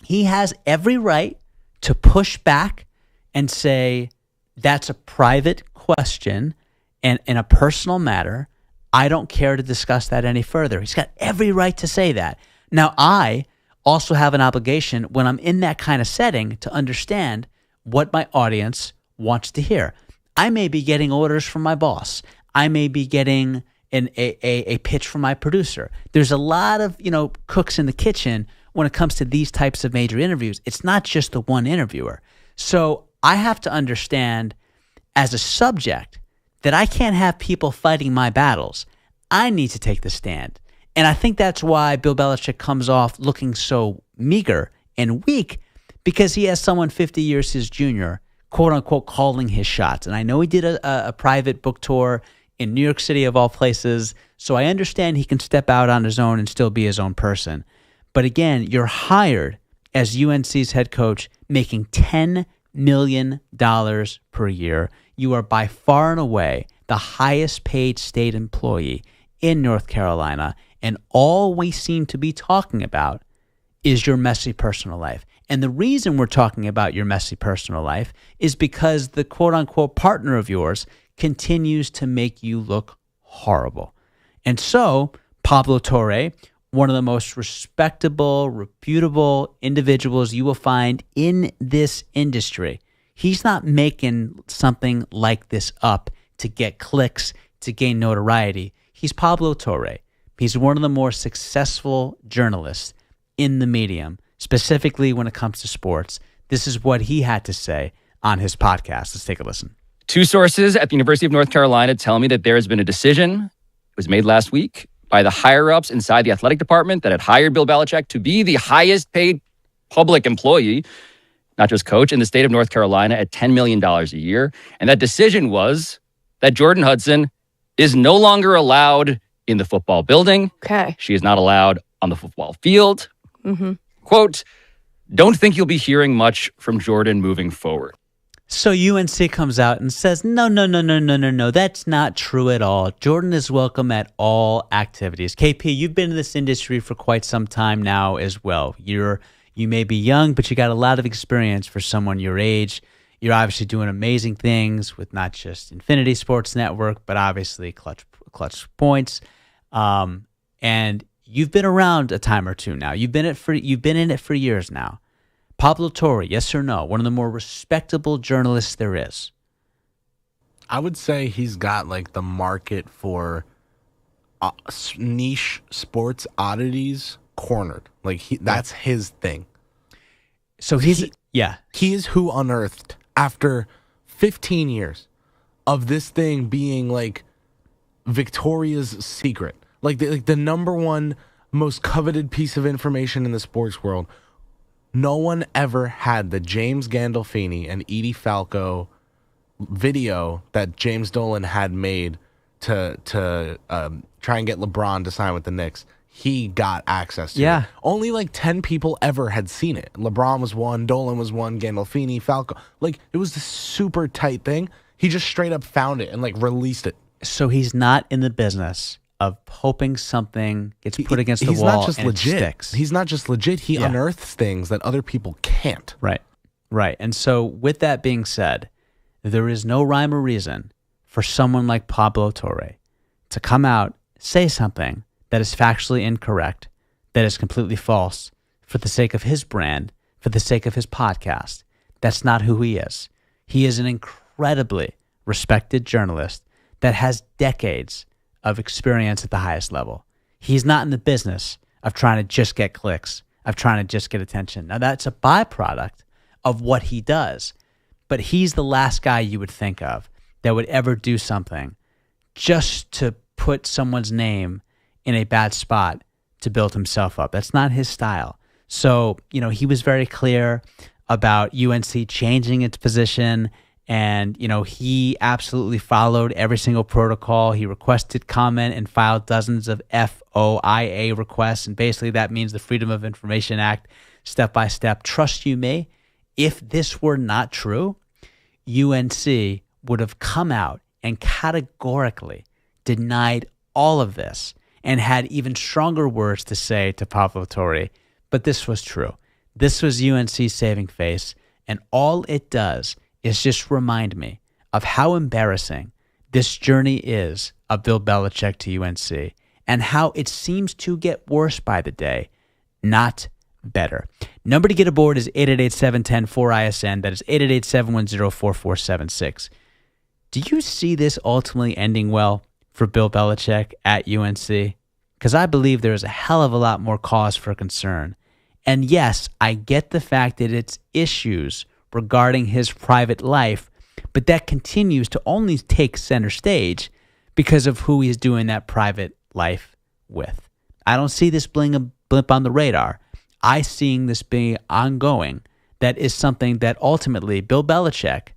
he has every right to push back and say, that's a private question and in a personal matter. I don't care to discuss that any further. He's got every right to say that. Now, I also have an obligation when I'm in that kind of setting to understand what my audience wants to hear. I may be getting orders from my boss. I may be getting a pitch from my producer. There's a lot of, cooks in the kitchen when it comes to these types of major interviews. It's not just the one interviewer. So I have to understand as a subject that I can't have people fighting my battles. I need to take the stand. And I think that's why Bill Belichick comes off looking so meager and weak, because he has someone 50 years his junior, quote unquote, calling his shots. And I know he did a private book tour in New York City of all places, so I understand he can step out on his own and still be his own person. But again, you're hired as UNC's head coach making $10 million per year. You are by far and away the highest paid state employee in North Carolina, and all we seem to be talking about is your messy personal life. And the reason we're talking about your messy personal life is because the quote-unquote partner of yours continues to make you look horrible. And so, Pablo Torre, one of the most respectable, reputable individuals you will find in this industry, he's not making something like this up to get clicks, to gain notoriety. He's Pablo Torre. He's one of the more successful journalists in the medium, specifically when it comes to sports. This is what he had to say on his podcast. Let's take a listen. 2 sources at the University of North Carolina tell me that there has been a decision, it was made last week, by the higher-ups inside the athletic department that had hired Bill Belichick to be the highest paid public employee not just coach, in the state of North Carolina at $10 million a year. And that decision was that Jordan Hudson is no longer allowed in the football building. Okay. She is not allowed on the football field. Mm-hmm. Quote, don't think you'll be hearing much from Jordan moving forward. So UNC comes out and says, no, that's not true at all. Jordan is welcome at all activities. KP, you've been in this industry for quite some time now as well. You may be young, but you got a lot of experience for someone your age. You're obviously doing amazing things with not just Infinity Sports Network, but obviously Clutch Points. And you've been around a time or two now. You've been in it for years now. Pablo Torre, yes or no? One of the more respectable journalists there is. I would say he's got like the market for niche sports oddities cornered. Like that's his thing. So he is who unearthed after 15 years of this thing being like Victoria's Secret, like the number one most coveted piece of information in the sports world. No one ever had the James Gandolfini and Edie Falco video that James Dolan had made to try and get LeBron to sign with the Knicks. He got access to it. Only like 10 people ever had seen it. LeBron was one, Dolan was one, Gandolfini, Falco. Like, it was this super tight thing. He just straight up found it and like released it. So he's not in the business of hoping something gets put against the wall. He's not just and legit. It sticks. He's not just legit. He unearths things that other people can't. Right. And so with that being said, there is no rhyme or reason for someone like Pablo Torre to come out, say something that is factually incorrect, that is completely false, for the sake of his brand, for the sake of his podcast. That's not who he is. He is an incredibly respected journalist that has decades of experience at the highest level. He's not in the business of trying to just get clicks, of trying to just get attention. Now, that's a byproduct of what he does, but he's the last guy you would think of that would ever do something just to put someone's name in a bad spot to build himself up. That's not his style. So, he was very clear about UNC changing its position. And, he absolutely followed every single protocol. He requested comment and filed dozens of FOIA requests. And basically that means the Freedom of Information Act, step by step. Trust you me, if this were not true, UNC would have come out and categorically denied all of this and had even stronger words to say to Pablo Torre. But this was true. This was UNC's saving face. And all it does is just remind me of how embarrassing this journey is of Bill Belichick to UNC and how it seems to get worse by the day, not better. Number to get aboard is 888-710-4ISN. That is 888-710-4476. Do you see this ultimately ending well for Bill Belichick at UNC? Because I believe there is a hell of a lot more cause for concern. And yes, I get the fact that it's issues regarding his private life, but that continues to only take center stage because of who he's doing that private life with. I don't see this being a blip on the radar. I seeing this being ongoing. That is something that ultimately Bill Belichick,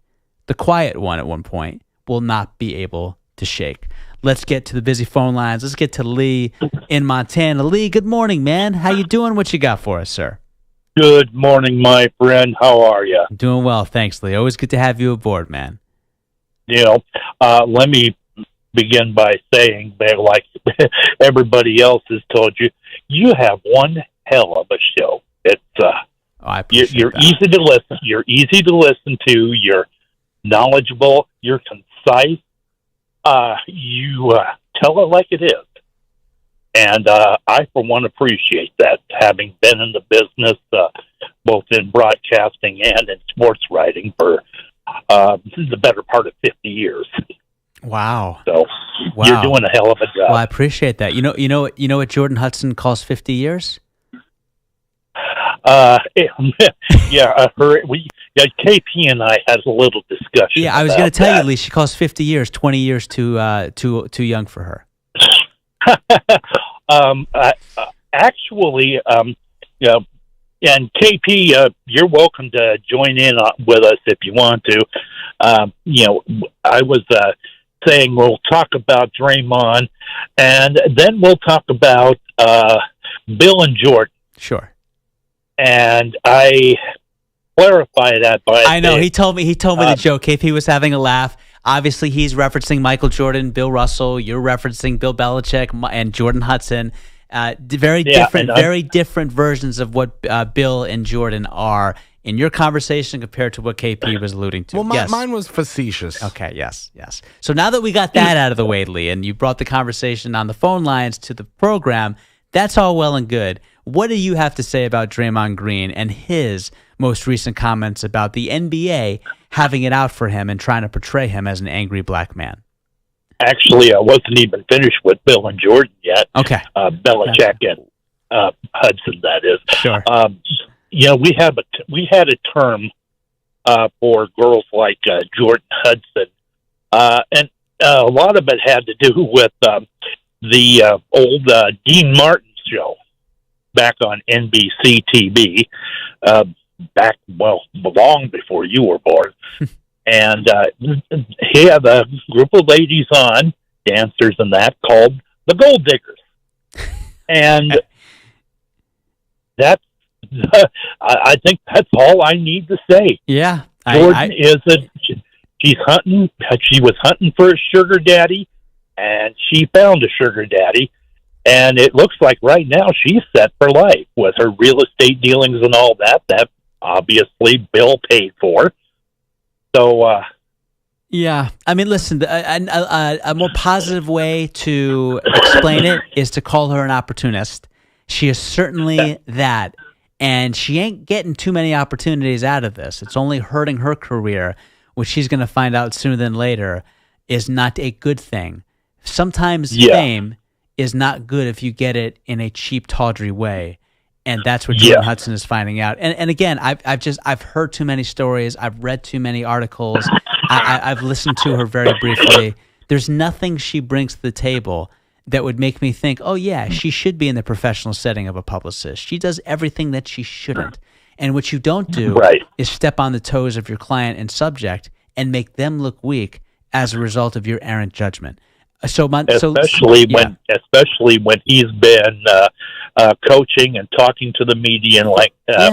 the quiet one at one point, will not be able to shake. Let's get to the busy phone lines. Let's get to Lee in Montana. Lee, good morning, man. How you doing? What you got for us, sir? Good morning, my friend. How are you? Doing well, thanks, Lee. Always good to have you aboard, man. Let me begin by saying that, like everybody else has told you, you have one hell of a show. It's you're easy to listen. You're easy to listen to. You're knowledgeable. You're concise. You tell it like it is. And I, for one, appreciate that, having been in the business, both in broadcasting and in sports writing for the better part of 50 years. Wow. So you're doing a hell of a job. Well, I appreciate that. You know what Jordan Hudson calls 50 years? KP and I had a little discussion. Yeah, I was going to tell you, Lee, she calls 50 years, 20 years too young for her. And KP, you're welcome to join in with us if you want to. I was saying we'll talk about Draymond, and then we'll talk about Bill and Jordan. Sure. And I clarify that by I know he told me the joke. KP was having a laugh. Obviously, he's referencing Michael Jordan, Bill Russell. You're referencing Bill Belichick and Jordan Hudson. Very different versions of what Bill and Jordan are in your conversation compared to what KP was alluding to. Well, mine was facetious. Okay, yes. So now that we got that out of the way, Lee, and you brought the conversation on the phone lines to the program, that's all well and good. What do you have to say about Draymond Green and his most recent comments about the NBA having it out for him and trying to portray him as an angry black man? Actually, I wasn't even finished with Bill and Jordan yet. Okay. Belichick and Hudson, that is. Sure. We had a term for girls like Jordan Hudson, and a lot of it had to do with the old Dean Martin show back on NBC TV, long before you were born. And he had a group of ladies on, dancers and that, called the Gold Diggers. And I think that's all I need to say. Yeah. Jordan she was hunting for a sugar daddy, and she found a sugar daddy. And it looks like right now she's set for life with her real estate dealings and all that. That obviously Bill paid for. So, yeah. I mean, listen, a more positive way to explain it is to call her an opportunist. She is certainly that. And she ain't getting too many opportunities out of this. It's only hurting her career, which she's going to find out sooner than later is not a good thing. Sometimes fame is not good if you get it in a cheap, tawdry way. And that's what Jordan Hudson is finding out. And again, I've heard too many stories. I've read too many articles. I've listened to her very briefly. There's nothing she brings to the table that would make me think, oh yeah, she should be in the professional setting of a publicist. She does everything that she shouldn't. And what you don't do is step on the toes of your client and subject and make them look weak as a result of your errant judgment. Especially when he's been coaching and talking to the media and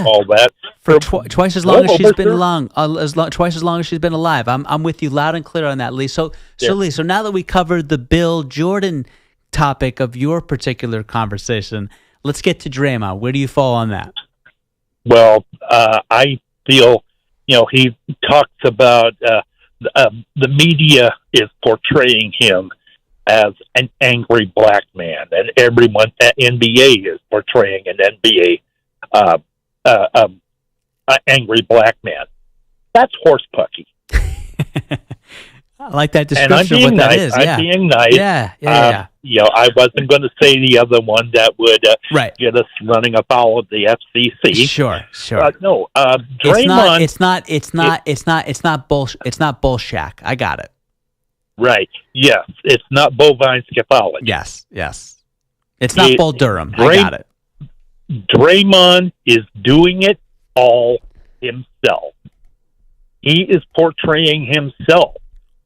all that for twice as long as she's been twice as long as she's been alive. I'm with you loud and clear on that, Lee. Lee, so now that we covered the Bill Jordan topic of your particular conversation, let's get to Draymond. Where do you fall on that? Well, I feel he talks about the media is portraying him as an angry black man, and everyone at NBA is portraying an NBA angry black man. That's horsepucky. I like that description of what that is. I'm being nice. Yeah. I wasn't going to say the other one that would get us running afoul of the FCC. Sure. No, Draymond. It's not bullshit. It's not bullshack. I got it. Right. Yes. It's not bovine scephalic. Yes. It's not Bull Durham. I got it. Draymond is doing it all himself. He is portraying himself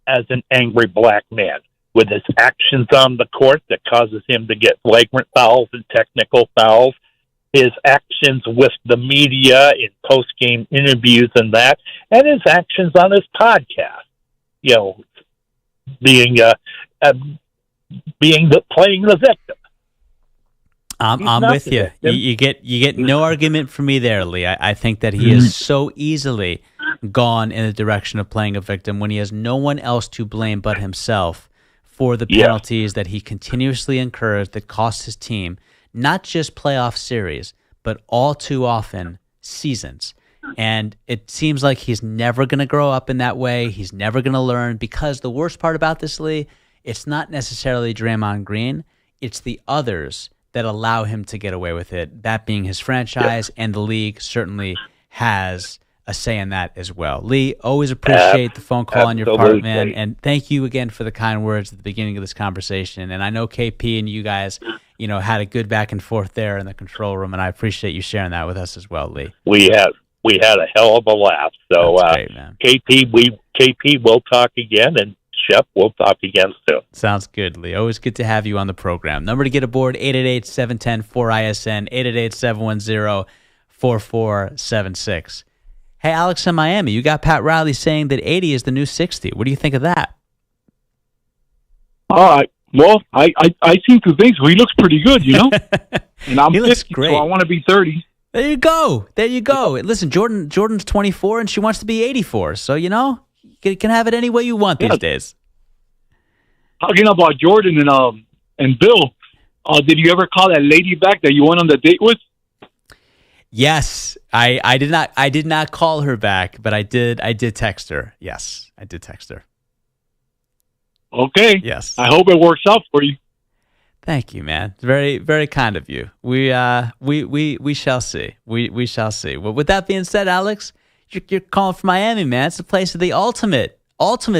as an angry black man with his actions on the court that causes him to get flagrant fouls and technical fouls, his actions with the media in post-game interviews and that, and his actions on his podcast. Playing the victim. I'm with you. You get no argument from me there, Lee. I think that he is so easily gone in the direction of playing a victim when he has no one else to blame but himself for the penalties that he continuously incurs that cost his team not just playoff series, but all too often seasons. And it seems like he's never going to grow up in that way. He's never going to learn, because the worst part about this, Lee, it's not necessarily Draymond Green. It's the others that allow him to get away with it, that being his franchise, and the league certainly has a say in that as well. Lee, always appreciate the phone call on your part, man, and thank you again for the kind words at the beginning of this conversation. And I know KP and you guys, had a good back and forth there in the control room, and I appreciate you sharing that with us as well, Lee. We had a hell of a laugh. So, great, man. KP, we'll talk again, and Shep, we'll talk again soon. Sounds good, Lee. Always good to have you on the program. Number to get aboard, 888-710-4ISN, 888-710-4476. Hey, Alex in Miami, you got Pat Riley saying that 80 is the new 60. What do you think of that? All right. Well, I seem to think so. He looks pretty good, And I'm 50, great. so I want to be 30. There you go. Listen, Jordan's 24 and she wants to be 84. So, you can have it any way you want these days. Talking about Jordan and Bill, did you ever call that lady back that you went on the date with? Yes, I did not call her back, but I did text her. Yes, I did text her. Okay. Yes. I hope it works out for you. Thank you, man. It's very, very kind of you. We shall see. We shall see. Well, with that being said, Alex, you're calling from Miami, man. It's the place of the ultimate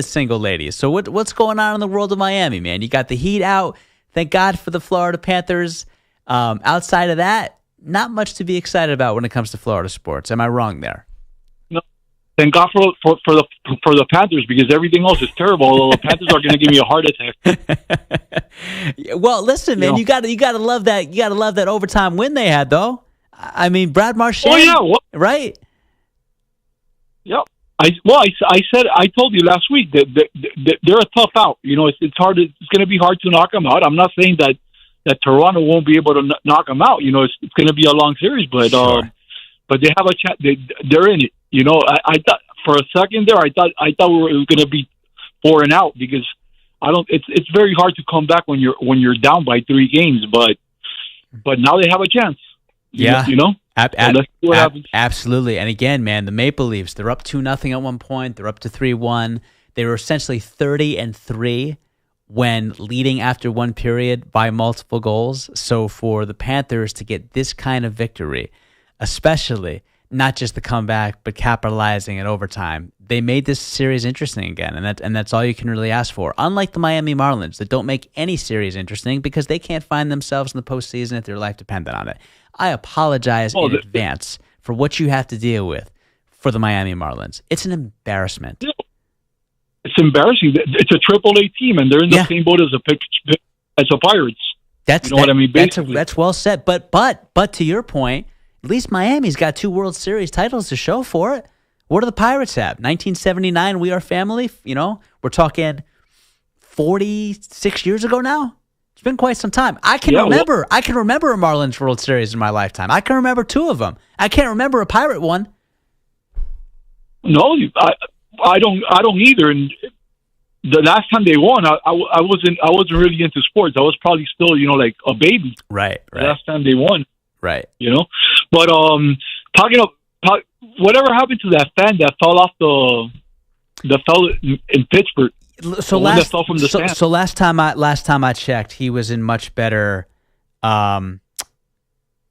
single ladies. So what's going on in the world of Miami, man? You got the Heat out. Thank God for the Florida Panthers. Outside of that, not much to be excited about when it comes to Florida sports. Am I wrong there? No. Thank God for the Panthers, because everything else is terrible. Although the Panthers are going to give me a heart attack. Well, listen, man, you got to love that. You got to love that overtime win they had, though. I mean, Brad Marchand. Oh yeah, right. Yep. I told you last week that they're a tough out. It's hard. It's going to be hard to knock them out. I'm not saying that Toronto won't be able to knock them out. It's going to be a long series, but they have a chance. They're in it. I thought for a second there, I thought it was going to be 4-out, because It's very hard to come back when you're down by 3 games, but now they have a chance. Yeah. So let's see what happens. Absolutely. And again, man, the Maple Leafs, they're up 2-0 at one point. They're up to 3-1. They were essentially 30-3 when leading after one period by multiple goals. So for the Panthers to get this kind of victory, especially not just the comeback, but capitalizing at overtime, they made this series interesting again, and that's all you can really ask for. Unlike the Miami Marlins, that don't make any series interesting because they can't find themselves in the postseason if their life depended on it. I apologize in advance for what you have to deal with for the Miami Marlins. It's an embarrassment. It's embarrassing. It's a AAA team, and they're in the same boat as the Pirates. What I mean? That's well said. But to your point, at least Miami's got 2 World Series titles to show for it. What do the Pirates have? 1979, We Are Family. We're talking 46 years ago now. It's been quite some time. I can remember a Marlins World Series in my lifetime. I can remember 2 of them. I can't remember a Pirate one. No, I don't either. And the last time they won, I wasn't really into sports. I was probably still like a baby. Right. The last time they won. Right. But whatever happened to that fan that fell off the fell in Pittsburgh? So last time I checked, he was in much better.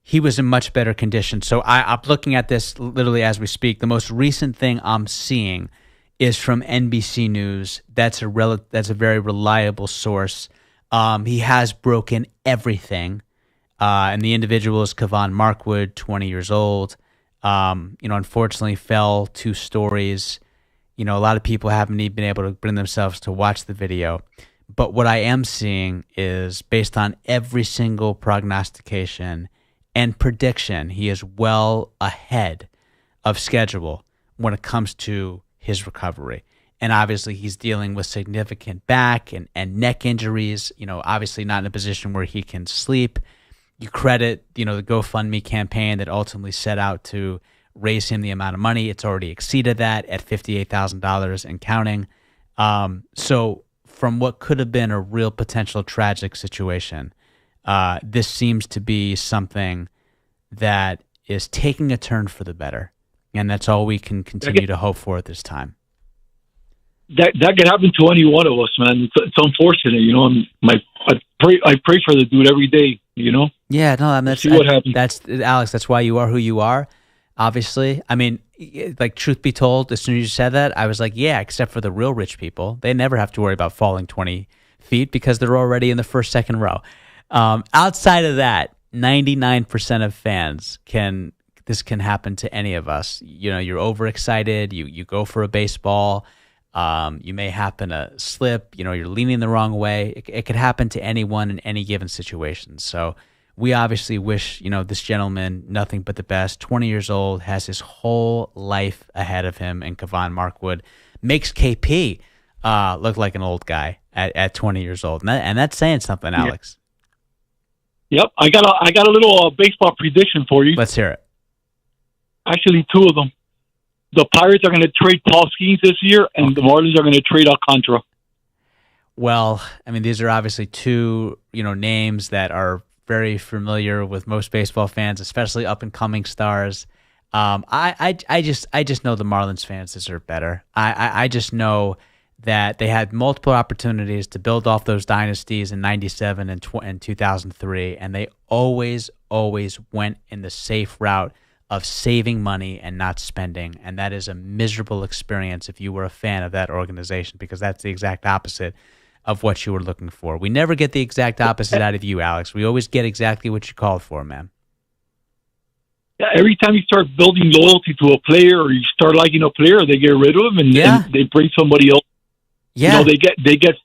He was in much better condition. So I'm looking at this literally as we speak. The most recent thing I'm seeing is from NBC News. That's a very reliable source. He has broken everything. And the individual is Kevon Markwood, 20 years old. Unfortunately fell 2 stories. A lot of people haven't even been able to bring themselves to watch the video. But what I am seeing is, based on every single prognostication and prediction, he is well ahead of schedule when it comes to his recovery. And obviously he's dealing with significant back and neck injuries, obviously not in a position where he can sleep. You credit, the GoFundMe campaign that ultimately set out to raise him the amount of money. It's already exceeded that at $58,000 and counting. So from what could have been a real potential tragic situation, this seems to be something that is taking a turn for the better. And that's all we can continue to hope for at this time. That could happen to any one of us, man. It's unfortunate, I pray for the dude every day, Yeah, no, see what happens. That's Alex. That's why you are who you are. Obviously, I mean, truth be told, as soon as you said that, I was like, yeah, except for the real rich people, they never have to worry about falling 20 feet because they're already in the first, second row. Outside of that, 99% of fans this can happen to any of us. You know, you're overexcited. You go for a baseball. You may happen to slip. You know, you're leaning the wrong way. It could happen to anyone in any given situation. So we obviously wish, this gentleman nothing but the best. 20 years old, has his whole life ahead of him, and Kavon Markwood makes KP look like an old guy at 20 years old. And that's saying something, Alex. Yep, I got a little baseball prediction for you. Let's hear it. Actually, two of them. The Pirates are going to trade Paul Skeens this year, and the Marlins are going to trade Alcantara. Well, I mean, these are obviously two, names that are very familiar with most baseball fans, especially up-and-coming stars. I just know the Marlins fans deserve better. I just know that they had multiple opportunities to build off those dynasties in 97 and 2003, and they always went in the safe route of saving money and not spending, and that is a miserable experience if you were a fan of that organization, because that's the exact opposite of what you were looking for. We never get the exact opposite out of you, Alex. We always get exactly what you called for, man. Yeah, every time you start building loyalty to a player, or you start liking a player, they get rid of him and they bring somebody else. Yeah, they get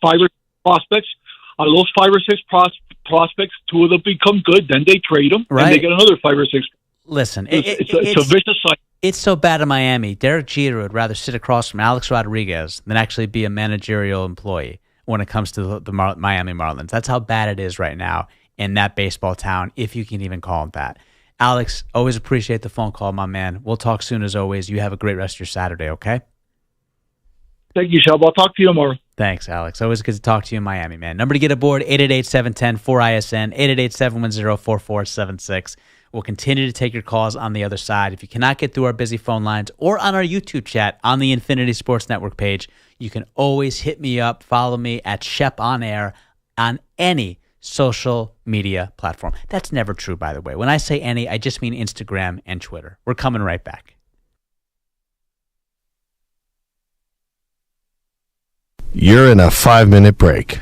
5 or 6 prospects. Out of those 5 or 6 prospects, 2 of them become good. Then they trade them, and they get another 5 or 6. Listen, it's a vicious cycle. It's so bad in Miami. Derek Jeter would rather sit across from Alex Rodriguez than actually be a managerial employee when it comes to the Miami Marlins. That's how bad it is right now in that baseball town, if you can even call it that. Alex, always appreciate the phone call, my man. We'll talk soon as always. You have a great rest of your Saturday, okay? Thank you, Shab. I'll talk to you tomorrow. Thanks, Alex. Always good to talk to you in Miami, man. Number to get aboard, 888-710-4ISN, 888-710-4476. We'll continue to take your calls on the other side. If you cannot get through our busy phone lines or on our YouTube chat on the Infinity Sports Network page, you can always hit me up. Follow me at Shep On Air on any social media platform. That's never true, by the way. When I say any, I just mean Instagram and Twitter. We're coming right back. You're in a 5-minute break.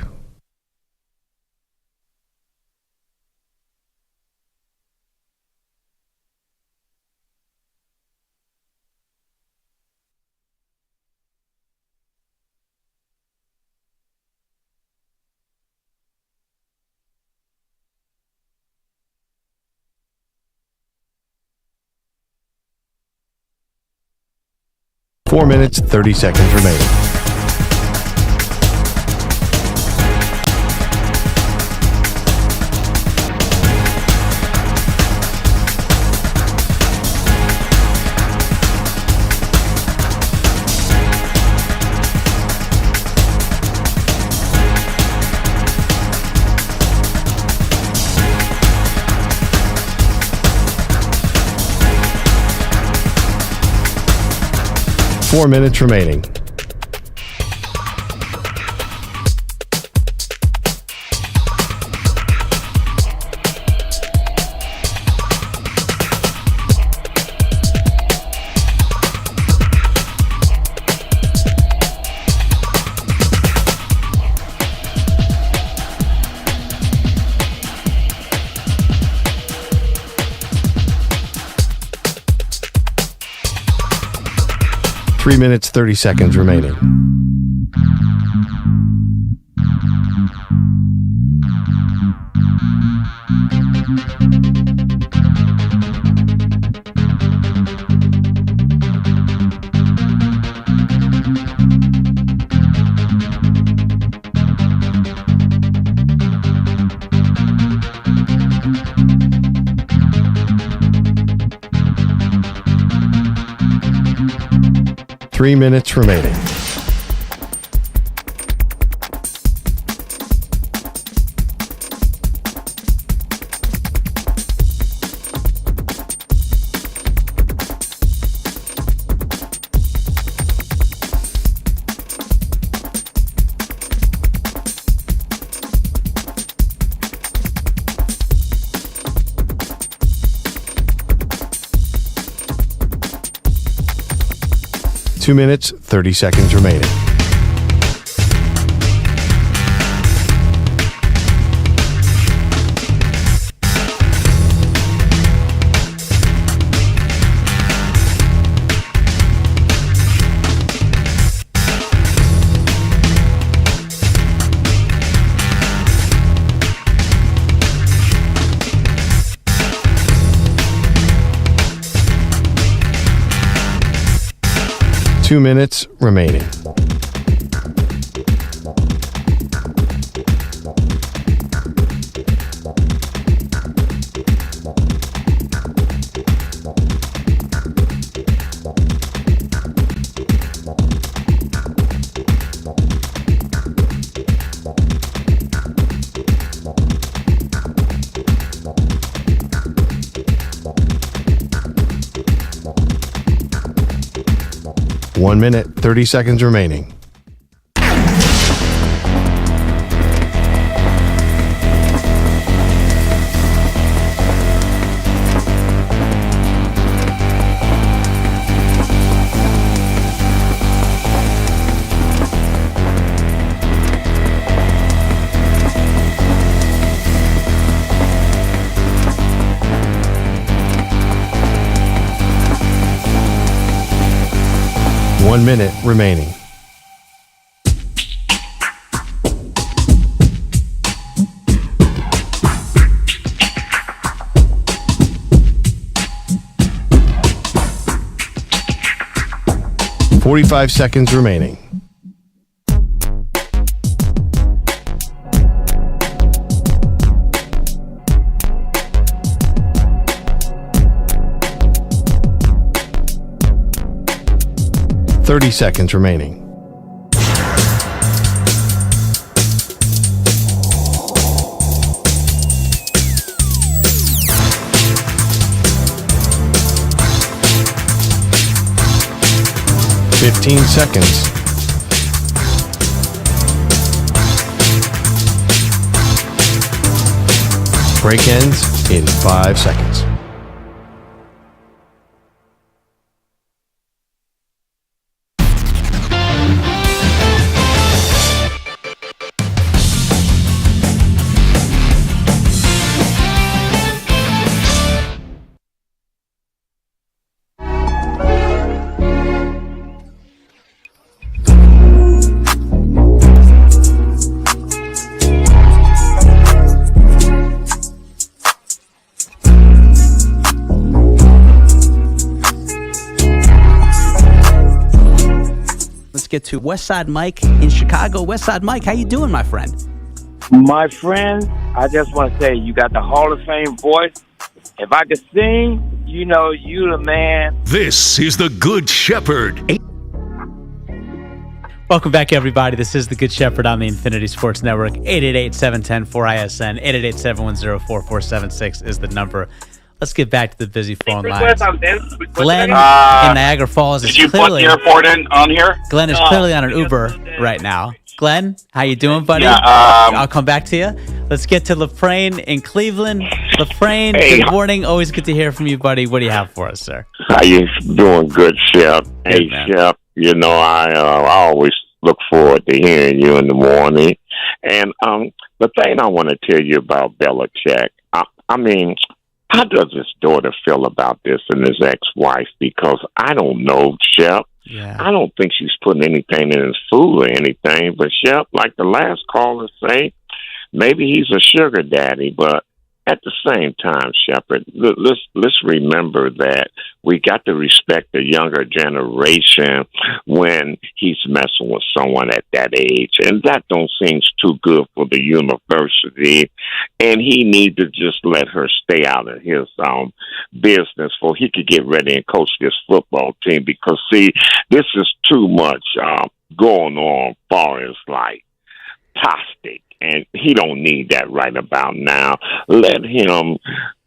Four minutes, 30 seconds remaining. Four minutes remaining. Three minutes, 30 seconds remaining. Three minutes remaining. Two minutes, 30 seconds remaining. 2 minutes remaining. One minute, 30 seconds remaining. One minute remaining. .45 seconds remaining. .30 seconds remaining. .15 seconds. Break ends in 5 seconds. Get to Westside Mike in Chicago. Westside Mike, how you doing, my friend? My friend, I just want to say you got the Hall of Fame voice. If I could sing, you know you the man. This is the Good Shepherd. Welcome back, everybody. This is the Good Shepherd on the Infinity Sports Network. 888-710-4ISN. 888-710-4476 is the number. Let's get back to the busy phone lines. Glenn in Niagara Falls is clearly... Did you put the airport in on here? Glenn is clearly on an Uber right now. Glenn, how you doing, buddy? Yeah, I'll come back to you. Let's get to Lafrane in Cleveland. Lafrane, good morning. Always good to hear from you, buddy. What do you have for us, sir? How you doing, good Shep? Hey, Shep, you know, I always look forward to hearing you in the morning. And the thing I want to tell you about Belichick, I mean... how does his daughter feel about this and his ex-wife? Because I don't know, Shep. Yeah. I don't think she's putting anything in his food or anything. But, Shep, like the last caller say, maybe he's a sugar daddy. But at the same time, Shepard, let's remember that we got to respect the younger generation when he's messing with someone at that age. And that don't seem too good for the university. And he needs to just let her stay out of his business so he could get ready and coach this football team. Because, see, this is too much going on far as like toxic. And he don't need that right about now. Let him,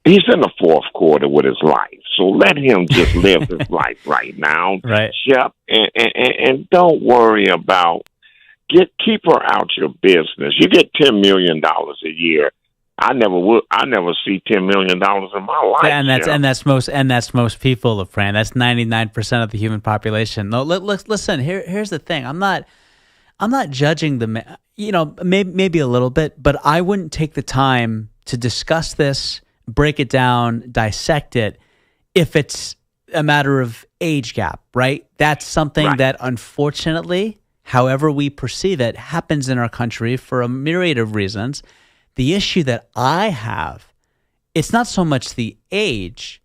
he's in the fourth quarter with his life. So let him just live his life right now. Right. Yep. And don't worry about, keep her out your business. You get $10 million a year. I never see $10 million in my life. And that's most people, Lafrane. That's 99% of the human population. No, listen, here's the thing. I'm not judging the man. You know, maybe a little bit, but I wouldn't take the time to discuss this, break it down, dissect it, if it's a matter of age gap, right? That's something that unfortunately, however we perceive it, happens in our country for a myriad of reasons. The issue that I have, it's not so much the age,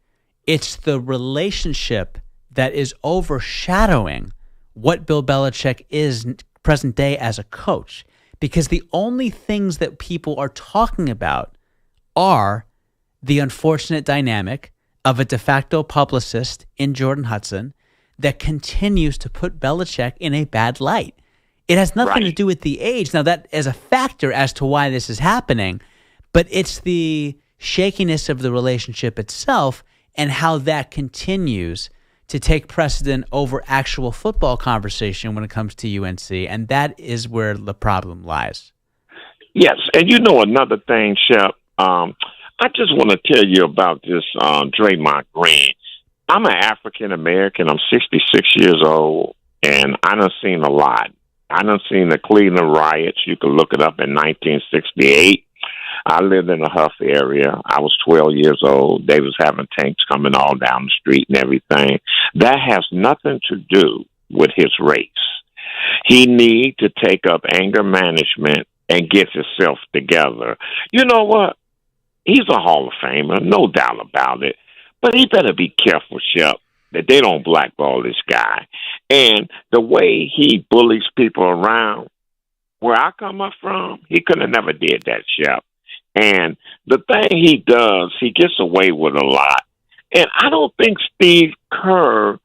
it's the relationship that is overshadowing what Bill Belichick is present day as a coach, because the only things that people are talking about are the unfortunate dynamic of a de facto publicist in Jordan Hudson that continues to put Belichick in a bad light. It has nothing to do with the age. Now, that is a factor as to why this is happening, but it's the shakiness of the relationship itself and how that continues to take precedent over actual football conversation when it comes to UNC, and that is where the problem lies. Yes, and you know another thing, Shep, I just want to tell you about this Draymond Green. I'm an African-American. I'm 66 years old, and I done seen a lot. I done seen the Cleveland riots. You can look it up in 1968. I lived in the Huff area. I was 12 years old. They was having tanks coming all down the street and everything. That has nothing to do with his race. He need to take up anger management and get himself together. You know what? He's a Hall of Famer, no doubt about it. But he better be careful, Shep, that they don't blackball this guy. And the way he bullies people around, where I come up from, he could have never did that, Shep. And the thing he does, he gets away with a lot. And I don't think Steve Kerr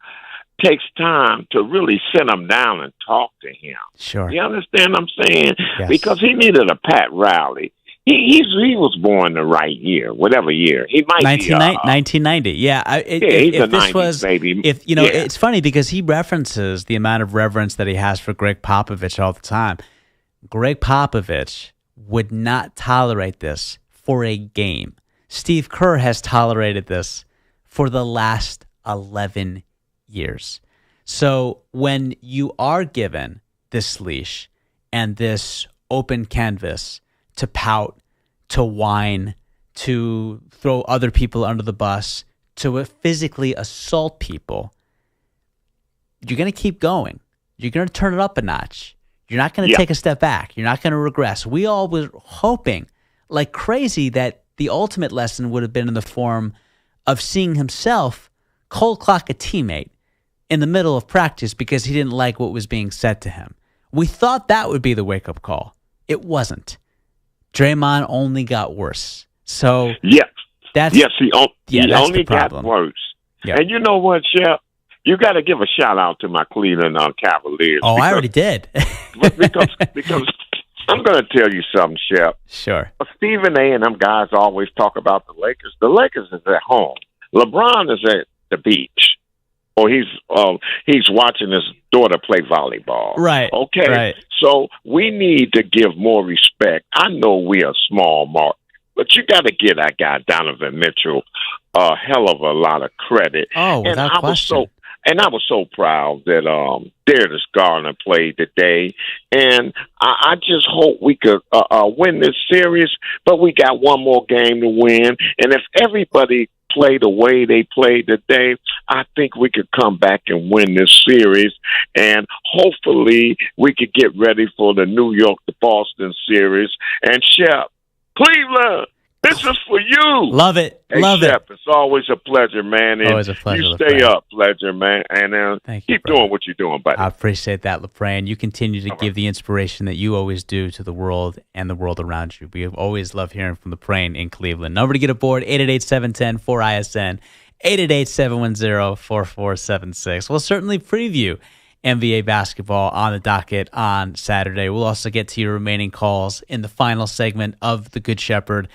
takes time to really sit him down and talk to him. Sure. You understand what I'm saying? Yes. Because he needed a Pat Riley. He was born the right year, whatever year. He might 1990. Yeah. He's if a this 90s was, baby. if you know, it's funny because he references the amount of reverence that he has for Greg Popovich all the time. Greg Popovich would not tolerate this for a game. Steve Kerr has tolerated this for the last 11 years. So when you are given this leash and this open canvas to pout, to whine, to throw other people under the bus, to physically assault people, you're going to keep going. You're going to turn it up a notch. You're not going to take a step back. You're not going to regress. We all were hoping like crazy that the ultimate lesson would have been in the form of seeing himself cold clock a teammate in the middle of practice because he didn't like what was being said to him. We thought that would be the wake-up call. It wasn't. Draymond only got worse. So he that's only the got problem. worse. Yep. And you know what, Shep? You got to give a shout out to my Cleveland Cavaliers. Oh, I already did. because I'm going to tell you something, Shep. Sure. Stephen A. and them guys always talk about the Lakers. The Lakers is at home. LeBron is at the beach. Or he's watching his daughter play volleyball. Right. Okay. Right. So we need to give more respect. I know we're a small market, but you got to give that guy Donovan Mitchell a hell of a lot of credit. Oh, without question. I was so proud that Darius Garland played today, and I just hope we could win this series. But we got one more game to win, and if everybody play the way they played today, I think we could come back and win this series, and hopefully we could get ready for the New York to Boston series. And Shep, Cleveland, this is for you. Love it. Hey, Love Shep, it. it's always a pleasure, man. And Always a pleasure, you stay LaFrance. up, pleasure, man, and Thank you, keep brother. doing what you're doing, buddy. I appreciate that, LaFrance. You continue to give the inspiration that you always do to the world and the world around you. We have always loved hearing from LaFrance in Cleveland. Number to get aboard, 888-710-4ISN, 888-710-4476. We'll certainly preview NBA basketball on the docket on Saturday. We'll also get to your remaining calls in the final segment of The Good Shepherd.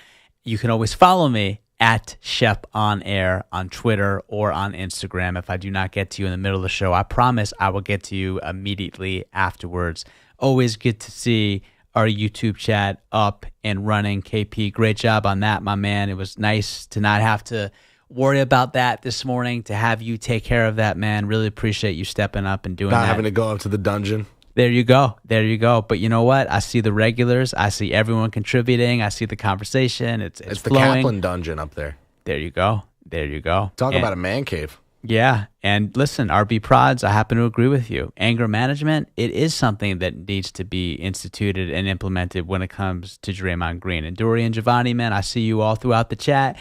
You can always follow me at Shep on Air on Twitter or on Instagram. If I do not get to you in the middle of the show, I promise I will get to you immediately afterwards. Always good to see our YouTube chat up and running. KP, great job on that, my man. It was nice to not have to worry about that this morning, to have you take care of that, man. Really appreciate you stepping up and doing that. Not having to go up to the dungeon. There you go. There you go. But you know what? I see the regulars. I see everyone contributing. I see the conversation. It's the flowing. Kaplan dungeon up there. There you go. There you go. Talk about a man cave. Yeah. And listen, RB Prods, I happen to agree with you. Anger management, it is something that needs to be instituted and implemented when it comes to Draymond Green. And Dory and Giovanni, man, I see you all throughout the chat.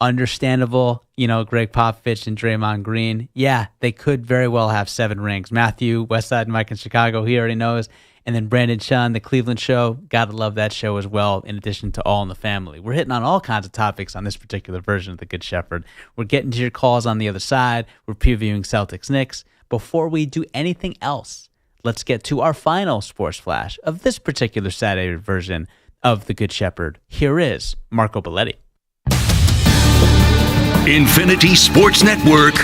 understandable, Greg Popovich and Draymond Green. Yeah, they could very well have 7 rings. Matthew, Westside Mike in Chicago, he already knows. And then Brandon Chun, the Cleveland show. Gotta love that show as well, in addition to All in the Family. We're hitting on all kinds of topics on this particular version of The Good Shepherd. We're getting to your calls on the other side. We're previewing Celtics Knicks. Before we do anything else, let's get to our final sports flash of this particular Saturday version of The Good Shepherd. Here is Marco Belletti. Infinity Sports Network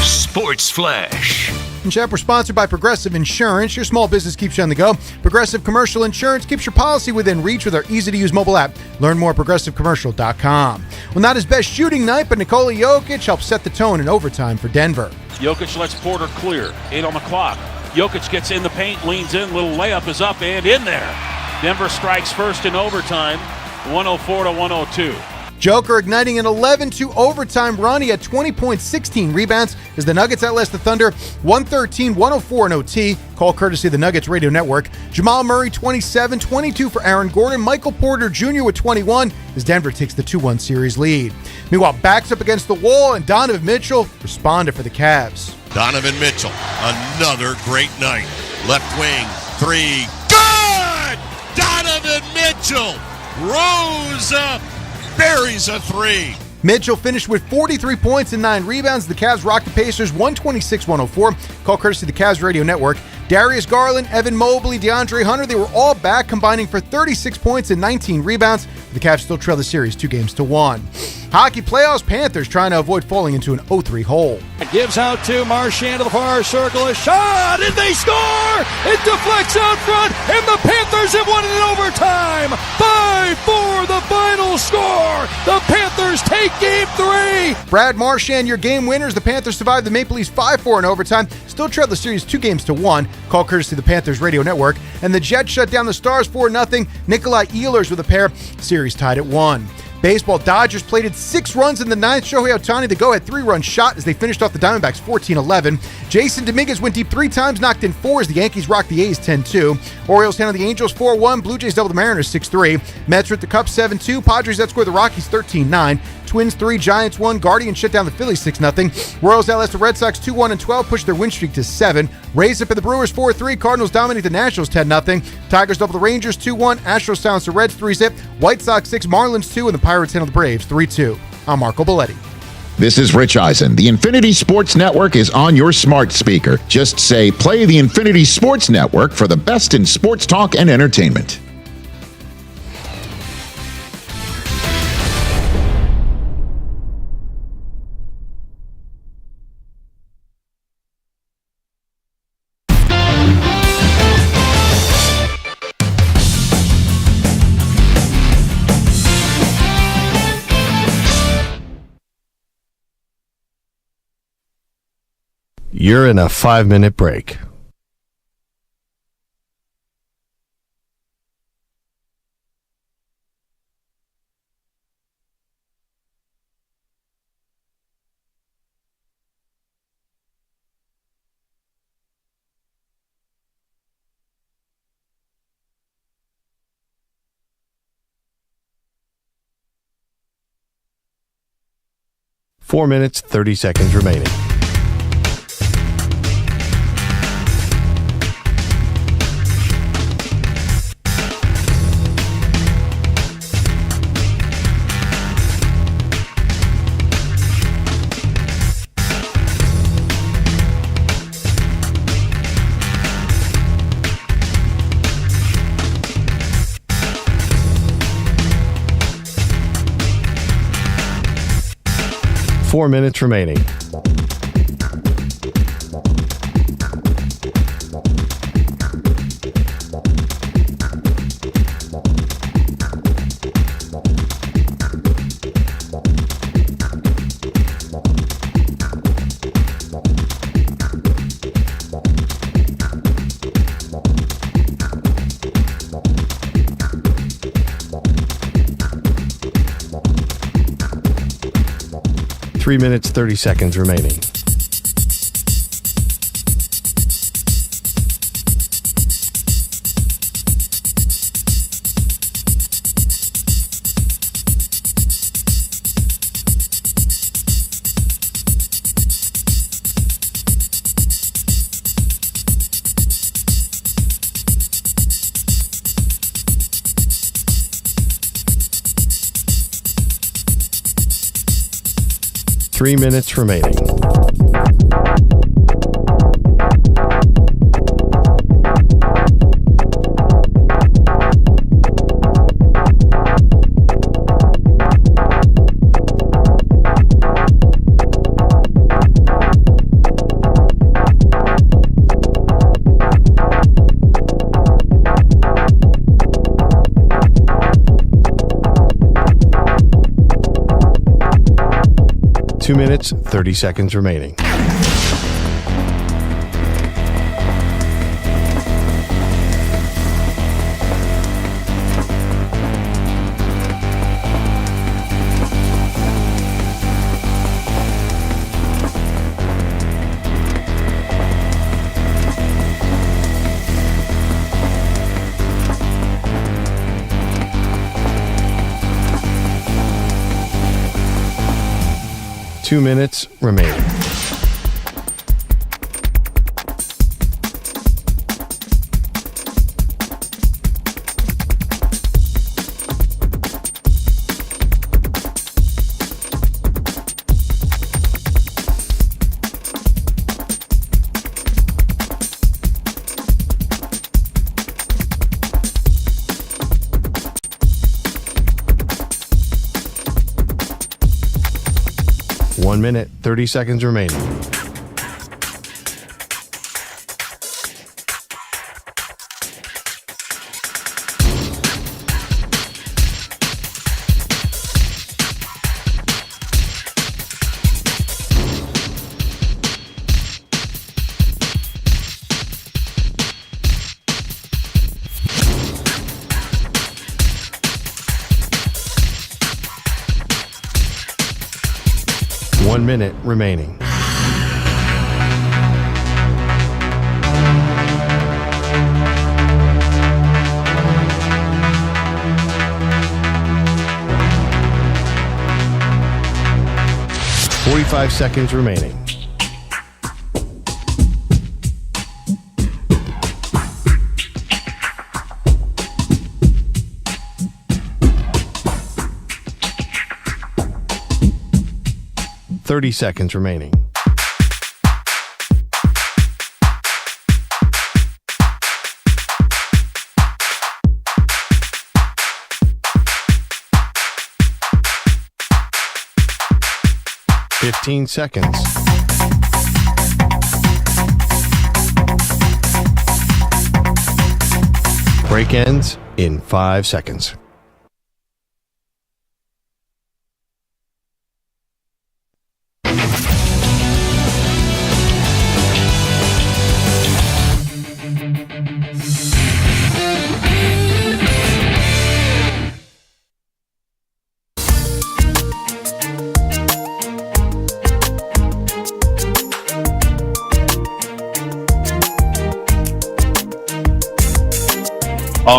Sports Flash. And Shep, we're sponsored by Progressive Insurance. Your small business keeps you on the go. Progressive Commercial Insurance keeps your policy within reach with our easy-to-use mobile app. Learn more at ProgressiveCommercial.com. Well, not his best shooting night, but Nikola Jokic helped set the tone in overtime for Denver. Jokic lets Porter clear. 8 on the clock. Jokic gets in the paint, leans in. Little layup is up and in there. Denver strikes first in overtime, 104-102. Joker igniting an 11-2 overtime run. He had 20 points, 16 rebounds as the Nuggets outlast the Thunder 113-104 in OT. Call courtesy of the Nuggets Radio Network. Jamal Murray 27, 22 for Aaron Gordon. Michael Porter Jr. with 21 as Denver takes the 2-1 series lead. Meanwhile, backs up against the wall and Donovan Mitchell responded for the Cavs. Donovan Mitchell, another great night. Left wing, 3, good! Donovan Mitchell, Rosa buries a 3. Mitchell finished with 43 points and 9 rebounds. The Cavs rocked the Pacers 126-104. Call courtesy of the Cavs Radio Network. Darius Garland, Evan Mobley, DeAndre Hunter, they were all back, combining for 36 points and 19 rebounds. The Cavs still trail the series 2-1. Hockey playoffs, Panthers trying to avoid falling into an 0-3 hole. Gives out to Marchand to the far circle. A shot, and they score! It deflects out front, and the Panthers have won it in overtime. 5-4, the final score. The Panthers take Game 3. Brad Marchand, your game winners. The Panthers survived the Maple Leafs 5-4 in overtime. Still trail the series 2-1. Call courtesy of the Panthers Radio Network. And the Jets shut down the Stars 4-0. Nikolai Ehlers with a pair. Series tied at 1. Baseball, Dodgers plated 6 runs in the 9th. Shohei Ohtani, the go-ahead 3-run shot as they finished off the Diamondbacks 14-11. Jason Dominguez went deep 3 times, knocked in 4 as the Yankees rocked the A's 10-2. Orioles handled the Angels 4-1. Blue Jays doubled the Mariners 6-3. Mets were at the Cubs 7-2. Padres outscored the Rockies 13-9. Twins 3, Giants 1. Guardians shut down the Phillies 6-0. Royals outlast the Red Sox 2-1-12, pushed their win streak to 7. Rays up at the Brewers 4-3. Cardinals dominate the Nationals 10-0. Tigers double the Rangers 2-1. Astros silence the Reds 3-zip. White Sox 6, Marlins 2, and the Pirates handle the Braves 3-2. I'm Marco Belletti. This is Rich Eisen. The Infinity Sports Network is on your smart speaker. Just say, play the Infinity Sports Network for the best in sports talk and entertainment. You're in a 5-minute break. Four minutes, 30 seconds remaining. Four minutes remaining. Three minutes, 30 seconds remaining. 3 minutes remaining. Two minutes, 30 seconds remaining. Two minutes remaining. One minute, 30 seconds remaining. One minute remaining. Forty-five seconds remaining. Thirty seconds remaining. Fifteen seconds. Break ends in 5 seconds.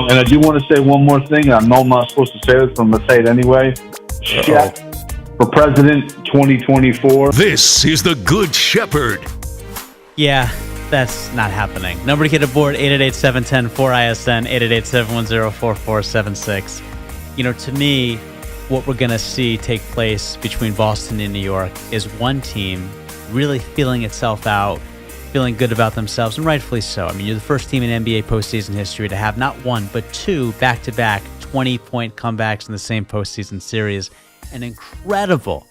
And I do want to say one more thing. I know I'm not supposed to say this, but I'm going to say it anyway. Shep for president 2024. This is the Good Shepherd. Yeah, that's not happening. Number to get aboard, 888-710-4ISN, 888-710-4476. You know, to me, what we're going to see take place between Boston and New York is one team really feeling itself out, feeling good about themselves, and rightfully so. I mean, you're the first team in NBA postseason history to have not one, but two back-to-back 20-point comebacks in the same postseason series. An incredible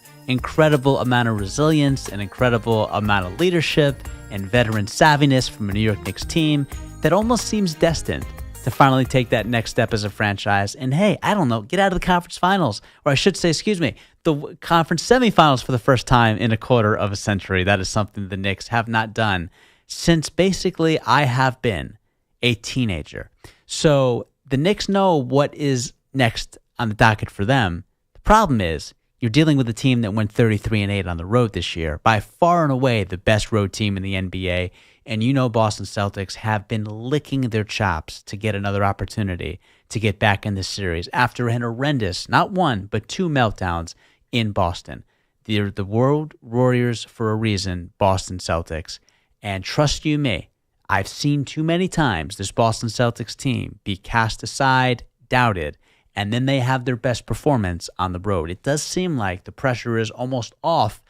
amount of resilience, an incredible amount of leadership and veteran savviness from a New York Knicks team that almost seems destined to finally take that next step as a franchise. And hey, I don't know, get out of the conference finals, or I should say, the conference semifinals for the first time in a quarter of a century. That is something the Knicks have not done since basically I have been a teenager. So the Knicks know what is next on the docket for them. The problem is you're dealing with a team that went 33-8 on the road this year, by far and away the best road team in the NBA. And you know Boston Celtics have been licking their chops to get another opportunity to get back in this series after an horrendous, not one, but two meltdowns in Boston. They're the World Warriors for a reason, Boston Celtics. And trust you me, I've seen too many times this Boston Celtics team be cast aside, doubted, and then they have their best performance on the road. It does seem like the pressure is almost off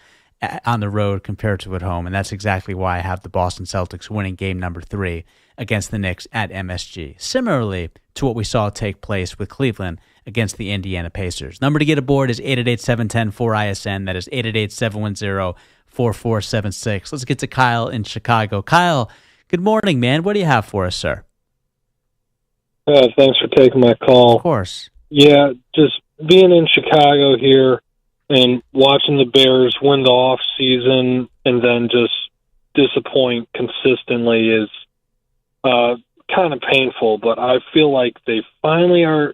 on the road compared to at home, and that's exactly why I have the Boston Celtics winning game number 3 against the Knicks at MSG. Similarly to what we saw take place with Cleveland against the Indiana Pacers. Number to get aboard is 888-710-4ISN. That is 888-710-4476. Let's get to Kyle in Chicago. Kyle, good morning, man. What do you have for us, sir? Thanks for taking my call. Of course. Yeah, just being in Chicago here and watching the Bears win the off season and then just disappoint consistently is kind of painful. But I feel like they finally are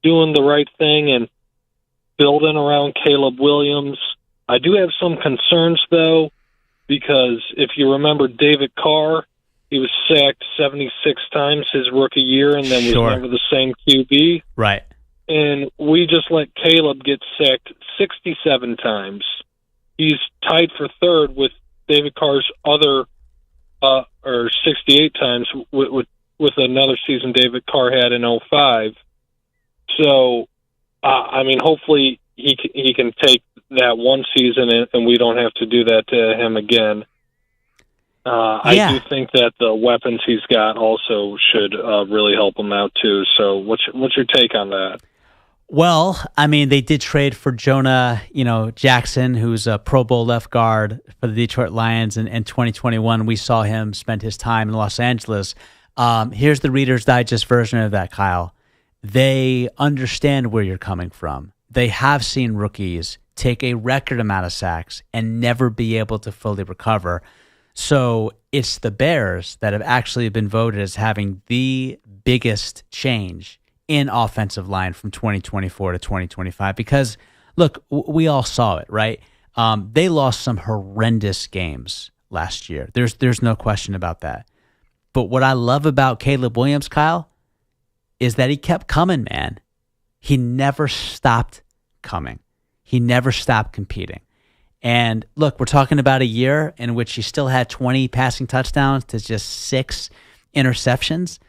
doing the right thing and building around Caleb Williams. I do have some concerns, though, because if you remember David Carr, he was sacked 76 times his rookie year and then was never the same QB. Right. And we just let Caleb get sacked 67 times. He's tied for third with David Carr's other, or 68 times with another season David Carr had in 2005. So, I mean, hopefully he can take that one season and we don't have to do that to him again. I do think that the weapons he's got also should really help him out too. So what's your take on that? Well, I mean, they did trade for Jonah, Jackson, who's a Pro Bowl left guard for the Detroit Lions in 2021. We saw him spend his time in Los Angeles. Here's the Reader's Digest version of that, Kyle. They understand where you're coming from. They have seen rookies take a record amount of sacks and never be able to fully recover. So it's the Bears that have actually been voted as having the biggest change in offensive line from 2024 to 2025 because, look, we all saw it, right? They lost some horrendous games last year. There's no question about that. But what I love about Caleb Williams, Kyle, is that he kept coming, man. He never stopped coming. He never stopped competing. And look, we're talking about a year in which he still had 20 passing touchdowns to just 6 interceptions.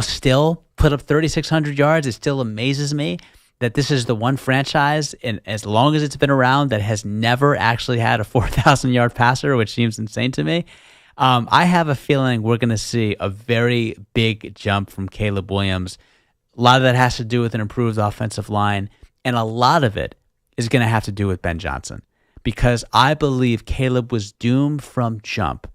Still put up 3,600 yards. It still amazes me that this is the one franchise, and as long as it's been around, that has never actually had a 4,000-yard passer, which seems insane to me. I have a feeling we're going to see a very big jump from Caleb Williams. A lot of that has to do with an improved offensive line, and a lot of it is going to have to do with Ben Johnson, because I believe Caleb was doomed from jump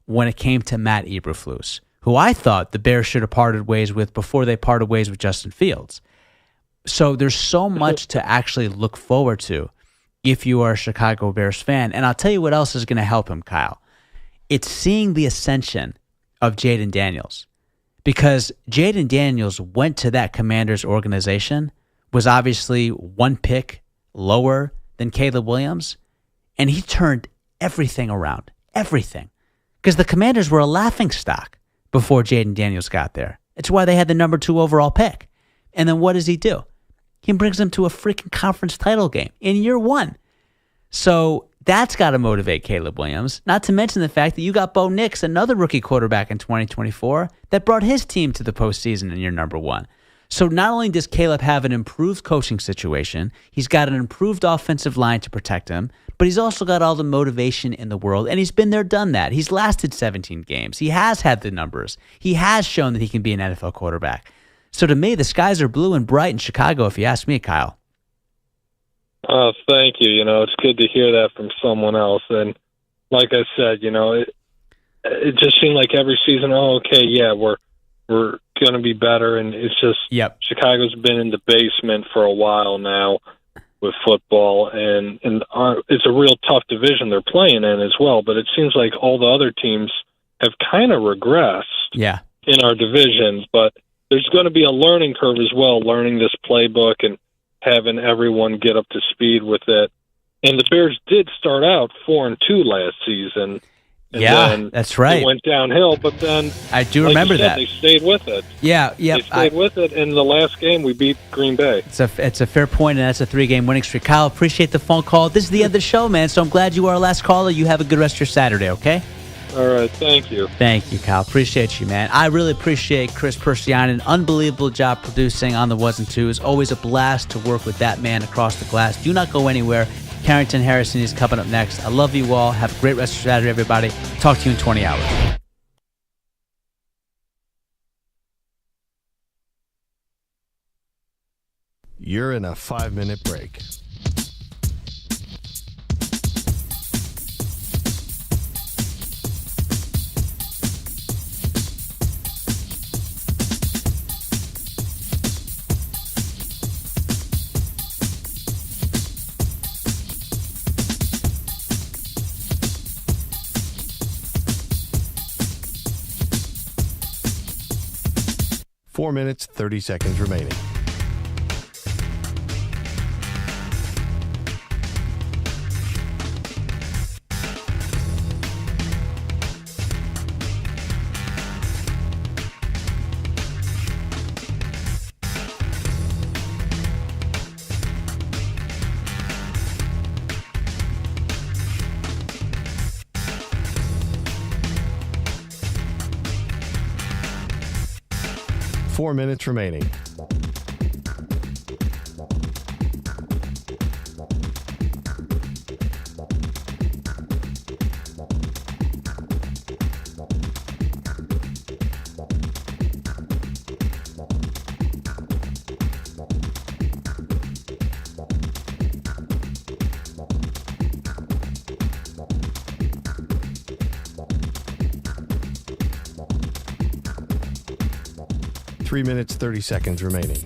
when it came to Matt Eberflus, who I thought the Bears should have parted ways with before they parted ways with Justin Fields. So there's so much to actually look forward to if you are a Chicago Bears fan. And I'll tell you what else is going to help him, Kyle. It's seeing the ascension of Jaden Daniels, because Jaden Daniels went to that Commanders organization, was obviously one pick lower than Caleb Williams, and he turned everything around, everything, because the Commanders were a laughingstock before Jaden Daniels got there. It's why they had the number 2 overall pick. And then what does he do? He brings them to a freaking conference title game in year 1. So that's got to motivate Caleb Williams, not to mention the fact that you got Bo Nix, another rookie quarterback in 2024, that brought his team to the postseason in year number 1. So not only does Caleb have an improved coaching situation, he's got an improved offensive line to protect him, but he's also got all the motivation in the world, and he's been there, done that. He's lasted 17 games. He has had the numbers. He has shown that he can be an NFL quarterback. So to me, the skies are blue and bright in Chicago, if you ask me, Kyle. Thank you. It's good to hear that from someone else. And like I said, it just seemed like every season, we're going to be better. And it's just, Chicago's been in the basement for a while now with football, and it's a real tough division they're playing in as well. But it seems like all the other teams have kind of regressed in our division. But there's going to be a learning curve as well, learning this playbook and having everyone get up to speed with it. And the Bears did start out 4-2 last season. And that's right. It went downhill, but then I do remember that they stayed with it. They stayed with it. In the last game, we beat Green Bay. It's a fair point, and that's a 3-game winning streak. Kyle, appreciate the phone call. This is the end of the show, man. So I'm glad you are our last caller. You have a good rest of your Saturday. Okay. All right. Thank you. Thank you, Kyle. Appreciate you, man. I really appreciate Chris Persianen. Unbelievable job producing on the Ones and Twos. Always a blast to work with that man across the glass. Do not go anywhere. Carrington Harrison is coming up next. I love you all. Have a great rest of Saturday, everybody. Talk to you in 20 hours. You're in a 5-minute break. Four minutes, 30 seconds remaining. Four minutes remaining. Three minutes, 30 seconds remaining.